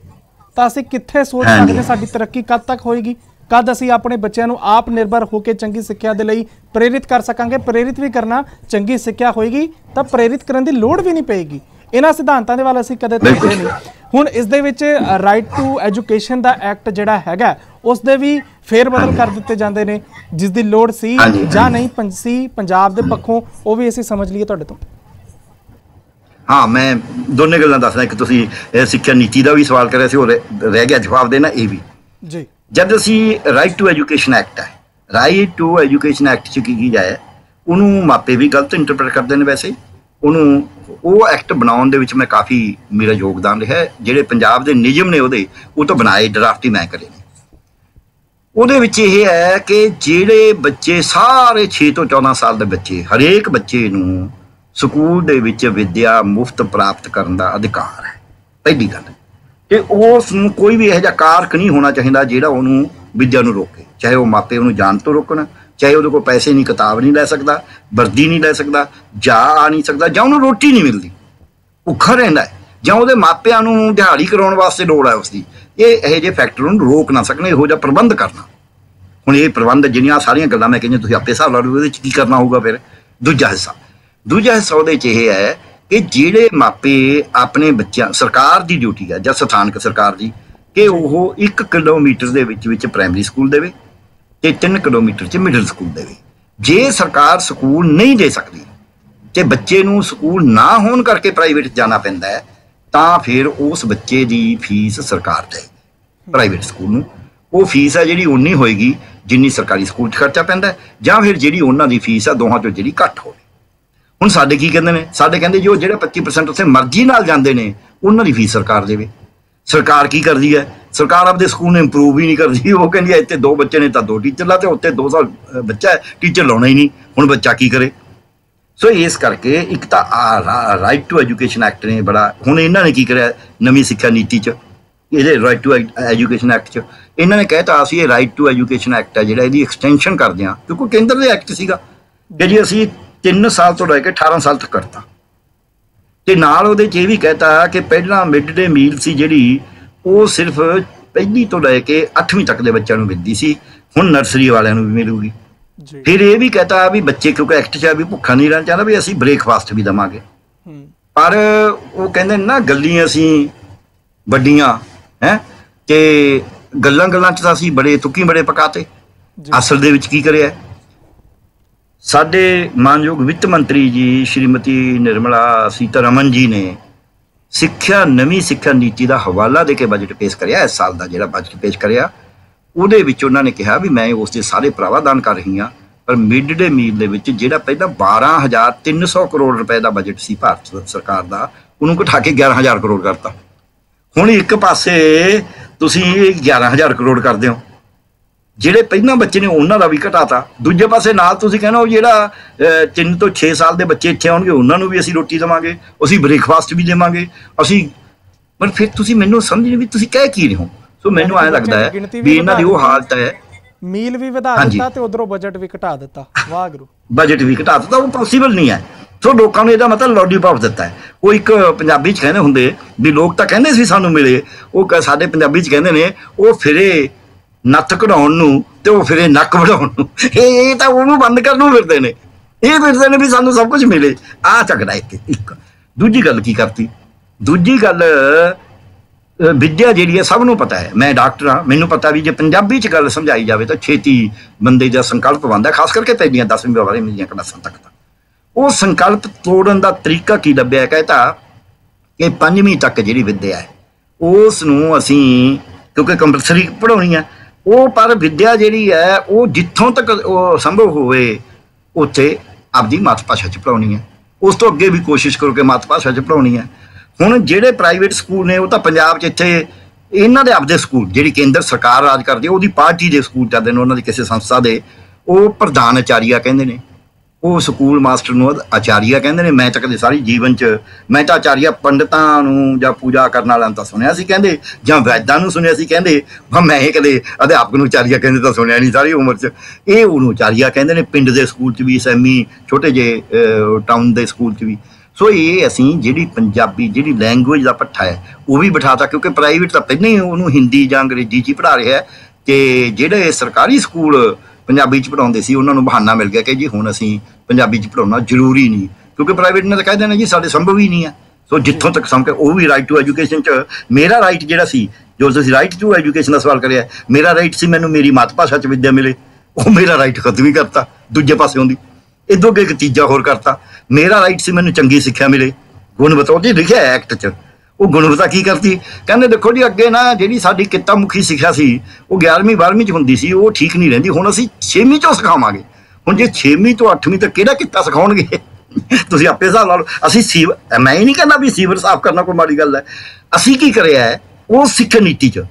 ਤਾਂ ਅਸੀਂ ਕਿੱਥੇ ਸੋਚ ਸਕਦੇ ਸਾਡੀ ਤਰੱਕੀ ਕਦ ਤੱਕ ਹੋਏਗੀ? ਕਦ ਅਸੀਂ ਆਪਣੇ ਬੱਚਿਆਂ ਨੂੰ ਆਪ ਨਿਰਭਰ ਹੋ ਕੇ ਚੰਗੀ ਸਿੱਖਿਆ ਦੇ ਲਈ ਪ੍ਰੇਰਿਤ ਕਰ ਸਕਾਂਗੇ। ਪ੍ਰੇਰਿਤ ਵੀ ਕਰਨਾ, ਚੰਗੀ ਸਿੱਖਿਆ ਹੋਏਗੀ ਤਾਂ ਪ੍ਰੇਰਿਤ ਕਰਨ ਦੀ ਲੋੜ ਵੀ ਨਹੀਂ ਪਏਗੀ। ਇਹਨਾਂ ਸਿਧਾਂਤਾਂ ਦੇ ਵੱਲ ਅਸੀਂ ਕਦੇ ਧਿਆਨ ਨਹੀਂ। ਹੁਣ ਇਸ ਦੇ ਵਿੱਚ ਰਾਈਟ ਟੂ ਐਜੂਕੇਸ਼ਨ ਦਾ ਐਕਟ ਜਿਹੜਾ ਹੈਗਾ ਉਸ ਦੇ ਵੀ ਫੇਰ ਬਦਲ ਕਰ ਦਿੱਤੇ ਜਾਂਦੇ ਨੇ, ਜਿਸ ਦੀ ਲੋੜ ਸੀ ਜਾਂ ਨਹੀਂ ਸੀ ਪੰਜਾਬ ਦੇ ਪੱਖੋਂ, ਉਹ ਵੀ ਅਸੀਂ ਸਮਝ ਲਈਏ ਤੁਹਾਡੇ ਤੋਂ। हाँ, मैं दोनों गल्लां दसदा। एक तुसीं सिक्ख्या नीति का भी सवाल करिया सी, और रह गया जवाब देना ये भी जी। जब असी राइट टू एजुकेशन एक्ट है, राइट टू एजुकेशन एक्ट च की जाए, उन्होंने मापे भी गलत इंटरप्रेट करते हैं। वैसे उन्होंने वो एक्ट बनाउण दे विच मैं काफ़ी मेरा योगदान रहा। जिहड़े पंजाब दे नियम ने उहदे वो तो बनाए, ड्राफ्ट ही मैं करे ने। उहदे विच इह है कि जिहड़े बच्चे सारे 6 ਤੋਂ 14 साल के बच्चे, हरेक बच्चे नूं ਸਕੂਲ ਦੇ ਵਿੱਚ ਵਿਦਿਆ ਮੁਫਤ ਪ੍ਰਾਪਤ ਕਰਨ ਦਾ ਅਧਿਕਾਰ ਹੈ। ਪਹਿਲੀ ਗੱਲ ਕਿ ਉਸ ਨੂੰ ਕੋਈ ਵੀ ਇਹੋ ਜਿਹਾ ਕਾਰਕ ਨਹੀਂ ਹੋਣਾ ਚਾਹੀਦਾ ਜਿਹੜਾ ਉਹਨੂੰ ਵਿਦਿਆ ਨੂੰ ਰੋਕੇ। ਚਾਹੇ ਉਹ ਮਾਪੇ ਉਹਨੂੰ ਜਾਣ ਤੋਂ ਰੋਕਣ, ਚਾਹੇ ਉਹਦੇ ਕੋਲ ਪੈਸੇ ਨਹੀਂ, ਕਿਤਾਬ ਨਹੀਂ ਲੈ ਸਕਦਾ, ਵਰਦੀ ਨਹੀਂ ਲੈ ਸਕਦਾ, ਜਾ ਆ ਨਹੀਂ ਸਕਦਾ, ਜਾਂ ਉਹਨੂੰ ਰੋਟੀ ਨਹੀਂ ਮਿਲਦੀ, ਭੁੱਖਾ ਰਹਿੰਦਾ ਹੈ, ਜਾਂ ਉਹਦੇ ਮਾਪਿਆਂ ਨੂੰ ਦਿਹਾੜੀ ਕਰਾਉਣ ਵਾਸਤੇ ਲੋੜ ਹੈ ਉਸਦੀ। ਇਹ ਇਹੋ ਜਿਹੇ ਫੈਕਟਰ ਨੂੰ ਰੋਕ ਨਾ ਸਕਣ, ਇਹੋ ਜਿਹਾ ਪ੍ਰਬੰਧ ਕਰਨਾ। ਹੁਣ ਇਹ ਪ੍ਰਬੰਧ ਜਿਹੜੀਆਂ ਸਾਰੀਆਂ ਗੱਲਾਂ ਮੈਂ ਕਹੀਆਂ ਤੁਸੀਂ ਆਪੇ ਹਿਸਾਬ ਲਾ ਲਓ, ਉਹਦੇ 'ਚ ਕੀ ਕਰਨਾ ਹੋਊਗਾ। ਫਿਰ ਦੂਜਾ ਹਿੱਸਾ ਉਹਦੇ 'ਚ ਇਹ ਹੈ ਕਿ ਜਿਹੜੇ ਮਾਪੇ ਆਪਣੇ ਬੱਚਿਆਂ, ਸਰਕਾਰ ਦੀ ਡਿਊਟੀ ਹੈ ਜਾਂ ਸਥਾਨਕ ਸਰਕਾਰ ਦੀ, ਕਿ ਉਹ 1 ਕਿਲੋਮੀਟਰ ਦੇ ਵਿੱਚ ਪ੍ਰਾਇਮਰੀ ਸਕੂਲ ਦੇਵੇ ਤੇ 3 ਕਿਲੋਮੀਟਰ 'ਚ ਮਿਡਲ ਸਕੂਲ ਦੇਵੇ। ਜੇ ਸਰਕਾਰ ਸਕੂਲ ਨਹੀਂ ਦੇ ਸਕਦੀ ਤੇ ਬੱਚੇ ਨੂੰ ਸਕੂਲ ਨਾ ਹੋਣ ਕਰਕੇ ਪ੍ਰਾਈਵੇਟ ਜਾਣਾ ਪੈਂਦਾ ਹੈ, ਤਾਂ ਫਿਰ ਉਸ ਬੱਚੇ ਦੀ ਫੀਸ ਸਰਕਾਰ ਦੇਵੇ। ਪ੍ਰਾਈਵੇਟ ਸਕੂਲ ਨੂੰ ਉਹ ਫੀਸ ਹੈ ਜਿਹੜੀ ਉਨੀ ਹੋਏਗੀ ਜਿੰਨੀ ਸਰਕਾਰੀ ਸਕੂਲ 'ਚ ਖਰਚਾ ਪੈਂਦਾ, ਜਾਂ ਫਿਰ ਜਿਹੜੀ ਉਹਨਾਂ ਦੀ ਫੀਸ ਆ ਦੋਹਾਂ 'ਚੋਂ ਜਿਹੜੀ ਘੱਟ ਹੋਵੇ। ਹੁਣ ਸਾਡੇ ਕੀ ਕਹਿੰਦੇ ਨੇ, ਸਾਡੇ ਕਹਿੰਦੇ ਜੀ ਉਹ ਜਿਹੜੇ 25% ਉੱਥੇ ਮਰਜ਼ੀ ਨਾਲ ਜਾਂਦੇ ਨੇ ਉਹਨਾਂ ਦੀ ਫੀਸ ਸਰਕਾਰ ਦੇਵੇ। ਸਰਕਾਰ ਕੀ ਕਰਦੀ ਹੈ, ਸਰਕਾਰ ਆਪਦੇ ਸਕੂਲ ਨੂੰ ਇੰਪਰੂਵ ਹੀ ਨਹੀਂ ਕਰਦੀ। ਉਹ ਕਹਿੰਦੀ ਹੈ ਇੱਥੇ 2 ਬੱਚੇ ਨੇ ਤਾਂ 2 ਟੀਚਰ ਲਾ, ਤੇ ਉੱਥੇ 2 ਸਾਲ ਬੱਚਾ ਹੈ, ਟੀਚਰ ਲਾਉਣਾ ਹੀ ਨਹੀਂ। ਹੁਣ ਬੱਚਾ ਕੀ ਕਰੇ? ਸੋ ਇਸ ਕਰਕੇ ਇੱਕ ਤਾਂ ਰਾਈਟ ਟੂ ਐਜੂਕੇਸ਼ਨ ਐਕਟ ਨੇ ਬੜਾ, ਹੁਣ ਇਹਨਾਂ ਨੇ ਕੀ ਕਰਿਆ ਨਵੀਂ ਸਿੱਖਿਆ ਨੀਤੀ 'ਚ, ਇਹਦੇ ਰਾਈਟ ਟੂ ਐਜੂਕੇਸ਼ਨ ਐਕਟ 'ਚ ਇਹਨਾਂ ਨੇ ਕਹਿਤਾ ਅਸੀਂ ਇਹ ਰਾਈਟ ਟੂ ਐਜੂਕੇਸ਼ਨ ਐਕਟ ਹੈ ਜਿਹੜਾ ਇਹਦੀ ਐਕਸਟੈਂਸ਼ਨ ਕਰਦੇ ਹਾਂ, ਕਿਉਂਕਿ ਕੇਂਦਰ ਦੇ ਐਕਟ ਸੀਗਾ ਕਿ ਜੀ ਅਸੀਂ 3 ਸਾਲ ਤੋਂ ਲੈ ਕੇ 18 ਸਾਲ ਤੱਕ ਕਰਤਾ। ਤੇ ਨਾਲ ਉਹਦੇ 'ਚ ਇਹ ਵੀ ਕਹਿਤਾ ਕਿ ਪਹਿਲਾਂ ਮਿਡ ਡੇ ਮੀਲ ਸੀ ਜਿਹੜੀ, ਉਹ ਸਿਰਫ 1 ਤੋਂ ਲੈ ਕੇ 8ਵੀਂ ਤੱਕ ਦੇ ਬੱਚਿਆਂ ਨੂੰ ਮਿਲਦੀ ਸੀ, ਹੁਣ ਨਰਸਰੀ ਵਾਲਿਆਂ ਨੂੰ ਵੀ ਮਿਲੂਗੀ। ਫਿਰ ਇਹ ਵੀ ਕਹਿਤਾ ਵੀ ਬੱਚੇ, ਕਿਉਂਕਿ ਐਕਟ 'ਚ ਵੀ ਭੁੱਖਾ ਨਹੀਂ ਰਹਿਣਾ ਚਾਹੁੰਦਾ, ਵੀ ਅਸੀਂ ਬ੍ਰੇਕਫਾਸਟ ਵੀ ਦੇਵਾਂਗੇ। ਪਰ ਉਹ ਕਹਿੰਦੇ ਨਾ ਗੱਲੀਆਂ ਅਸੀਂ ਵੱਡੀਆਂ ਹੈ, ਤੇ ਗੱਲਾਂ 'ਚ ਤਾਂ ਅਸੀਂ ਬੜੇ ਤੁੱਕੀ ਬੜੇ ਪਕਾਤੇ। ਅਸਲ ਦੇ ਵਿੱਚ ਕੀ ਕਰਿਆ ਸਾਡੇ ਮਾਨਯੋਗ ਵਿੱਤ ਮੰਤਰੀ ਜੀ ਸ਼੍ਰੀਮਤੀ ਨਿਰਮਲਾ ਸੀਤਾਰਮਨ ਜੀ ਨੇ ਨਵੀਂ ਸਿੱਖਿਆ ਨੀਤੀ ਦਾ ਹਵਾਲਾ ਦੇ ਕੇ ਬਜਟ ਪੇਸ਼ ਕਰਿਆ। ਇਸ ਸਾਲ ਦਾ ਜਿਹੜਾ ਬਜਟ ਪੇਸ਼ ਕਰਿਆ ਉਹਦੇ ਵਿੱਚ ਉਹਨਾਂ ਨੇ ਕਿਹਾ ਵੀ ਮੈਂ ਉਸ ਦੇ ਸਾਰੇ ਪ੍ਰਾਵਧਾਨ ਕਰ ਰਹੀ ਹਾਂ, ਪਰ ਮਿਡ ਡੇ ਮੀਲ ਦੇ ਵਿੱਚ ਜਿਹੜਾ ਪਹਿਲਾਂ 12,300 ਕਰੋੜ ਰੁਪਏ ਦਾ ਬਜਟ ਸੀ ਭਾਰਤ ਸਰਕਾਰ ਦਾ, ਉਹਨੂੰ ਘਟਾ ਕੇ 11,000 ਕਰੋੜ ਕਰਤਾ। ਹੁਣ ਇੱਕ ਪਾਸੇ ਤੁਸੀਂ 11,000 ਕਰੋੜ ਕਰਦੇ ਹੋ, ਜਿਹੜੇ ਪਹਿਲਾਂ ਬੱਚੇ ਨੇ ਉਹਨਾਂ ਦਾ ਵੀ ਘਟਾਤਾ, ਦੂਜੇ ਪਾਸੇ ਨਾਲ ਤੁਸੀਂ ਕਹਿੰਦੇ ਹੋ ਜਿਹੜਾ 3 ਤੋਂ 6 ਸਾਲ ਦੇ ਬੱਚੇ ਇੱਥੇ ਆਉਣਗੇ ਉਹਨਾਂ ਨੂੰ ਵੀ ਅਸੀਂ ਰੋਟੀ ਦੇਵਾਂਗੇ, ਅਸੀਂ ਬ੍ਰੇਕਫਾਸਟ ਵੀ ਦੇਵਾਂਗੇ, ਅਸੀਂ। ਪਰ ਫਿਰ ਤੁਸੀਂ ਮੈਨੂੰ ਸਮਝ ਨਹੀਂ ਵੀ ਤੁਸੀਂ ਕਹਿ ਕੀ ਰਹੇ ਹੋ। ਸੋ ਮੈਨੂੰ ਐਂ ਲੱਗਦਾ ਹੈ ਵੀ ਇਹਨਾਂ ਦੀ ਉਹ ਹਾਲਤ ਹੈ, ਮੀਲ ਵੀ ਵਧਾ ਦਿੱਤਾ ਤੇ ਉਧਰੋਂ ਬਜਟ ਵੀ ਘਟਾ ਦਿੱਤਾ। ਵਾਹਿਗੁਰੂ, ਬਜਟ ਵੀ ਘਟਾ ਦਿੱਤਾ, ਉਹ ਪੋਸੀਬਲ ਨਹੀਂ ਹੈ। ਸੋ ਲੋਕਾਂ ਨੂੰ ਇਹਦਾ ਮਤਲਬ ਲੋਲੀਪੌਪ ਦਿੱਤਾ ਹੈ। ਉਹ ਇੱਕ ਪੰਜਾਬੀ 'ਚ ਕਹਿੰਦੇ ਹੁੰਦੇ ਵੀ ਲੋਕ ਤਾਂ ਕਹਿੰਦੇ ਸੀ ਸਾਨੂੰ ਮਿਲੇ, ਉਹ ਸਾਡੇ ਪੰਜਾਬੀ 'ਚ ਕਹਿੰਦੇ ਨੇ ਉਹ ਫਿਰੇ ਨੱਥ ਕਢਾਉਣ ਨੂੰ ਤੇ ਉਹ ਫਿਰੇ ਨੱਕ ਵਢਾਉਣ ਨੂੰ। ਇਹ ਤਾਂ ਉਹਨੂੰ ਬੰਦ ਕਰਨ ਨੂੰ ਫਿਰਦੇ ਨੇ, ਇਹ ਫਿਰਦੇ ਨੇ ਵੀ ਸਾਨੂੰ ਸਭ ਕੁਝ ਮਿਲੇ। ਆਹ ਝਗੜਾ ਇੱਕ। ਦੂਜੀ ਗੱਲ ਕੀ ਕਰਤੀ, ਦੂਜੀ ਗੱਲ ਵਿਦਿਆ ਜਿਹੜੀ ਹੈ ਸਭ ਨੂੰ ਪਤਾ ਹੈ, ਮੈਂ ਡਾਕਟਰ ਹਾਂ, ਮੈਨੂੰ ਪਤਾ ਵੀ ਜੇ ਪੰਜਾਬੀ 'ਚ ਗੱਲ ਸਮਝਾਈ ਜਾਵੇ ਤਾਂ ਛੇਤੀ ਬੰਦੇ ਦਾ ਸੰਕਲਪ ਬਣਦਾ, ਖਾਸ ਕਰਕੇ ਪਹਿਲੀਆਂ 10ਵੀਂ 12ਵੀਂ ਦੀਆਂ ਕਲਾਸਾਂ ਤੱਕ ਤਾਂ। ਉਹ ਸੰਕਲਪ ਤੋੜਨ ਦਾ ਤਰੀਕਾ ਕੀ ਲੱਭਿਆ, ਕਹਿੰਦਾ ਕਿ 5ਵੀਂ ਤੱਕ ਜਿਹੜੀ ਵਿਦਿਆ ਹੈ ਉਸ ਨੂੰ ਅਸੀਂ, ਕਿਉਂਕਿ ਕੰਪਲਸਰੀ ਪੜ੍ਹਾਉਣੀ ਹੈ ਉਹ, ਪਰ ਵਿਦਿਆ ਜਿਹੜੀ ਹੈ ਉਹ ਜਿੱਥੋਂ ਤੱਕ ਉਹ ਸੰਭਵ ਹੋਵੇ ਉੱਥੇ ਆਪਦੀ ਮਾਤ ਭਾਸ਼ਾ 'ਚ ਪੜ੍ਹਾਉਣੀ ਹੈ। ਉਸ ਤੋਂ ਅੱਗੇ ਵੀ ਕੋਸ਼ਿਸ਼ ਕਰੋ ਕਿ ਮਾਤ ਭਾਸ਼ਾ 'ਚ ਪੜ੍ਹਾਉਣੀ ਹੈ। ਹੁਣ ਜਿਹੜੇ ਪ੍ਰਾਈਵੇਟ ਸਕੂਲ ਨੇ ਉਹ ਤਾਂ ਪੰਜਾਬ 'ਚ ਇੱਥੇ ਇਹਨਾਂ ਦੇ ਆਪਦੇ ਸਕੂਲ, ਜਿਹੜੀ ਕੇਂਦਰ ਸਰਕਾਰ ਰਾਜ ਕਰਦੀ ਹੈ ਉਹਦੀ ਪਾਰਟੀ ਦੇ ਸਕੂਲ ਚੱਲਦੇ ਨੇ, ਉਹਨਾਂ ਦੀ ਕਿਸੇ ਸੰਸਥਾ ਦੇ, ਉਹ ਪ੍ਰਧਾਨ ਆਚਾਰੀਆ ਕਹਿੰਦੇ ਨੇ, ਉਹ ਸਕੂਲ ਮਾਸਟਰ ਨੂੰ ਆਚਾਰੀਆ ਕਹਿੰਦੇ ਨੇ। ਮੈਂ ਤਾਂ ਕਦੇ ਸਾਰੀ ਜੀਵਨ 'ਚ ਮੈਂ ਤਾਂ ਆਚਾਰੀਆ ਪੰਡਤਾਂ ਨੂੰ ਜਾਂ ਪੂਜਾ ਕਰਨ ਵਾਲਿਆਂ ਨੂੰ ਤਾਂ ਸੁਣਿਆ ਸੀ ਕਹਿੰਦੇ, ਜਾਂ ਵੈਦਾਂ ਨੂੰ ਸੁਣਿਆ ਸੀ ਕਹਿੰਦੇ, ਮੈਂ ਇਹ ਕਦੇ ਅਧਿਆਪਕ ਨੂੰ ਆਚਾਰੀਆ ਕਹਿੰਦੇ ਤਾਂ ਸੁਣਿਆ ਨਹੀਂ ਸਾਰੀ ਉਮਰ 'ਚ। ਇਹ ਉਹਨੂੰ ਆਚਾਰੀਆ ਕਹਿੰਦੇ ਨੇ, ਪਿੰਡ ਦੇ ਸਕੂਲ 'ਚ ਵੀ, ਸੈਮੀ ਛੋਟੇ ਜਿਹੇ ਟਾਊਨ ਦੇ ਸਕੂਲ 'ਚ ਵੀ। ਸੋ ਇਹ ਅਸੀਂ ਜਿਹੜੀ ਪੰਜਾਬੀ ਜਿਹੜੀ ਲੈਂਗੁਏਜ ਦਾ ਪੱਠਾ ਹੈ ਉਹ ਵੀ ਬਿਠਾਤਾ, ਕਿਉਂਕਿ ਪ੍ਰਾਈਵੇਟ ਤਾਂ ਪਹਿਲਾਂ ਹੀ ਉਹਨੂੰ ਹਿੰਦੀ ਜਾਂ ਅੰਗਰੇਜ਼ੀ 'ਚ ਹੀ ਪੜ੍ਹਾ ਰਿਹਾ ਹੈ, ਕਿ ਜਿਹੜੇ ਸਰਕਾਰੀ ਸਕੂਲ ਪੰਜਾਬੀ 'ਚ ਪੜ੍ਹਾਉਂਦੇ ਸੀ ਉਹਨਾਂ ਨੂੰ ਬਹਾਨਾ ਮਿਲ ਗਿਆ ਕਿ ਜੀ ਹੁਣ ਅਸੀਂ ਪੰਜਾਬੀ 'ਚ ਪੜ੍ਹਾਉਣਾ ਜ਼ਰੂਰੀ ਨਹੀਂ, ਕਿਉਂਕਿ ਪ੍ਰਾਈਵੇਟ ਨੇ ਤਾਂ ਕਹਿ ਦੇਣਾ ਜੀ ਸਾਡੇ ਸੰਭਵ ਹੀ ਨਹੀਂ ਹੈ। ਸੋ ਜਿੱਥੋਂ ਤੱਕ ਸਮਝ ਉਹ ਵੀ ਰਾਈਟ ਟੂ ਐਜੂਕੇਸ਼ਨ 'ਚ ਮੇਰਾ ਰਾਈਟ ਜਿਹੜਾ ਸੀ, ਜੋ ਤੁਸੀਂ ਰਾਈਟ ਟੂ ਐਜੂਕੇਸ਼ਨ ਦਾ ਸਵਾਲ ਕਰਿਆ, ਮੇਰਾ ਰਾਈਟ ਸੀ ਮੈਨੂੰ ਮੇਰੀ ਮਾਤ ਭਾਸ਼ਾ 'ਚ ਵਿੱਦਿਆ ਮਿਲੇ, ਉਹ ਮੇਰਾ ਰਾਈਟ ਖਤਮ ਹੀ ਕਰਤਾ ਦੂਜੇ ਪਾਸੇ ਹੁੰਦੀ। ਇਦੋਂ ਅੱਗੇ ਇੱਕ ਤੀਜਾ ਹੋਰ ਕਰਤਾ, ਮੇਰਾ ਰਾਈਟ ਸੀ ਮੈਨੂੰ ਚੰਗੀ ਸਿੱਖਿਆ ਮਿਲੇ, ਗੁਣਵੱਤਾ ਉਹਦੀ ਲਿਖਿਆ ਐਕਟ 'ਚ। ਉਹ ਗੁਣਵੱਤਾ ਕੀ ਕਰਤੀ, ਕਹਿੰਦੇ ਦੇਖੋ ਜੀ ਅੱਗੇ ਨਾ ਜਿਹੜੀ ਸਾਡੀ ਕਿੱਤਾ ਮੁਖੀ ਸਿੱਖਿਆ ਸੀ ਉਹ 11ਵੀਂ 12ਵੀਂ 'ਚ ਹੁੰਦੀ ਸੀ, ਉਹ ਠੀਕ ਨਹੀਂ ਰਹਿੰਦੀ, ਹੁਣ ਅਸੀਂ 6ਵੀਂ 'ਚੋਂ ਸਿਖਾਵਾਂਗੇ। ਹੁਣ ਜੇ 6ਵੀਂ ਤੋਂ 8ਵੀਂ ਤੱਕ ਕਿਹੜਾ ਕਿੱਤਾ ਸਿਖਾਉਣਗੇ ਤੁਸੀਂ ਆਪੇ ਹਿਸਾਬ ਲਾ ਲਓ। ਅਸੀਂ ਮੈਂ ਹੀ ਨਹੀਂ ਕਹਿੰਦਾ ਵੀ ਸੀਵਰ ਸਾਫ਼ ਕਰਨਾ ਕੋਈ ਮਾੜੀ ਗੱਲ ਹੈ। ਅਸੀਂ ਕੀ ਕਰਿਆ ਹੈ, ਉਹ ਸਿੱਖਿਆ ਨੀਤੀ 'ਚ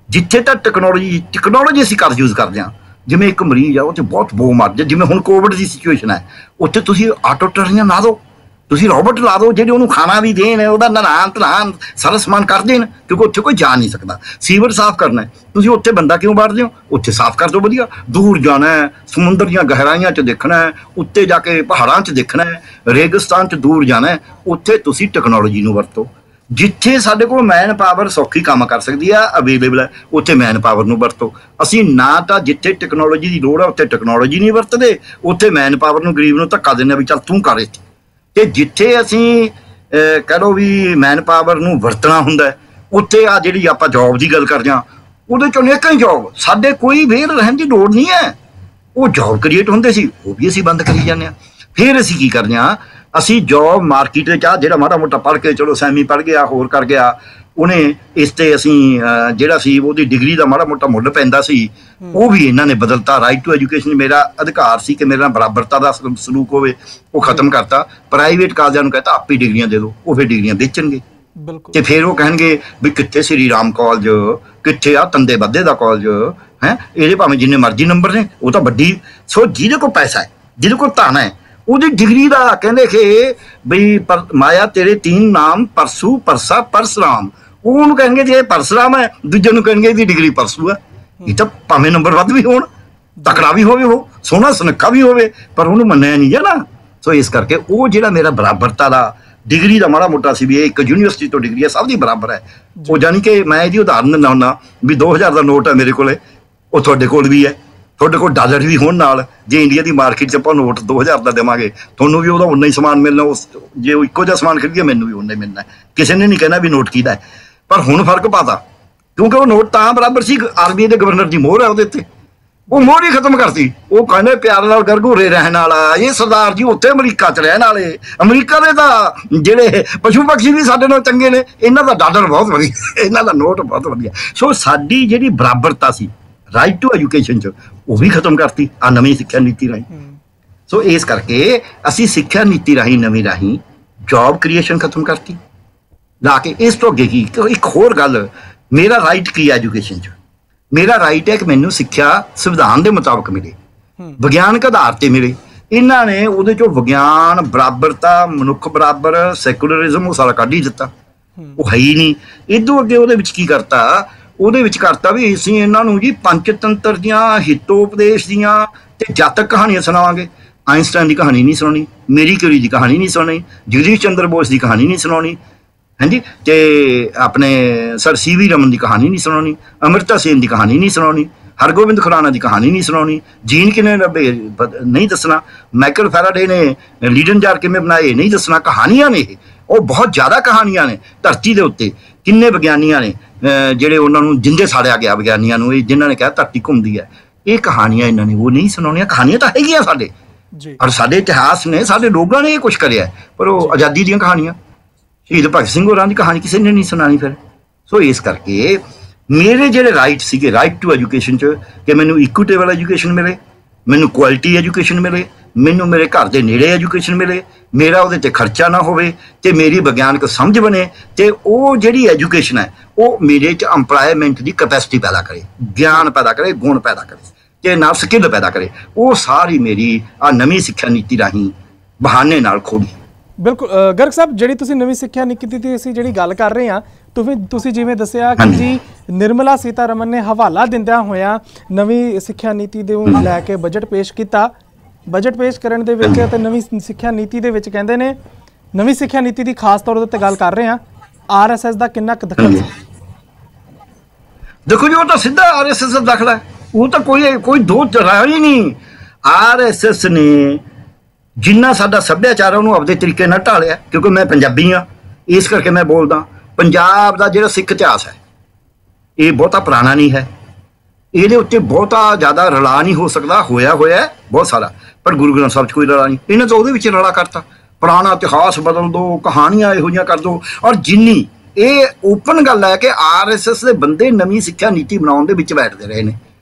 ਜਿੱਥੇ ਤੱਕ ਟੈਕਨੋਲੋਜੀ ਅਸੀਂ ਕਰ ਯੂਜ਼ ਕਰਦੇ ਹਾਂ, ਜਿਵੇਂ ਇੱਕ ਮਰੀਜ਼ ਆ ਉਹ 'ਚ ਬਹੁਤ ਬੋ ਮਰ ਜਾ, ਜਿਵੇਂ ਹੁਣ ਕੋਵਿਡ ਦੀ ਸਿਚੁਏਸ਼ਨ ਹੈ, ਉੱਥੇ ਤੁਸੀਂ ਆਟੋ ਟਰਨੀਆਂ ਲਾ ਦਿਓ, ਤੁਸੀਂ ਰੋਬੋਟ ਲਾ ਦਿਓ ਜਿਹੜੇ ਉਹਨੂੰ ਖਾਣਾ ਵੀ ਦੇਣ, ਉਹਦਾ ਨਹਾਣ ਧਨਾਣ ਸਾਰਾ ਸਮਾਨ ਕਰ ਦੇਣ, ਕਿਉਂਕਿ ਉੱਥੇ ਕੋਈ ਜਾ ਨਹੀਂ ਸਕਦਾ। ਸੀਵਰ ਸਾਫ਼ ਕਰਨਾ ਤੁਸੀਂ ਉੱਥੇ ਬੰਦਾ ਕਿਉਂ ਬਾੜਦੇ ਹੋ, ਉੱਥੇ ਸਾਫ਼ ਕਰ ਦਿਓ ਵਧੀਆ। ਦੂਰ ਜਾਣਾ ਹੈ, ਸਮੁੰਦਰ ਦੀਆਂ ਗਹਿਰਾਈਆਂ 'ਚ ਦੇਖਣਾ ਹੈ, ਉੱਤੇ ਜਾ ਕੇ ਪਹਾੜਾਂ 'ਚ ਦੇਖਣਾ ਹੈ, ਰੇਗਿਸਤਾਨ 'ਚ ਦੂਰ ਜਾਣਾ ਹੈ, ਉੱਥੇ ਤੁਸੀਂ ਟੈਕਨੋਲੋਜੀ ਨੂੰ ਵਰਤੋ। ਜਿੱਥੇ ਸਾਡੇ ਕੋਲ ਮੈਨ ਪਾਵਰ ਸੌਖੀ ਕੰਮ ਕਰ ਸਕਦੀ ਆ, ਅਵੇਲੇਬਲ ਹੈ, ਉੱਥੇ ਮੈਨ ਪਾਵਰ ਨੂੰ ਵਰਤੋ। ਅਸੀਂ ਨਾ ਤਾਂ ਜਿੱਥੇ ਟੈਕਨੋਲੋਜੀ ਦੀ ਲੋੜ ਹੈ ਉੱਥੇ ਟੈਕਨੋਲੋਜੀ ਨਹੀਂ ਵਰਤਦੇ, ਉੱਥੇ ਮੈਨ ਪਾਵਰ ਨੂੰ ਗਰੀਬ ਨੂੰ ਧੱਕਾ ਦਿੰਦੇ ਵੀ ਚੱਲ ਤੂੰ ਕਰ ਇੱਥੇ। ਤੇ ਜਿੱਥੇ ਅਸੀਂ ਕਹਿ ਲਓ ਵੀ ਮੈਨ ਪਾਵਰ ਨੂੰ ਵਰਤਣਾ ਹੁੰਦਾ, ਉੱਥੇ ਆ ਜਿਹੜੀ ਆਪਾਂ ਜੌਬ ਦੀ ਗੱਲ ਕਰਦੇ ਹਾਂ, ਉਹਦੇ 'ਚੋਂ ਅਨੇਕਾਂ ਹੀ ਜੌਬ, ਸਾਡੇ ਕੋਈ ਵਿਹਲ ਰਹਿਣ ਦੀ ਲੋੜ ਨਹੀਂ ਹੈ। ਉਹ ਜੌਬ ਕ੍ਰੀਏਟ ਹੁੰਦੇ ਸੀ, ਉਹ ਵੀ ਅਸੀਂ ਬੰਦ ਕਰੀ ਜਾਂਦੇ ਹਾਂ। ਫਿਰ ਅਸੀਂ ਕੀ ਕਰਦੇ ਹਾਂ, ਅਸੀਂ ਜੌਬ ਮਾਰਕੀਟ ਵਿੱਚ ਆ ਜਿਹੜਾ ਮਾੜਾ ਮੋਟਾ ਪੜ੍ਹ ਕੇ ਚਲੋ ਸੈਮੀ ਪੜ੍ਹ ਗਿਆ ਹੋਰ ਕਰ ਗਿਆ, ਉਹਨੇ ਇਸ 'ਤੇ ਅਸੀਂ ਜਿਹੜਾ ਸੀ ਉਹਦੀ ਡਿਗਰੀ ਦਾ ਮਾੜਾ ਮੋਟਾ ਮੁੱਲ ਪੈਂਦਾ ਸੀ, ਉਹ ਵੀ ਇਹਨਾਂ ਨੇ ਬਦਲਤਾ। ਰਾਈਟ ਟੂ ਐਜੂਕੇਸ਼ਨ ਮੇਰਾ ਅਧਿਕਾਰ ਸੀ ਕਿ ਮੇਰੇ ਨਾਲ ਬਰਾਬਰਤਾ ਦਾ ਸਲੂਕ ਹੋਵੇ, ਉਹ ਖਤਮ ਕਰਤਾ। ਪ੍ਰਾਈਵੇਟ ਕਾਲਜਾਂ ਨੂੰ ਕਹਿੰਦਾ ਆਪੇ ਡਿਗਰੀਆਂ ਦੇ ਦਿਓ, ਉਹ ਫਿਰ ਡਿਗਰੀਆਂ ਵੇਚਣਗੇ। ਤੇ ਫਿਰ ਉਹ ਕਹਿਣਗੇ ਵੀ ਕਿੱਥੇ ਸ੍ਰੀ ਰਾਮ ਕਾਲਜ, ਕਿੱਥੇ ਆ ਤੰਦੇ ਬੱਧੇ ਦਾ ਕਾਲਜ ਹੈ, ਇਹਦੇ ਭਾਵੇਂ ਜਿੰਨੇ ਮਰਜ਼ੀ ਨੰਬਰ ਨੇ, ਉਹ ਤਾਂ ਵੱਡੀ। ਸੋ ਜਿਹਦੇ ਕੋਲ ਪੈਸਾ ਹੈ, ਜਿਹਦੇ ਕੋਲ ਧਨ ਹੈ, ਉਹਦੀ ਡਿਗਰੀ ਦਾ ਕਹਿੰਦੇ ਕਿ ਬਈ ਮਾਇਆ ਤੇਰੇ 3 ਨਾਮ ਪਰਸੂ ਪਰਸਾ ਪਰਸਰਾਮ, ਉਹਨੂੰ ਕਹਿਣਗੇ ਜੇ ਪਰਸਰਾਮ ਹੈ, ਦੂਜੇ ਨੂੰ ਕਹਿਣਗੇ ਇਹਦੀ ਡਿਗਰੀ ਪਰਸੂ ਹੈ। ਇਹ ਤਾਂ ਭਾਵੇਂ ਨੰਬਰ ਵੱਧ ਵੀ ਹੋਣ, ਤਕੜਾ ਵੀ ਹੋਵੇ, ਉਹ ਸੋਹਣਾ ਸੁਨੱਖਾ ਵੀ ਹੋਵੇ, ਪਰ ਉਹਨੂੰ ਮੰਨਿਆ ਨਹੀਂ ਜਾਣਾ। ਸੋ ਇਸ ਕਰਕੇ ਉਹ ਜਿਹੜਾ ਮੇਰਾ ਬਰਾਬਰਤਾ ਦਾ ਡਿਗਰੀ ਦਾ ਮਾੜਾ ਮੋਟਾ ਸੀ ਵੀ ਇਹ ਇੱਕ ਯੂਨੀਵਰਸਿਟੀ ਤੋਂ ਡਿਗਰੀ ਹੈ, ਸਭ ਦੀ ਬਰਾਬਰ ਹੈ। ਉਹ ਜਾਣੀ ਕਿ ਮੈਂ ਇਹਦੀ ਉਦਾਹਰਨ ਦਿੰਦਾ ਹੁੰਦਾ ਵੀ 2000 ਦਾ ਨੋਟ ਹੈ ਮੇਰੇ ਕੋਲੇ, ਉਹ ਤੁਹਾਡੇ ਕੋਲ ਵੀ ਹੈ, ਤੁਹਾਡੇ ਕੋਲ ਡਾਲਰ ਵੀ ਹੋਣ ਨਾਲ, ਜੇ ਇੰਡੀਆ ਦੀ ਮਾਰਕੀਟ 'ਚ ਆਪਾਂ ਨੋਟ 2000 ਦਾ ਦੇਵਾਂਗੇ, ਤੁਹਾਨੂੰ ਵੀ ਉਹਦਾ ਉਨਾ ਹੀ ਸਮਾਨ ਮਿਲਣਾ। ਉਸ ਜੇ ਉਹ ਇੱਕੋ ਜਿਹਾ ਸਮਾਨ ਖਰੀਦੀਏ ਮੈਨੂੰ ਵੀ ਉਨਾ ਹੀ ਮਿਲਣਾ। ਕਿਸੇ ਨੇ ਨਹੀਂ ਕਹਿਣਾ ਵੀ ਨੋਟ ਕਿਹਦਾ ਹੈ। ਪਰ ਹੁਣ ਫਰਕ ਪਾਤਾ, ਕਿਉਂਕਿ ਉਹ ਨੋਟ ਤਾਂ ਬਰਾਬਰ ਸੀ, ਆਰਬੀਆਈ ਦੇ ਗਵਰਨਰ ਦੀ ਮੋਹਰ ਹੈ ਉਹਦੇ ਉੱਤੇ, ਉਹ ਮੋਹਰ ਹੀ ਖਤਮ ਕਰਤੀ। ਉਹ ਕਹਿੰਦੇ ਪਿਆਰ ਨਾਲ ਗਰਗੋਰੇ ਰਹਿਣ ਵਾਲਾ ਇਹ ਸਰਦਾਰ ਜੀ ਉੱਥੇ ਅਮਰੀਕਾ 'ਚ ਰਹਿਣ ਵਾਲੇ, ਅਮਰੀਕਾ ਦੇ ਤਾਂ ਜਿਹੜੇ ਪਸ਼ੂ ਪਕਸ਼ੀ ਵੀ ਸਾਡੇ ਨਾਲ ਚੰਗੇ ਨੇ, ਇਹਨਾਂ ਦਾ ਡਾਲਰ ਬਹੁਤ ਵਧੀਆ, ਇਹਨਾਂ ਦਾ ਨੋਟ ਬਹੁਤ ਵਧੀਆ। ਸੋ ਸਾਡੀ ਜਿਹੜੀ ਬਰਾਬਰਤਾ ਸੀ ਰਾਈਟ ਟੂ ਐਜੂਕੇਸ਼ਨ 'ਚ, ਉਹ ਵੀ ਖਤਮ ਕਰਤੀ ਆ ਨਵੀਂ ਸਿੱਖਿਆ ਨੀਤੀ ਰਾਹੀਂ। ਸੋ ਇਸ ਕਰਕੇ ਅਸੀਂ ਸਿੱਖਿਆ ਨੀਤੀ ਰਾਹੀਂ ਨਵੀਂ ਰਾਹੀਂ ਜੌਬ ਕ੍ਰੀਏਸ਼ਨ ਖਤਮ ਕਰਤੀ ਲਾ ਕੇ। ਇਸ ਤੋਂ ਅੱਗੇ ਕੀ, ਇੱਕ ਹੋਰ ਗੱਲ, ਮੇਰਾ ਰਾਈਟ ਕੀ ਹੈ ਐਜੂਕੇਸ਼ਨ 'ਚ? ਮੇਰਾ ਰਾਈਟ ਹੈ ਕਿ ਮੈਨੂੰ ਸਿੱਖਿਆ ਸੰਵਿਧਾਨ ਦੇ ਮੁਤਾਬਕ ਮਿਲੇ, ਵਿਗਿਆਨਕ ਆਧਾਰ ਤੇ ਮਿਲੇ। ਇਹਨਾਂ ਨੇ ਉਹਦੇ 'ਚੋਂ ਵਿਗਿਆਨ, ਬਰਾਬਰਤਾ, ਮਨੁੱਖ ਬਰਾਬਰ, ਸੈਕੂਲਰਿਜ਼ਮ ਉਹ ਸਾਰਾ ਕੱਢ ਹੀ ਦਿੱਤਾ, ਉਹ ਹੈ ਹੀ ਨਹੀਂ। ਇਦੋਂ ਅੱਗੇ ਉਹਦੇ ਵਿੱਚ ਕੀ ਕਰਤਾ, ਉਹਦੇ ਵਿੱਚ ਕਰਤਾ ਵੀ ਅਸੀਂ ਇਹਨਾਂ ਨੂੰ ਜੀ ਪੰਚਤੰਤਰ ਦੀਆਂ, ਹਿੱਤੋਪਦੇਸ਼ ਦੀਆਂ ਤੇ ਜਾਤਕ ਕਹਾਣੀਆਂ ਸੁਣਾਵਾਂਗੇ। ਆਇਨਸਟਾਈਨ ਦੀ ਕਹਾਣੀ ਨਹੀਂ ਸੁਣਾਉਣੀ, ਮੇਰੀ ਕਿਊਰੀ ਦੀ ਕਹਾਣੀ ਨਹੀਂ ਸੁਣਾਉਣੀ, ਜਗਦੀਸ਼ ਚੰਦਰ ਬੋਸ ਦੀ ਕਹਾਣੀ ਨਹੀਂ ਸੁਣਾਉਣੀ, ਹਾਂਜੀ, ਤੇ ਆਪਣੇ ਸਰ CV ਰਮਨ ਦੀ ਕਹਾਣੀ ਨਹੀਂ ਸੁਣਾਉਣੀ, ਅਮ੍ਰਿਤਾ ਸੇਨ ਦੀ ਕਹਾਣੀ ਨਹੀਂ ਸੁਣਾਉਣੀ, ਹਰਗੋਬਿੰਦ ਖੁਰਾਨਾ ਦੀ ਕਹਾਣੀ ਨਹੀਂ ਸੁਣਾਉਣੀ, ਜੀਨ ਕਿਵੇਂ ਨਹੀਂ ਦੱਸਣਾ, ਮਾਈਕਲ ਫੈਰਾਡੇ ਨੇ ਲੀਡਨ ਜਾਰ ਕਿਵੇਂ ਬਣਾਏ ਨਹੀਂ ਦੱਸਣਾ। ਕਹਾਣੀਆਂ ਨੇ ਇਹ, ਉਹ ਬਹੁਤ ਜ਼ਿਆਦਾ ਕਹਾਣੀਆਂ ਨੇ। ਧਰਤੀ ਦੇ ਉੱਤੇ ਕਿੰਨੇ ਵਿਗਿਆਨੀਆਂ ਨੇ ਜਿਹੜੇ ਉਹਨਾਂ ਨੂੰ ਜਿੰਦੇ ਸਾੜਿਆ ਗਿਆ, ਵਿਗਿਆਨੀਆਂ ਨੂੰ, ਇਹ ਜਿਨ੍ਹਾਂ ਨੇ ਕਿਹਾ ਧਰਤੀ ਘੁੰਮਦੀ ਹੈ। ਇਹ ਕਹਾਣੀਆਂ ਇਹਨਾਂ ਨੇ ਉਹ ਨਹੀਂ ਸੁਣਾਉਣੀਆਂ। ਕਹਾਣੀਆਂ ਤਾਂ ਹੈਗੀਆਂ ਸਾਡੇ, ਔਰ ਸਾਡੇ ਇਤਿਹਾਸ ਨੇ, ਸਾਡੇ ਲੋਕਾਂ ਨੇ ਇਹ ਕੁਛ ਕਰਿਆ, ਪਰ ਉਹ ਆਜ਼ਾਦੀ ਦੀਆਂ ਕਹਾਣੀਆਂ, ਸ਼ਹੀਦ ਭਗਤ ਸਿੰਘ ਹੋਰਾਂ ਦੀ ਕਹਾਣੀ ਕਿਸੇ ਨੇ ਨਹੀਂ ਸੁਣਾਣੀ ਫਿਰ। ਸੋ ਇਸ ਕਰਕੇ ਮੇਰੇ ਜਿਹੜੇ ਰਾਈਟ ਸੀਗੇ ਰਾਈਟ ਟੂ ਐਜੂਕੇਸ਼ਨ 'ਚ, ਕਿ ਮੈਨੂੰ ਇਕੁਇਟੇਬਲ ਐਜੂਕੇਸ਼ਨ ਮਿਲੇ, ਮੈਨੂੰ ਕੁਆਲਿਟੀ ਐਜੂਕੇਸ਼ਨ ਮਿਲੇ, ਮੈਨੂੰ ਮੇਰੇ ਘਰ ਦੇ ਨੇੜੇ ਐਜੂਕੇਸ਼ਨ ਮਿਲੇ, ਮੇਰਾ ਉਹਦੇ 'ਤੇ ਖਰਚਾ ਨਾ ਹੋਵੇ, ਤੇ ਮੇਰੀ ਵਿਗਿਆਨਕ ਸਮਝ ਬਣੇ, ਤੇ ਉਹ ਜਿਹੜੀ ਐਜੂਕੇਸ਼ਨ ਹੈ ਉਹ ਮੇਰੇ 'ਚ ਇੰਪਲਾਇਮੈਂਟ ਦੀ ਕੈਪੈਸਿਟੀ ਪੈਦਾ ਕਰੇ, ਗਿਆਨ ਪੈਦਾ ਕਰੇ, ਗੁਣ ਪੈਦਾ ਕਰੇ, ਤੇ ਨਾਲ ਸਕਿੱਲ ਪੈਦਾ ਕਰੇ। ਉਹ ਸਾਰੀ ਮੇਰੀ ਆ ਨਵੀਂ ਸਿੱਖਿਆ ਨੀਤੀ ਰਾਹੀਂ ਬਹਾਨੇ ਨਾਲ ਖੋਲੀ। ਬਿਲਕੁਲ ਗਰਗ ਸਾਹਿਬ, ਜਿਹੜੀ ਤੁਸੀਂ ਨਵੀਂ ਸਿੱਖਿਆ ਨੀਤੀ ਦੀ ਅਸੀਂ ਜਿਹੜੀ ਗੱਲ ਕਰ ਰਹੇ ਹਾਂ, ਤੁਸੀਂ ਜਿਵੇਂ ਦੱਸਿਆ ਕਿ ਜੀ ਨਿਰਮਲਾ ਸੀਤਾਰਮਨ ਨੇ ਹਵਾਲਾ ਦਿੰਦਿਆਂ ਹੋਇਆਂ ਨਵੀਂ ਸਿੱਖਿਆ ਨੀਤੀ ਦੇ ਲੈ ਕੇ ਬਜਟ ਪੇਸ਼ ਕੀਤਾ। ਬਜਟ ਪੇਸ਼ ਕਰਨ ਦੇ ਵਿੱਚ ਅਤੇ ਨਵੀਂ ਸਿੱਖਿਆ ਨੀਤੀ ਦੇ ਵਿੱਚ ਕਹਿੰਦੇ ਨੇ, ਨਵੀਂ ਸਿੱਖਿਆ ਨੀਤੀ ਦੀ ਖਾਸ ਤੌਰ ਉੱਤੇ ਗੱਲ ਕਰ ਰਹੇ ਹਾਂ, RSS ਦਾ ਕਿੰਨਾ ਕੁ ਦਖਲ ਸੀ? देखो जी वो तो सीधा RSS ਦਾ ਦਾਖਲਾ ਹੈ, ਉਹ ਤਾਂ ਕੋਈ ਦੋ ਤਰ੍ਹਾਂ ਹੀ ਨਹੀਂ। RSS ਨੇ ਜਿੰਨਾ ਸਾਡਾ ਸੱਭਿਆਚਾਰ ਉਹਨੂੰ ਆਪਦੇ ਤਰੀਕੇ ਨਾਲ ਢਾਲਿਆ, ਕਿਉਂਕਿ ਮੈਂ ਪੰਜਾਬੀ ਹਾਂ ਇਸ ਕਰਕੇ ਮੈਂ ਬੋਲਦਾ। ਪੰਜਾਬ ਦਾ ਜਿਹੜਾ ਸਿੱਖ ਇਤਿਹਾਸ ਹੈ ਇਹ ਬਹੁਤਾ ਪੁਰਾਣਾ ਨਹੀਂ ਹੈ, ਇਹਦੇ ਉੱਤੇ ਬਹੁਤਾ ਜ਼ਿਆਦਾ ਰਲਾ ਨਹੀਂ ਹੋ ਸਕਦਾ, ਹੋਇਆ ਬਹੁਤ ਸਾਰਾ, ਪਰ ਗੁਰੂ ਗ੍ਰੰਥ ਸਾਹਿਬ 'ਚ ਕੋਈ ਰਲਾ ਨਹੀਂ। ਇਹਨੇ ਤਾਂ ਉਹਦੇ ਵਿੱਚ ਰਲਾ ਕਰਤਾ, ਪੁਰਾਣਾ ਇਤਿਹਾਸ ਬਦਲ ਦੋ, ਕਹਾਣੀਆਂ ਇਹੋ ਜਿਹੀਆਂ ਕਰ ਦੋ। ਔਰ ਜਿੰਨੀ ਇਹ ਓਪਨ ਗੱਲ ਹੈ ਕਿ RSS ਦੇ ਬੰਦੇ ਨਵੀਂ ਸਿੱਖਿਆ ਨੀਤੀ ਬਣਾਉਣ ਦੇ ਵਿੱਚ ਬੈਠਦੇ ਰਹੇ ਨੇ,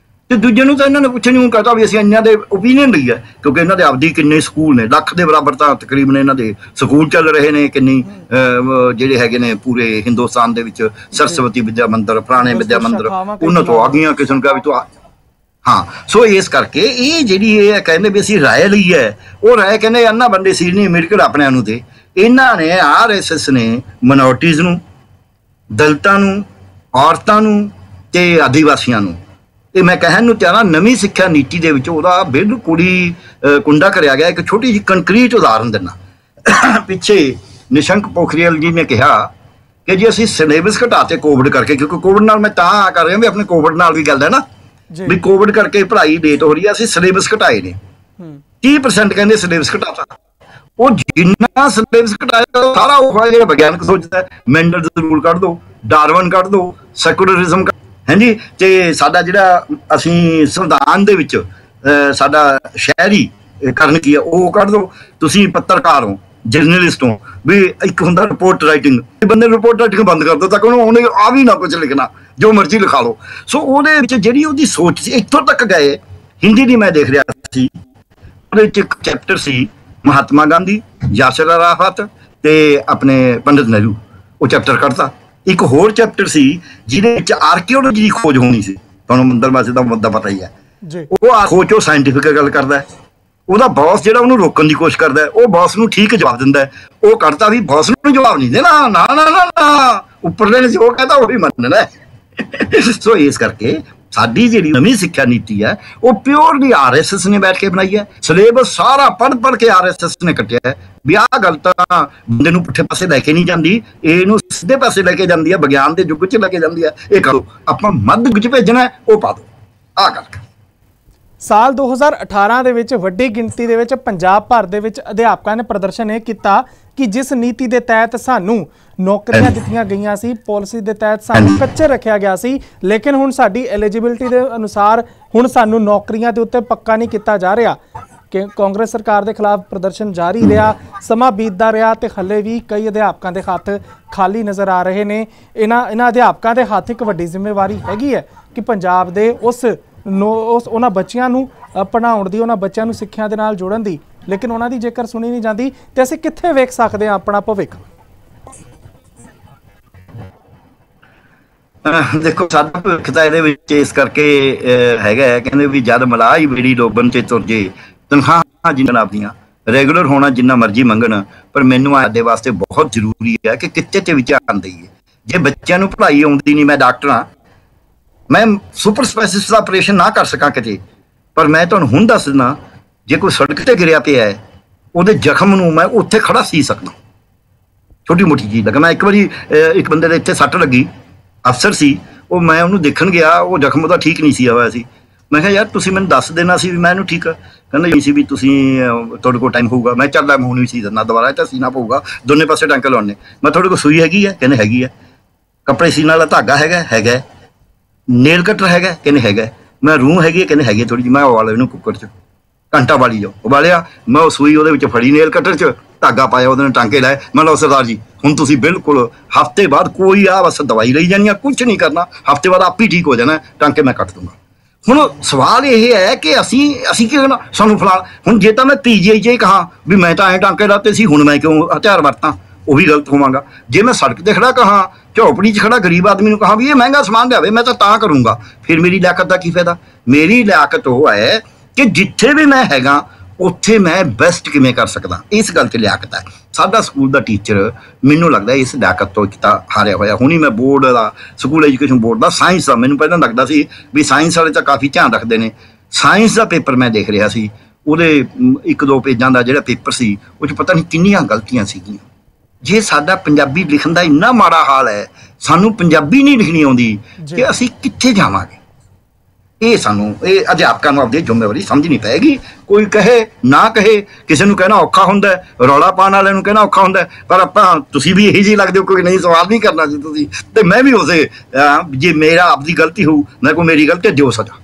ਤੇ ਦੂਜੇ ਨੂੰ ਤਾਂ ਇਹਨਾਂ ਨੇ ਪੁੱਛਣ ਨੂੰ ਕਹਤਾ ਵੀ ਅਸੀਂ ਇਹਨਾਂ ਦੇ ਓਪੀਨੀਅਨ ਲਈ ਹੈ, ਕਿਉਂਕਿ ਇਹਨਾਂ ਦੇ ਆਪਦੀ ਕਿੰਨੇ ਸਕੂਲ ਨੇ, ਲੱਖ ਦੇ ਬਰਾਬਰ ਤਾਂ ਤਕਰੀਬਨ ਇਹਨਾਂ ਦੇ ਸਕੂਲ ਚੱਲ ਰਹੇ ਨੇ। ਕਿੰਨੀ ਜਿਹੜੇ ਹੈਗੇ ਨੇ ਪੂਰੇ ਹਿੰਦੁਸਤਾਨ ਦੇ ਵਿੱਚ, ਸਰਸਵਤੀ ਵਿਦਿਆ ਮੰਦਿਰ, ਪੁਰਾਣੇ ਵਿਦਿਆ ਮੰਦਿਰ, ਉਹਨਾਂ ਤੋਂ ਆ ਗਈਆਂ ਕਿਸੇ ਨੂੰ ਕਿਹਾ ਵੀ ਤੂੰ ਹਾਂ। ਸੋ ਇਸ ਕਰਕੇ ਇਹ ਜਿਹੜੀ ਇਹ ਕਹਿੰਦੇ ਵੀ ਅਸੀਂ ਰਾਏ ਲਈ ਹੈ, ਉਹ ਰਾਏ ਕਹਿੰਦੇ ਇਹਨਾਂ ਬੰਦੇ ਸੀ ਨਹੀਂ ਮਿਲਕੜ ਆਪਣਿਆਂ ਨੂੰ। ਤੇ ਇਹਨਾਂ ਨੇ RSS ਨੇ ਮਿਨੋਰਟੀਜ਼ ਨੂੰ, ਦਲਿਤਾਂ ਨੂੰ, ਔਰਤਾਂ ਨੂੰ ਤੇ ਆਦੀਵਾਸੀਆਂ ਨੂੰ, ਇਹ ਮੈਂ ਕਹਿਣ ਨੂੰ ਤਿਆਰ ਹਾਂ, ਨਵੀਂ ਸਿੱਖਿਆ ਨੀਤੀ ਦੇ ਵਿੱਚ ਉਹਦਾ ਬਿਲਕੁਲ ਹੀ ਕੁੰਡਾ ਕਰਿਆ ਗਿਆ। ਇੱਕ ਛੋਟੀ ਜਿਹੀ ਕੰਕਰੀਟ ਉਦਾਹਰਨ ਦਿੰਦਾ। ਪਿੱਛੇ ਨਿਸ਼ੰਕ ਪੋਖਰੀਆਲ ਜੀ ਨੇ ਕਿਹਾ ਕਿ ਜੀ ਅਸੀਂ ਸਿਲੇਬਸ ਘਟਾਤੇ ਕੋਵਿਡ ਕਰਕੇ, ਕਿਉਂਕਿ ਕੋਵਿਡ ਨਾਲ ਮੈਂ ਤਾਂ ਕਰ ਰਿਹਾ ਵੀ ਆਪਣੇ ਕੋਵਿਡ ਨਾਲ ਵੀ ਗੱਲ ਹੈ ਨਾ, ਵੀ ਕੋਵਿਡ ਕਰਕੇ ਪੜ੍ਹਾਈ ਲੇਟ ਹੋ ਰਹੀ ਹੈ, ਅਸੀਂ ਸਿਲੇਬਸ ਘਟਾਏ ਨੇ। 30% ਕਹਿੰਦੇ ਸਿਲੇਬਸ ਘਟਾਤਾ। ਉਹ ਜਿੰਨਾ ਸਿਲੇਬਸ ਘਟਾਇਆ ਸਾਰਾ ਉਹ ਜਿਹੜਾ ਵਿਗਿਆਨਕ ਸੋਚਦਾ, ਮੈਂਡਲ ਦੇ ਰੂਲ ਕੱਢ ਦੋ, ਡਾਰਵਨ ਕੱਢ ਦੋ, ਸੈਕੂਲਰਿਜ਼ਮ ਹਾਂਜੀ, ਤੇ ਸਾਡਾ ਜਿਹੜਾ ਅਸੀਂ ਸੰਵਿਧਾਨ ਦੇ ਵਿੱਚ ਸਾਡਾ ਸ਼ਹਿਰੀ ਕਰਨ ਕੀ ਹੈ ਉਹ ਕੱਢ ਦੋ। ਤੁਸੀਂ ਪੱਤਰਕਾਰ ਹੋ, ਜਰਨਲਿਸਟ ਹੋ, ਵੀ ਇੱਕ ਹੁੰਦਾ ਰਿਪੋਰਟ ਰਾਈਟਿੰਗ, ਬੰਦੇ ਨੂੰ ਰਿਪੋਰਟ ਰਾਈਟਿੰਗ ਬੰਦ ਕਰ ਦੋ ਤਾਂ ਉਹਨੇ ਆ ਵੀ ਨਾ ਕੁਝ ਲਿਖਣਾ, ਜੋ ਮਰਜ਼ੀ ਲਿਖਾ ਲਓ। ਸੋ ਉਹਦੇ ਵਿੱਚ ਜਿਹੜੀ ਉਹਦੀ ਸੋਚ ਸੀ, ਇੱਥੋਂ ਤੱਕ ਗਏ। ਹਿੰਦੀ ਦੀ ਮੈਂ ਦੇਖ ਰਿਹਾ ਸੀ, ਉਹਦੇ ਵਿੱਚ ਇੱਕ ਚੈਪਟਰ ਸੀ ਮਹਾਤਮਾ ਗਾਂਧੀ, ਯਾਸਿਰ ਅਰਾਫਤ ਤੇ ਆਪਣੇ ਪੰਡਿਤ ਨਹਿਰੂ, ਉਹ ਚੈਪਟਰ ਕੱਢਤਾ। ਇੱਕ ਹੋਰ ਚੈਪਟਰ ਸੀ ਜਿਹਦੇ ਵਿੱਚ ਆਰਕੀਓਲੋਜੀ ਦੀ ਖੋਜ ਹੋਣੀ ਸੀ, ਤੁਹਾਨੂੰ ਮੰਦਰ ਵਾਸਤੇ ਦਾ ਮੁੱਦਾ ਪਤਾ ਹੀ ਹੈ। ਉਹ ਖੋਜ ਉਹ ਸਾਇੰਟੀਫਿਕ ਗੱਲ ਕਰਦਾ, ਉਹਦਾ ਬੌਸ ਜਿਹੜਾ ਉਹਨੂੰ ਰੋਕਣ ਦੀ ਕੋਸ਼ਿਸ਼ ਕਰਦਾ, ਉਹ ਬੌਸ ਨੂੰ ਠੀਕ ਜਵਾਬ ਦਿੰਦਾ। ਉਹ ਕਰਤਾ ਵੀ ਬੌਸ ਨੂੰ ਜਵਾਬ ਨਹੀਂ ਦੇਣਾ, ਨਾ ਨਾ ਨਾ ਨਾ, ਉੱਪਰਲੇ ਨੇ ਜੋ ਕਹਿੰਦਾ ਉਹੀ ਮੰਨਣਾ। ਸੋ ਇਸ ਕਰਕੇ ਸਾਡੀ ਜਿਹੜੀ ਨਵੀਂ ਸਿੱਖਿਆ ਨੀਤੀ ਹੈ ਉਹ ਪਿਓਰਲੀ RSS ਨੇ ਬੈਠ ਕੇ ਬਣਾਈ ਹੈ। ਸਿਲੇਬਸ ਸਾਰਾ ਪੜ੍ਹ ਕੇ RSS ਨੇ ਕੱਟਿਆ ਹੈ ਵੀ ਆਹ ਗੱਲ ਤਾਂ ਬੰਦੇ ਨੂੰ ਪੁੱਠੇ ਪਾਸੇ ਲੈ ਕੇ ਨਹੀਂ ਜਾਂਦੀ, ਇਹਨੂੰ ਸਿੱਧੇ ਪਾਸੇ ਲੈ ਕੇ ਜਾਂਦੀ ਹੈ, ਵਿਗਿਆਨ ਦੇ ਯੁੱਗ 'ਚ ਲੈ ਕੇ ਜਾਂਦੀ ਹੈ। ਇਹ ਕਰੋ, ਆਪਾਂ ਮੱਧ ਯੁੱਗ 'ਚ ਭੇਜਣਾ, ਉਹ ਪਾ ਦਿਓ, ਆਹ ਗੱਲ। ਸਾਲ 2018 ਦੇ ਵਿੱਚ ਵੱਡੀ ਗਿਣਤੀ ਦੇ ਵਿੱਚ ਪੰਜਾਬ ਭਰ ਦੇ ਵਿੱਚ ਅਧਿਆਪਕਾਂ ਨੇ ਪ੍ਰਦਰਸ਼ਨ ਇਹ ਕੀਤਾ ਕਿ ਜਿਸ ਨੀਤੀ ਦੇ ਤਹਿਤ ਸਾਨੂੰ ਨੌਕਰੀਆਂ ਦਿੱਤੀਆਂ ਗਈਆਂ ਸੀ, ਪਾਲਿਸੀ ਦੇ ਤਹਿਤ ਸਾਨੂੰ ਕੱਚੇ ਰੱਖਿਆ ਗਿਆ ਸੀ, ਲੇਕਿਨ ਹੁਣ ਸਾਡੀ ਐਲੀਜੀਬਿਲਟੀ ਦੇ ਅਨੁਸਾਰ ਹੁਣ ਸਾਨੂੰ ਨੌਕਰੀਆਂ ਦੇ ਉੱਤੇ ਪੱਕਾ ਨਹੀਂ ਕੀਤਾ ਜਾ ਰਿਹਾ। ਕਿ ਕਾਂਗਰਸ ਸਰਕਾਰ ਦੇ ਖਿਲਾਫ ਪ੍ਰਦਰਸ਼ਨ ਜਾਰੀ ਰਿਹਾ, ਸਮਾਂ ਬੀਤਦਾ ਰਿਹਾ ਤੇ ਹੱਲੇ ਵੀ ਕਈ ਅਧਿਆਪਕਾਂ ਦੇ ਹੱਥ ਖਾਲੀ ਨਜ਼ਰ ਆ ਰਹੇ ਨੇ। ਇਹਨਾਂ ਅਧਿਆਪਕਾਂ ਦੇ ਹੱਥ ਇੱਕ ਵੱਡੀ ਜ਼ਿੰਮੇਵਾਰੀ ਹੈਗੀ ਹੈ ਕਿ ਪੰਜਾਬ ਦੇ ਉਹਨਾਂ ਬੱਚਿਆਂ ਨੂੰ ਪੜ੍ਹਾਉਣ ਦੀ, ਉਹਨਾਂ ਬੱਚਿਆਂ ਨੂੰ ਸਿੱਖਿਆ ਦੇ ਨਾਲ ਜੋੜਨ ਦੀ, ਲੇਕਿਨ ਉਹਨਾਂ ਦੀ ਜੇਕਰ ਸੁਣੀ ਨਹੀਂ ਜਾਂਦੀ ਤੇ ਅਸੀਂ ਕਿੱਥੇ ਵੇਖ ਸਕਦੇ ਹਾਂ ਆਪਣਾ ਭਵਿੱਖ? ਦੇਖੋ ਸਾਡਾ ਭਵਿੱਖ ਤਾਂ ਇਹਦੇ ਵਿੱਚ ਇਸ ਕਰਕੇ ਹੈਗਾ, ਕਹਿੰਦੇ ਵੀ ਜਦ ਮਲਾਹ ਹੀ ਬੇੜੀ ਡੋਬਣ ਤੇ ਤੁਰ ਜੇ, ਤਨਖਾਹਾਂ ਜਿੰਨਾਂ ਆਪਦੀਆਂ ਰੈਗੂਲਰ ਹੋਣਾ ਜਿੰਨਾ ਮਰਜ਼ੀ ਮੰਗਣ, ਪਰ ਮੈਨੂੰ ਸਾਡੇ ਵਾਸਤੇ ਬਹੁਤ ਜ਼ਰੂਰੀ ਹੈ ਕਿ ਕਿੱਤੇ 'ਚ ਵੀ ਧਿਆਨ ਦੇਈਏ। ਜੇ ਬੱਚਿਆਂ ਨੂੰ ਪੜ੍ਹਾਈ ਆਉਂਦੀ ਨਹੀਂ, ਮੈਂ ਡਾਕਟਰ ਹਾਂ, ਮੈਂ ਸੁਪਰ ਸਪੈਸ਼ਲਿਸਟ ਦਾ ਆਪਰੇਸ਼ਨ ਨਾ ਕਰ ਸਕਾਂ ਕਿਤੇ, ਪਰ ਮੈਂ ਤੁਹਾਨੂੰ ਹੁਣ ਦੱਸ ਦਿੰਦਾ, ਜੇ ਕੋਈ ਸੜਕ ਤੇ ਗਿਰਿਆ ਪਿਆ ਹੈ ਉਹਦੇ ਜ਼ਖਮ ਨੂੰ ਮੈਂ ਉੱਥੇ ਖੜਾ ਸੀ ਸਕਦਾ, ਛੋਟੀ ਮੋਟੀ ਚੀਜ਼ ਲੱਗਾ। ਮੈਂ ਇੱਕ ਵਾਰੀ ਇੱਕ ਬੰਦੇ ਦੇ ਇੱਥੇ ਸੱਟ ਲੱਗੀ, ਅਫਸਰ ਸੀ ਉਹ, ਮੈਂ ਉਹਨੂੰ ਦੇਖਣ ਗਿਆ, ਉਹ ਜ਼ਖਮ ਉਹਦਾ ਠੀਕ ਨਹੀਂ ਸੀ ਹੋਇਆ ਸੀ। ਮੈਂ ਕਿਹਾ ਯਾਰ ਤੁਸੀਂ ਮੈਨੂੰ ਦੱਸ ਦੇਣਾ ਸੀ ਵੀ ਮੈਂ ਇਹਨੂੰ ਠੀਕ, ਕਹਿੰਦਾ ਜੀ ਸੀ ਵੀ ਤੁਸੀਂ ਤੁਹਾਡੇ ਕੋਲ ਟਾਈਮ ਹੋਊਗਾ। ਮੈਂ ਚੱਲ ਮੈਂ ਹੁਣ ਵੀ ਸੀ ਦਿੰਦਾ, ਦੁਬਾਰਾ ਤਾਂ ਸੀਨਾ ਪਊਗਾ, ਦੋਨੇ ਪਾਸੇ ਟਾਂਕੇ ਲਾਉਣੇ। ਮੈਂ ਤੁਹਾਡੇ ਕੋਲ ਸੂਈ ਹੈਗੀ ਹੈ? ਕਹਿੰਦੇ ਹੈਗੀ ਹੈ। ਕੱਪੜੇ ਸੀਨ ਵਾਲਾ ਧਾਗਾ ਹੈਗਾ। ਨੇਲ ਕਟਰ ਹੈਗਾ? ਕਹਿੰਦੇ ਹੈਗਾ। ਮੈਂ ਰੂਹ ਹੈਗੀ ਹੈ? ਕਹਿੰਦੇ ਹੈਗੀ ਥੋੜੀ ਜਿਹੀ। ਮੈਂ ਉਬਾਲ ਇਹਨੂੰ ਕੁੱਕਰ 'ਚ, ਘੰਟਾ ਵਾਲੀ ਜਾਓ, ਉਬਾਲਿਆ, ਮੈਂ ਉਹ ਸੂਈ ਉਹਦੇ ਵਿੱਚ ਫੜੀ, ਨੇਲ ਕਟਰ 'ਚ ਧਾਗਾ ਪਾਇਆ, ਉਹਦੇ ਨਾਲ ਟਾਂਕੇ ਲਾਏ। ਮੈਂ ਲਓ ਸਰਦਾਰ ਜੀ ਹੁਣ ਤੁਸੀਂ ਬਿਲਕੁਲ ਹਫ਼ਤੇ ਬਾਅਦ ਕੋਈ ਬਸ ਦਵਾਈ ਲਈ ਜਾਣੀ ਆ, ਕੁਛ ਨਹੀਂ ਕਰਨਾ, ਹਫ਼ਤੇ ਬਾਅਦ ਆਪ ਹੀ ਠੀਕ ਹੋ ਜਾਣਾ, ਟਾਂਕੇ ਮੈਂ ਕੱਟ ਦੂੰਗਾ। ਹੁਣ ਸਵਾਲ ਇਹ ਹੈ ਕਿ ਅਸੀਂ ਕੀ ਕਰਨਾ, ਸਾਨੂੰ ਫਲਾ। ਹੁਣ ਜੇ ਤਾਂ ਮੈਂ PGI 'ਚ ਕਹਾਂ ਵੀ ਮੈਂ ਤਾਂ ਐਂ ਟਾਂਕੇ ਲਾਤੇ ਸੀ, ਹੁਣ ਮੈਂ ਕਿਉਂ ਹਥਿਆਰ ਵਰਤਾਂ, ਉਹ ਵੀ ਗਲਤ ਹੋਵਾਂਗਾ। ਜੇ ਮੈਂ ਸੜਕ ਤੇ ਖੜਾ ਕਹਾਂ, ਝੌਪੜੀ 'ਚ ਖੜਾ ਗਰੀਬ ਆਦਮੀ ਨੂੰ ਕਹਾਂ ਵੀ ਇਹ ਮਹਿੰਗਾ ਸਮਾਨ ਲਿਆਵੇ, ਮੈਂ ਤਾਂ ਕਰੂੰਗਾ, ਫਿਰ ਮੇਰੀ ਲਿਆਕਤ ਦਾ ਕੀ ਫਾਇਦਾ? ਮੇਰੀ ਲਿਆਕਤ ਉਹ ਹੈ ਕਿ ਜਿੱਥੇ ਵੀ ਮੈਂ ਹੈਗਾ ਉੱਥੇ ਮੈਂ ਬੈਸਟ ਕਿਵੇਂ ਕਰ ਸਕਦਾ, ਇਸ ਗੱਲ 'ਚ ਲਿਆਕਤ ਹੈ। ਸਾਡਾ ਸਕੂਲ ਦਾ ਟੀਚਰ ਮੈਨੂੰ ਲੱਗਦਾ ਇਸ ਲਿਆਕਤ ਤੋਂ ਇੱਕ ਤਾਂ ਹਾਰਿਆ ਹੋਇਆ। ਹੁਣੀ ਮੈਂ ਬੋਰਡ ਦਾ, ਸਕੂਲ ਐਜੂਕੇਸ਼ਨ ਬੋਰਡ ਦਾ, ਸਾਇੰਸ ਦਾ, ਮੈਨੂੰ ਪਹਿਲਾਂ ਲੱਗਦਾ ਸੀ ਵੀ ਸਾਇੰਸ ਵਾਲੇ ਤਾਂ ਕਾਫੀ ਧਿਆਨ ਰੱਖਦੇ ਨੇ। ਸਾਇੰਸ ਦਾ ਪੇਪਰ ਮੈਂ ਦੇਖ ਰਿਹਾ ਸੀ, ਉਹਦੇ 1-2 ਪੇਜਾਂ ਦਾ ਜਿਹੜਾ ਪੇਪਰ ਸੀ ਉਹ 'ਚ ਪਤਾ ਨਹੀਂ ਕਿੰਨੀਆਂ ਗਲਤੀਆਂ ਸੀਗੀਆਂ। ਜੇ ਸਾਡਾ ਪੰਜਾਬੀ ਲਿਖਣ ਦਾ ਇੰਨਾ ਮਾੜਾ ਹਾਲ ਹੈ, ਸਾਨੂੰ ਪੰਜਾਬੀ ਨਹੀਂ ਲਿਖਣੀ ਆਉਂਦੀ ਕਿ ਅਸੀਂ ਕਿੱਥੇ ਜਾਵਾਂਗੇ। ਇਹ ਸਾਨੂੰ ਇਹ ਅਧਿਆਪਕਾਂ ਨੂੰ ਆਪਣੀ ਜ਼ਿੰਮੇਵਾਰੀ ਸਮਝਣੀ ਪਏਗੀ। ਕੋਈ ਕਹੇ ਨਾ ਕਹੇ, ਕਿਸੇ ਨੂੰ ਕਹਿਣਾ ਔਖਾ ਹੁੰਦਾ, ਰੌਲਾ ਪਾਉਣ ਵਾਲਿਆਂ ਨੂੰ ਕਹਿਣਾ ਔਖਾ ਹੁੰਦਾ, ਪਰ ਆਪਾਂ ਤੁਸੀਂ ਵੀ ਇਹੀ ਜਿਹੀ ਲੱਗਦੇ ਹੋ, ਕੋਈ ਨਹੀਂ ਸਵਾਲ ਨਹੀਂ ਕਰਨਾ ਜੀ ਤੁਸੀਂ, ਤੇ ਮੈਂ ਵੀ ਉਸੇ ਜੇ ਮੇਰਾ ਆਪਦੀ ਗਲਤੀ ਹੋਊ, ਮੈਂ ਕੋਈ ਮੇਰੀ ਗਲਤੀ ਦਿਓ ਸਜ਼ਾ,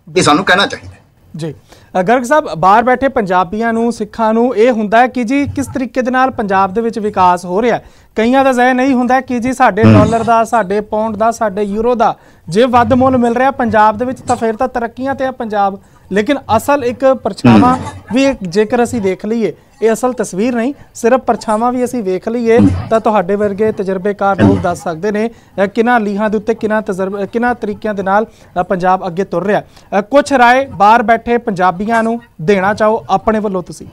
ਇਹ ਸਾਨੂੰ ਕਹਿਣਾ ਚਾਹੀਦਾ ਜੀ। ਗਰਗ ਸਾਹਿਬ, ਬਾਹਰ ਬੈਠੇ ਪੰਜਾਬੀਆਂ ਨੂੰ, ਸਿੱਖਾਂ ਨੂੰ ਇਹ ਹੁੰਦਾ ਹੈ ਕਿ ਜੀ ਕਿਸ ਤਰੀਕੇ ਦੇ ਨਾਲ ਪੰਜਾਬ ਦੇ ਵਿੱਚ ਵਿਕਾਸ ਹੋ ਰਿਹਾ। ਕਈਆਂ ਦਾ ਜ਼ਹਿਨ ਨਹੀਂ ਹੁੰਦਾ ਕਿ ਜੀ ਸਾਡੇ ਡਾਲਰ ਦਾ, ਸਾਡੇ ਪਾਉਂਡ ਦਾ, ਸਾਡੇ ਯੂਰੋ ਦਾ ਜੇ ਵੱਧ ਮੁੱਲ ਮਿਲ ਰਿਹਾ ਪੰਜਾਬ ਦੇ ਵਿੱਚ ਤਾਂ ਫਿਰ ਤਾਂ ਤਰੱਕੀਆਂ ਤੇ ਹੈ ਪੰਜਾਬ। ਲੇਕਿਨ ਅਸਲ ਇੱਕ ਪਰਛਾਵਾਂ ਵੀ ਜੇਕਰ ਅਸੀਂ ਦੇਖ ਲਈਏ, ਇਹ ਅਸਲ ਤਸਵੀਰ ਨਹੀਂ, ਸਿਰਫ ਪਰਛਾਵਾਂ ਵੀ ਅਸੀਂ ਵੇਖ ਲਈਏ ਤਾਂ ਤੁਹਾਡੇ ਵਰਗੇ ਤਜਰਬੇਕਾਰ ਲੋਕ ਦੱਸ ਸਕਦੇ ਨੇ ਕਿਹਨਾਂ ਲੀਹਾਂ ਦੇ ਉੱਤੇ ਕਿਹਨਾਂ ਤਰੀਕਿਆਂ ਦੇ ਨਾਲ ਪੰਜਾਬ ਅੱਗੇ ਤੁਰ ਰਿਹਾ। ਕੁਝ ਰਾਏ ਬਾਹਰ ਬੈਠੇ ਪੰਜਾਬੀਆਂ ਨੂੰ ਦੇਣਾ ਚਾਹੋ ਆਪਣੇ ਵੱਲੋਂ ਤੁਸੀਂ।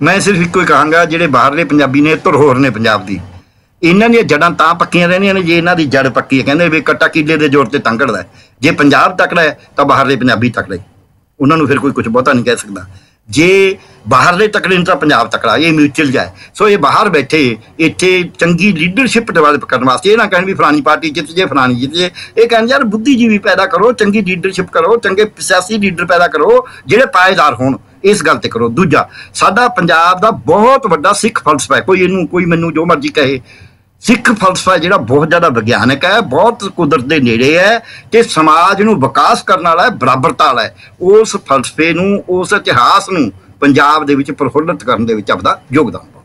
ਮੈਂ ਸਿਰਫ ਇੱਕੋ ਹੀ ਕਹਾਂਗਾ, ਜਿਹੜੇ ਬਾਹਰਲੇ ਪੰਜਾਬੀ ਨੇ, ਧੁਰਹੋਰ ਨੇ ਪੰਜਾਬ ਦੀ, ਇਹਨਾਂ ਦੀਆਂ ਜੜ੍ਹਾਂ ਤਾਂ ਪੱਕੀਆਂ ਰਹਿੰਦੀਆਂ ਨੇ ਜੇ ਇਹਨਾਂ ਦੀ ਜੜ ਪੱਕੀ ਹੈ। ਕਹਿੰਦੇ ਵੀ ਕੱਟਾ ਕੀਲੇ ਦੇ ਜ਼ੋਰ ਤੇ ਤੰਗੜਦਾ। ਜੇ ਪੰਜਾਬ ਤਕੜਾ ਹੈ ਤਾਂ ਬਾਹਰਲੇ ਪੰਜਾਬੀ ਤਕੜੇ, ਉਹਨਾਂ ਨੂੰ ਫਿਰ ਕੋਈ ਕੁਝ ਬਹੁਤਾ ਨਹੀਂ ਕਹਿ ਸਕਦਾ। ਜੇ ਬਾਹਰਲੇ ਤਕੜੇ ਨੂੰ ਤਾਂ ਪੰਜਾਬ ਤਕੜਾ, ਇਹ ਮਿਊਚੁਅਲ ਜਾਏ। ਸੋ ਇਹ ਬਾਹਰ ਬੈਠੇ ਇੱਥੇ ਚੰਗੀ ਲੀਡਰਸ਼ਿਪ ਡਿਵੈਲਪ ਕਰਨ ਵਾਸਤੇ ਇਹ ਨਾ ਕਹਿਣ ਵੀ ਫਲਾਣੀ ਪਾਰਟੀ ਜਿੱਤ ਜੇ, ਫਲਾਣੀ ਜਿੱਤ ਜੇ। ਇਹ ਕਹਿਣ ਯਾਰ ਬੁੱਧੀਜੀਵੀ ਪੈਦਾ ਕਰੋ, ਚੰਗੀ ਲੀਡਰਸ਼ਿਪ ਕਰੋ, ਚੰਗੇ ਸਿਆਸੀ ਲੀਡਰ ਪੈਦਾ ਕਰੋ ਜਿਹੜੇ ਪਾਏਦਾਰ ਹੋਣ, ਇਸ ਗੱਲ ਤੇ ਕਰੋ। ਦੂਜਾ, ਸਾਡਾ ਪੰਜਾਬ ਦਾ ਬਹੁਤ ਵੱਡਾ ਸਿੱਖ ਫਲਸਫਾ ਹੈ, ਕੋਈ ਮੈਨੂੰ ਜੋ ਮਰਜ਼ੀ ਕਹੇ, ਸਿੱਖ ਫਲਸਫਾ ਜਿਹੜਾ ਬਹੁਤ ਜ਼ਿਆਦਾ ਵਿਗਿਆਨਕ ਹੈ, ਬਹੁਤ ਕੁਦਰਤ ਦੇ ਨੇੜੇ ਹੈ ਤੇ ਸਮਾਜ ਨੂੰ ਵਿਕਾਸ ਕਰਨ ਵਾਲਾ ਹੈ, ਬਰਾਬਰਤਾ ਵਾਲਾ ਹੈ। ਉਸ ਫਲਸਫੇ ਨੂੰ, ਉਸ ਇਤਿਹਾਸ ਨੂੰ ਪੰਜਾਬ ਦੇ ਵਿੱਚ ਪ੍ਰਫੁੱਲਤ ਕਰਨ ਦੇ ਵਿੱਚ ਆਪਦਾ ਯੋਗਦਾਨ ਪਾਓ।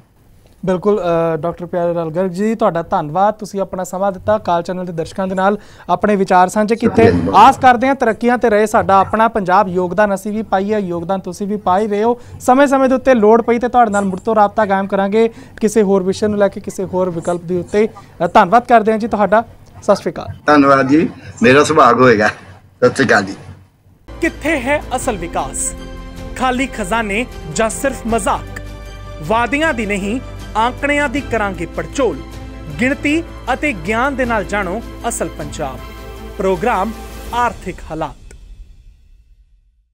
ਬਿਲਕੁਲ ਡਾਕਟਰ ਪਿਆਰੇ ਲਾਲ ਗਰਗ ਜੀ, ਤੁਹਾਡਾ ਧੰਨਵਾਦ, ਤੁਸੀਂ ਆਪਣਾ ਸਮਾਂ ਦਿੱਤਾ, ਕਾਲ ਚੈਨਲ ਦੇ ਦਰਸ਼ਕਾਂ ਦੇ ਨਾਲ ਆਪਣੇ ਵਿਚਾਰ ਸਾਂਝੇ ਕੀਤੇ। ਆਸ ਕਰਦੇ ਹਾਂ ਤਰੱਕੀਆਂ ਤੇ ਰਹੇ ਸਾਡਾ ਆਪਣਾ ਪੰਜਾਬ। ਯੋਗਦਾਨ ਅਸੀਂ ਵੀ ਪਾਈਏ, ਯੋਗਦਾਨ ਤੁਸੀਂ ਵੀ ਪਾ ਹੀ ਰਹੇ ਹੋ। ਸਮੇਂ ਦੇ ਉੱਤੇ ਲੋੜ ਪਈ ਤੇ ਤੁਹਾਡੇ ਨਾਲ ਮੁੜ ਤੋਂ ਰਾਬਤਾ ਕਾਇਮ ਕਰਾਂਗੇ ਕਿਸੇ ਹੋਰ ਵਿਸ਼ੇ ਨੂੰ ਲੈ ਕੇ, ਕਿਸੇ ਹੋਰ ਵਿਕਲਪ ਦੇ ਉੱਤੇ। ਧੰਨਵਾਦ ਕਰਦੇ ਹਾਂ ਜੀ ਤੁਹਾਡਾ। ਸਤਿ ਸ਼੍ਰੀ ਅਕਾਲ। ਧੰਨਵਾਦ ਜੀ, ਮੇਰਾ ਸੁਭਾਗ ਹੋਏਗਾ। ਸਤਿ ਸ਼੍ਰੀ ਅਕਾਲ ਜੀ। ਕਿੱਥੇ ਹੈ ਅਸਲ ਵਿਕਾਸ? ਖਾਲੀ ਖਜ਼ਾਨੇ ਜਾਂ ਸਿਰਫ ਮਜ਼ਾਕ? ਵਾਅਦਿਆਂ ਦੀ ਨਹੀਂ, ਆંકੜਿਆਂ ਦੀ ਕਰਾਂਗੇ ਪੜਚੋਲ। ਗਿਣਤੀ ਅਤੇ ਗਿਆਨ ਦੇ ਨਾਲ ਜਾਣੋ ਅਸਲ ਪੰਜਾਬ। ਪ੍ਰੋਗਰਾਮ ਆਰਥਿਕ ਹਾਲਾਤ।